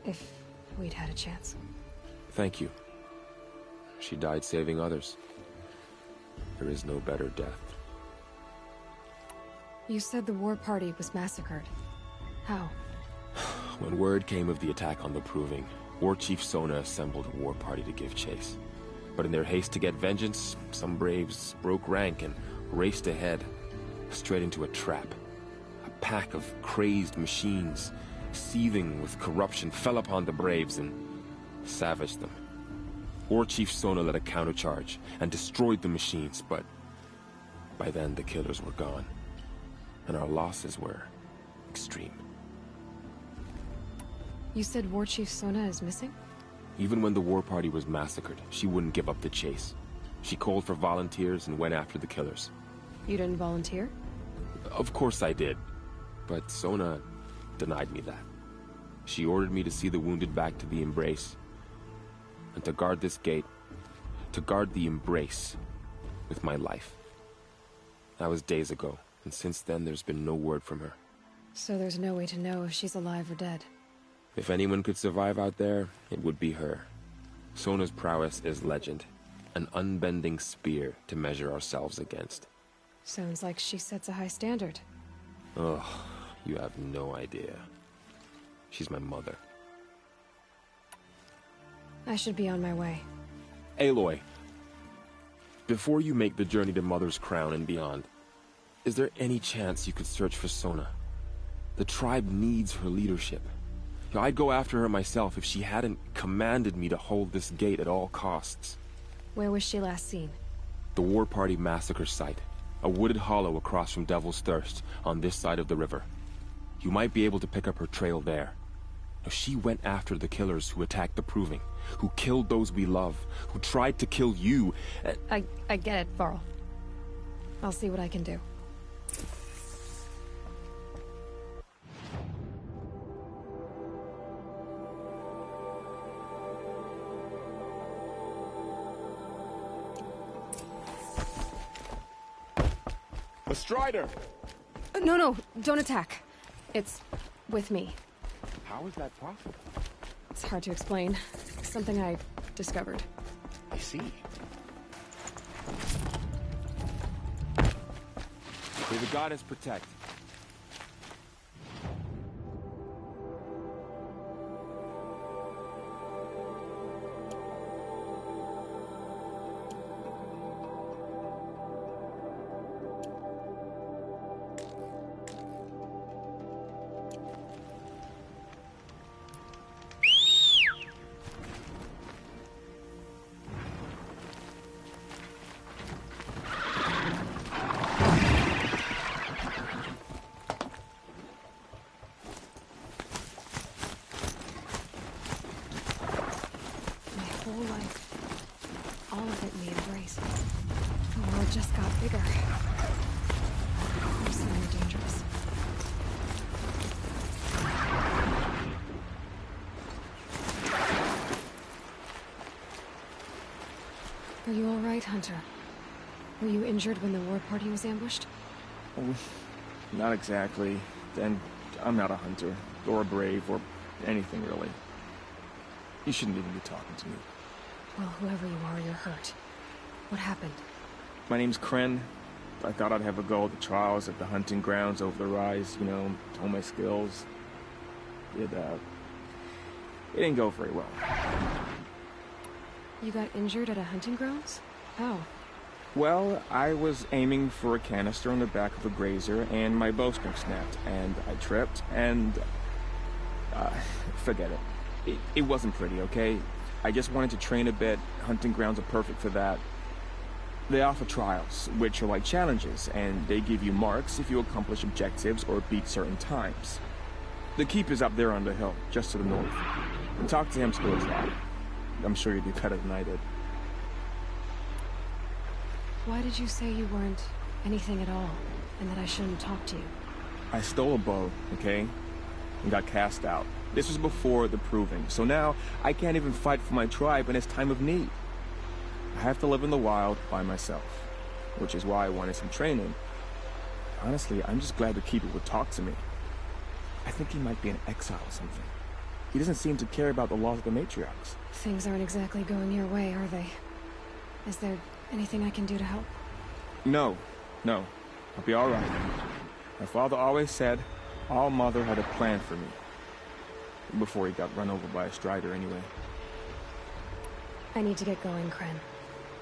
If we'd had a chance. Thank you. She died saving others. There is no better death. You said the war party was massacred. How? When word came of the attack on the Proving, War Chief Sona assembled a war party to give chase. But in their haste to get vengeance, some braves broke rank and raced ahead, straight into a trap. A pack of crazed machines, seething with corruption, fell upon the braves and savaged them. War Chief Sona led a countercharge and destroyed the machines, but by then the killers were gone, and our losses were extreme. You said War Chief Sona is missing? Even when the war party was massacred, she wouldn't give up the chase. She called for volunteers and went after the killers. You didn't volunteer? Of course I did, but Sona denied me that. She ordered me to see the wounded back to the Embrace, and to guard this gate, to guard the Embrace with my life. That was days ago, and since then there's been no word from her. So there's no way to know if she's alive or dead. If anyone could survive out there, it would be her. Sona's prowess is legend, an unbending spear to measure ourselves against. Sounds like she sets a high standard. Ugh, you have no idea. She's my mother. I should be on my way. Aloy, before you make the journey to Mother's Crown and beyond, is there any chance you could search for Sona? The tribe needs her leadership. I'd go after her myself if she hadn't commanded me to hold this gate at all costs. Where was she last seen? The War Party massacre site. A wooded hollow across from Devil's Thirst, on this side of the river. You might be able to pick up her trail there. Now, she went after the killers who attacked the Proving, who killed those we love, who tried to kill you. I get it, Varl. I'll see what I can do. A Strider! No, don't attack. It's with me. How is that possible? It's hard to explain. Something I discovered. I see. May the goddess protect. Just got bigger. Worse and more dangerous. Are you all right, Hunter? Were you injured when the war party was ambushed? Not exactly. And I'm not a hunter, or a brave, or anything really. You shouldn't even be talking to me. Well, whoever you are, you're hurt. What happened? My name's Kren. I thought I'd have a go at the trials at the hunting grounds over the rise, you know, hone my skills. It didn't go very well. You got injured at a hunting grounds? How? Well, I was aiming for a canister on the back of a grazer, and my bowstring snapped, and I tripped, and... forget it. It wasn't pretty, okay? I just wanted to train a bit. Hunting grounds are perfect for that. They offer trials, which are like challenges, and they give you marks if you accomplish objectives or beat certain times. The keep is up there on the hill, just to the north. And talk to him towards that. I'm sure you'd do better than I did. Why did you say you weren't anything at all, and that I shouldn't talk to you? I stole a bow, okay? And got cast out. This was before the Proving, so now I can't even fight for my tribe in its time of need. I have to live in the wild by myself, which is why I wanted some training. Honestly, I'm just glad the Keeper would talk to me. I think he might be in exile or something. He doesn't seem to care about the laws of the matriarchs. Things aren't exactly going your way, are they? Is there anything I can do to help? No. I'll be all right. My father always said, All Mother had a plan for me. Before he got run over by a Strider, anyway. I need to get going, Kren.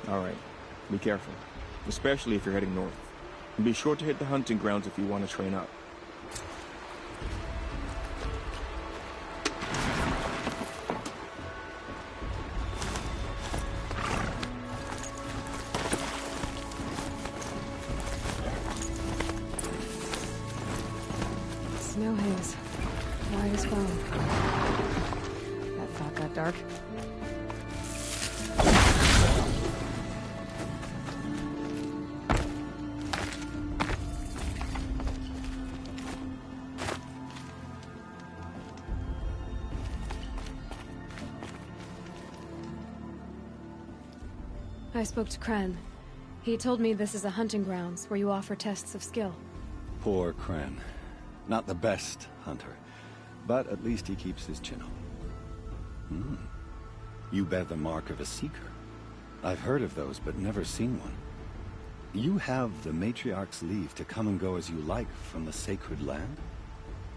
All right. Be careful. Especially if you're heading north. And be sure to hit the hunting grounds if you want to train up. Mark. I spoke to Kren. He told me this is a hunting grounds where you offer tests of skill. Poor Kren. Not the best hunter, but at least he keeps his chin up. You bear the mark of a seeker. I've heard of those, but never seen one. You have the Matriarch's leave to come and go as you like from the sacred land?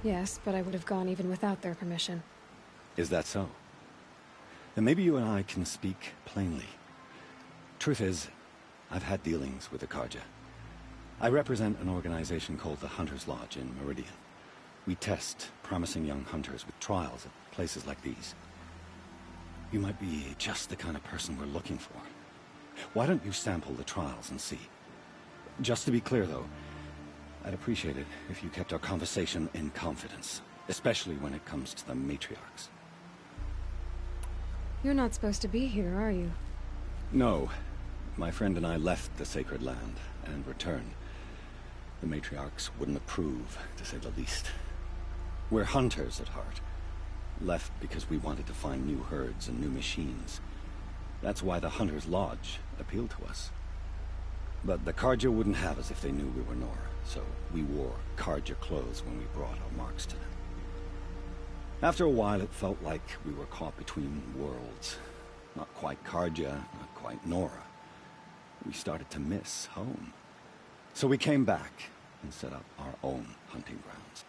Yes, but I would have gone even without their permission. Is that so? Then maybe you and I can speak plainly. Truth is, I've had dealings with the Carja. I represent an organization called the Hunter's Lodge in Meridian. We test promising young hunters with trials at places like these. You might be just the kind of person we're looking for. Why don't you sample the trials and see? Just to be clear, though, I'd appreciate it if you kept our conversation in confidence, especially when it comes to the Matriarchs. You're not supposed to be here, are you? No. My friend and I left the sacred land and returned. The Matriarchs wouldn't approve, to say the least. We're hunters at heart. Left because we wanted to find new herds and new machines. That's why the Hunter's Lodge appealed to us. But the Carja wouldn't have us if they knew we were Nora, so we wore Carja clothes when we brought our marks to them. After a while, it felt like we were caught between worlds. Not quite Carja, not quite Nora. We started to miss home. So we came back and set up our own hunting grounds.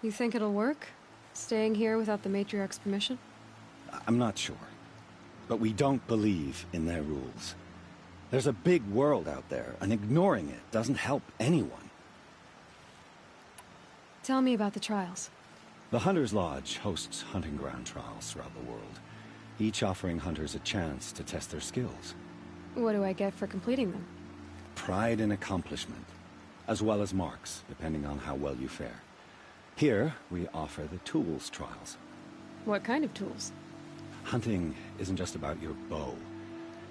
You think it'll work? Staying here without the Matriarch's permission? I'm not sure. But we don't believe in their rules. There's a big world out there, and ignoring it doesn't help anyone. Tell me about the trials. The Hunter's Lodge hosts hunting ground trials throughout the world, each offering hunters a chance to test their skills. What do I get for completing them? Pride in accomplishment, as well as marks, depending on how well you fare. Here, we offer the tools trials. What kind of tools? Hunting isn't just about your bow.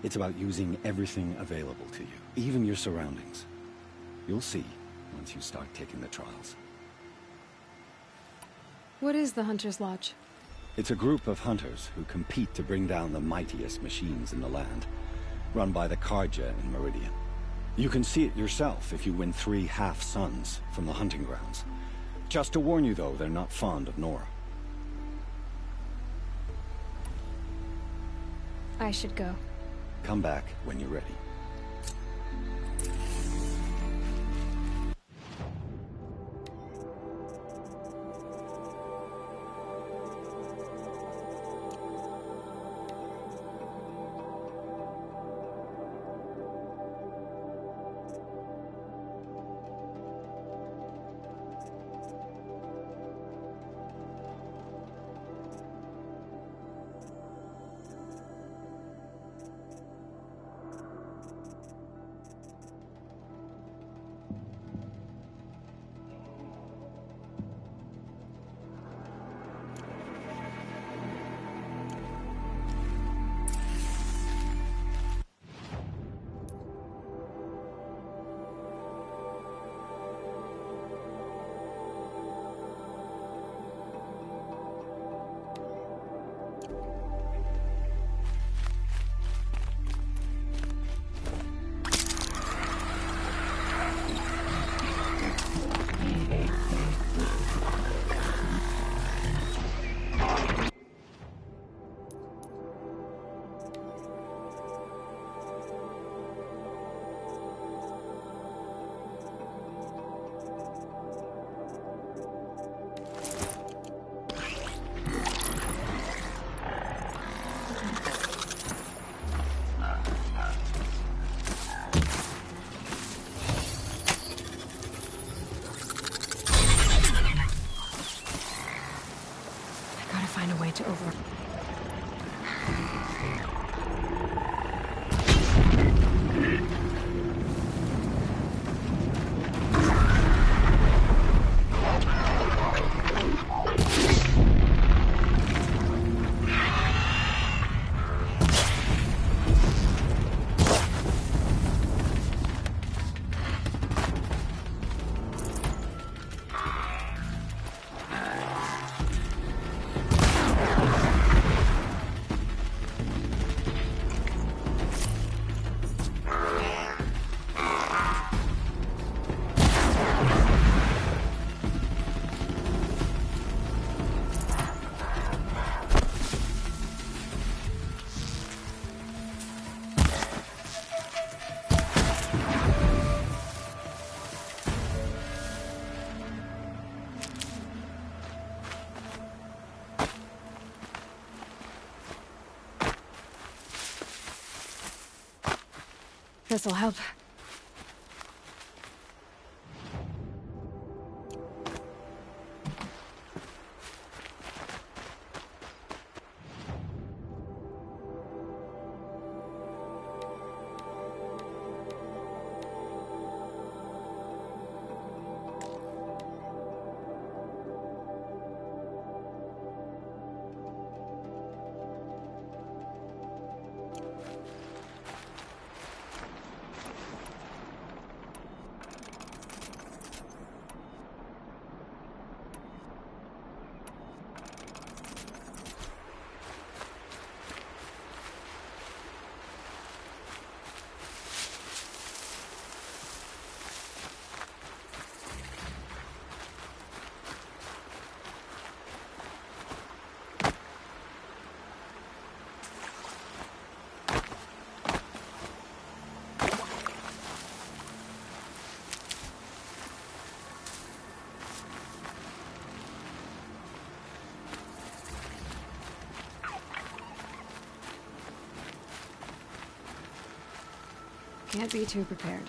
It's about using everything available to you, even your surroundings. You'll see once you start taking the trials. What is the Hunter's Lodge? It's a group of hunters who compete to bring down the mightiest machines in the land, run by the Carja in Meridian. You can see it yourself if you win 3 half-suns from the hunting grounds. Just to warn you, though, they're not fond of Nora. I should go. Come back when you're ready. This'll help. Can't be too prepared.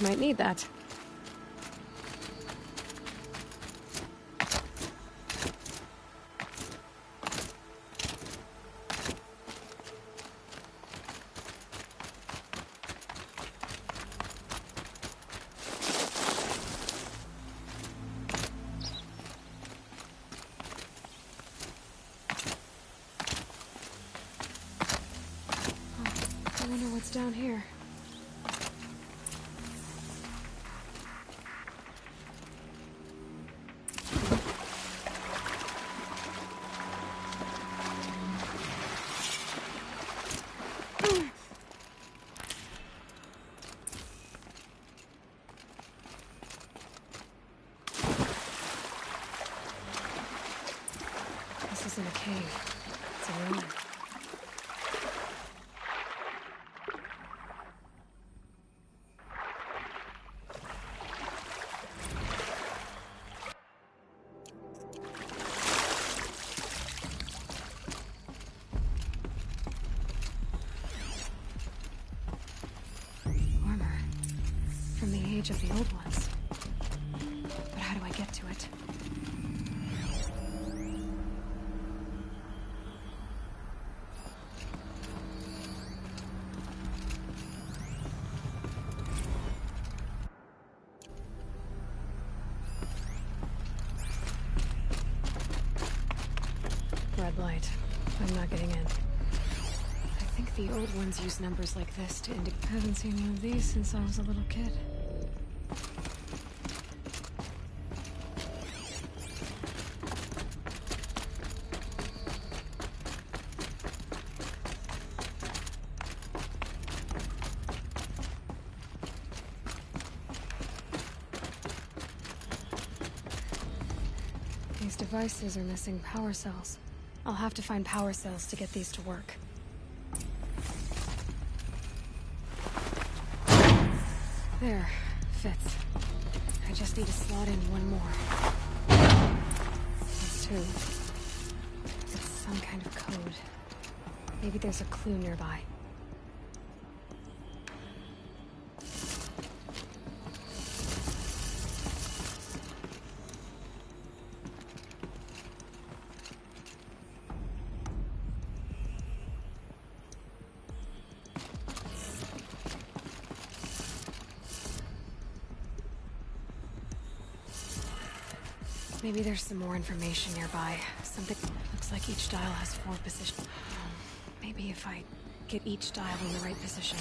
Might need that. I wonder what's down here. This isn't a cave. It's a room. image of the old ones. But how do I get to it? Red light. I'm not getting in. I think the old ones use numbers like this to indicate. I haven't seen one of these since I was a little kid. These devices are missing power cells. I'll have to find power cells to get these to work. There. Fits. I just need to slot in one more. That's two. It's some kind of code. Maybe there's a clue nearby. Maybe there's some more information nearby. Something looks like each dial has 4 positions. Maybe if I get each dial in the right position.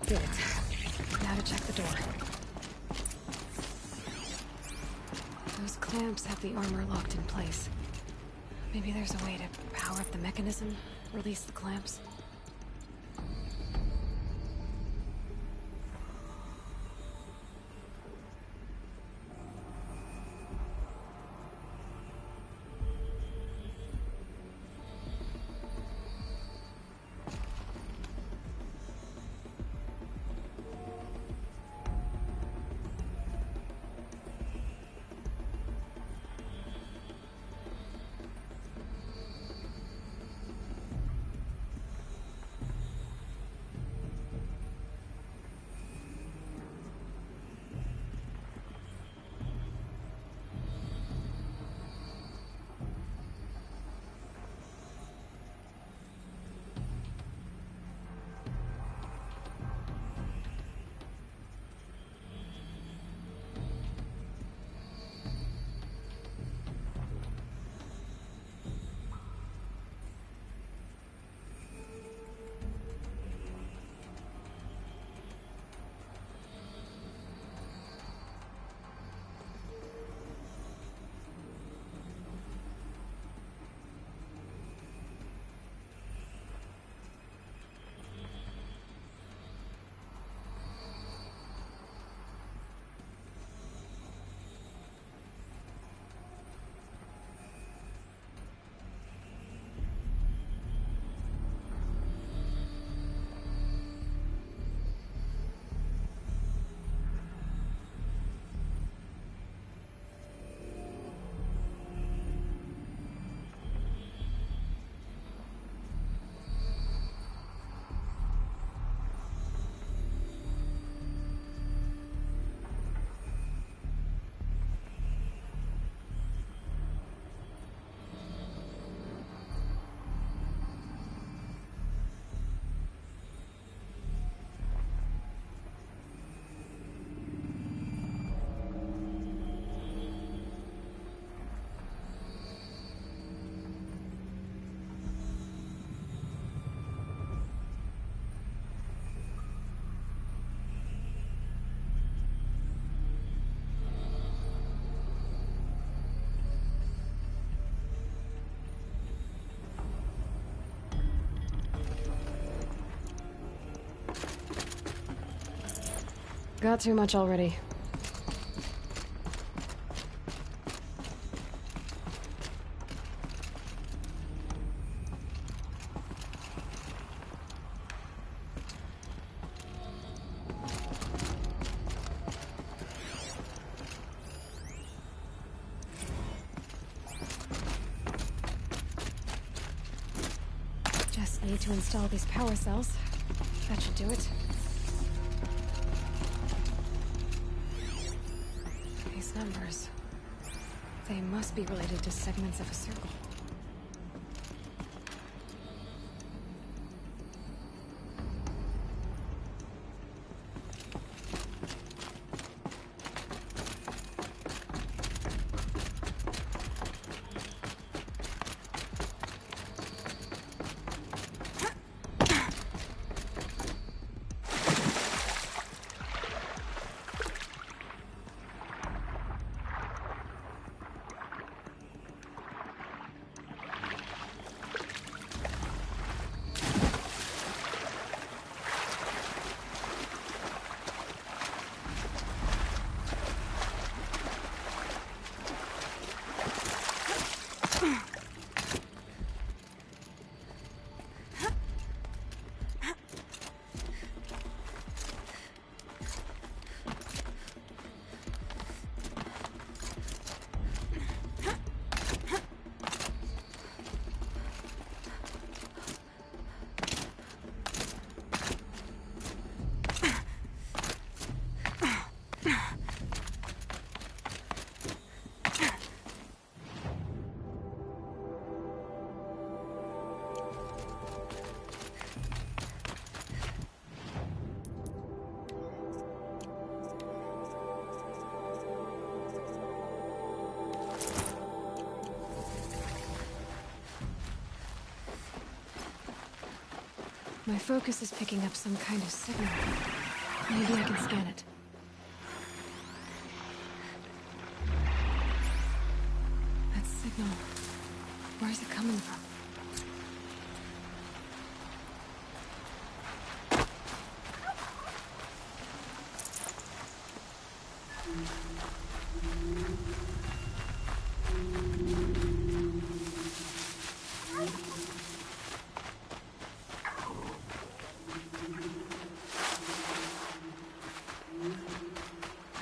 Did it. Now to check the door. Those clamps have the armor locked in place. Maybe there's a way to power up the mechanism, release the clamps. Got too much already. Just need to install these power cells. That should do it. Numbers. They must be related to segments of a circle. My focus is picking up some kind of signal. Maybe I can scan it. That signal. Where's it coming from?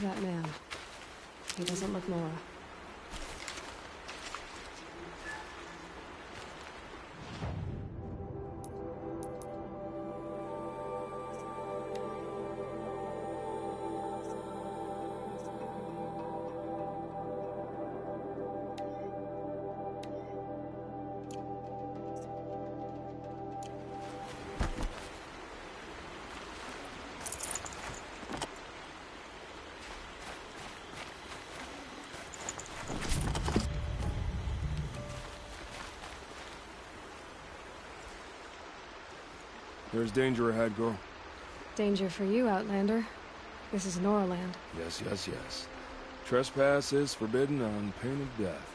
That man. He doesn't look Nora. There's danger ahead, girl. Danger for you, Outlander. This is Noraland. Yes, yes, yes. Trespass is forbidden on pain of death.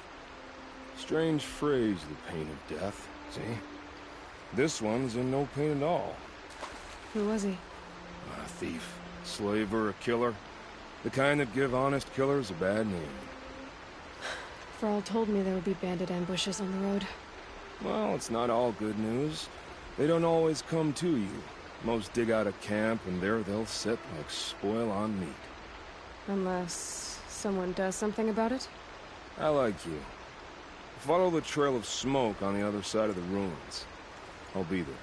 Strange phrase, the pain of death, see? This one's in no pain at all. Who was he? A thief, slaver, a killer. The kind that give honest killers a bad name. Thrall told me there would be bandit ambushes on the road. Well, it's not all good news. They don't always come to you. Most dig out a camp, and there they'll sit like spoil on meat. Unless someone does something about it? I like you. Follow the trail of smoke on the other side of the ruins. I'll be there.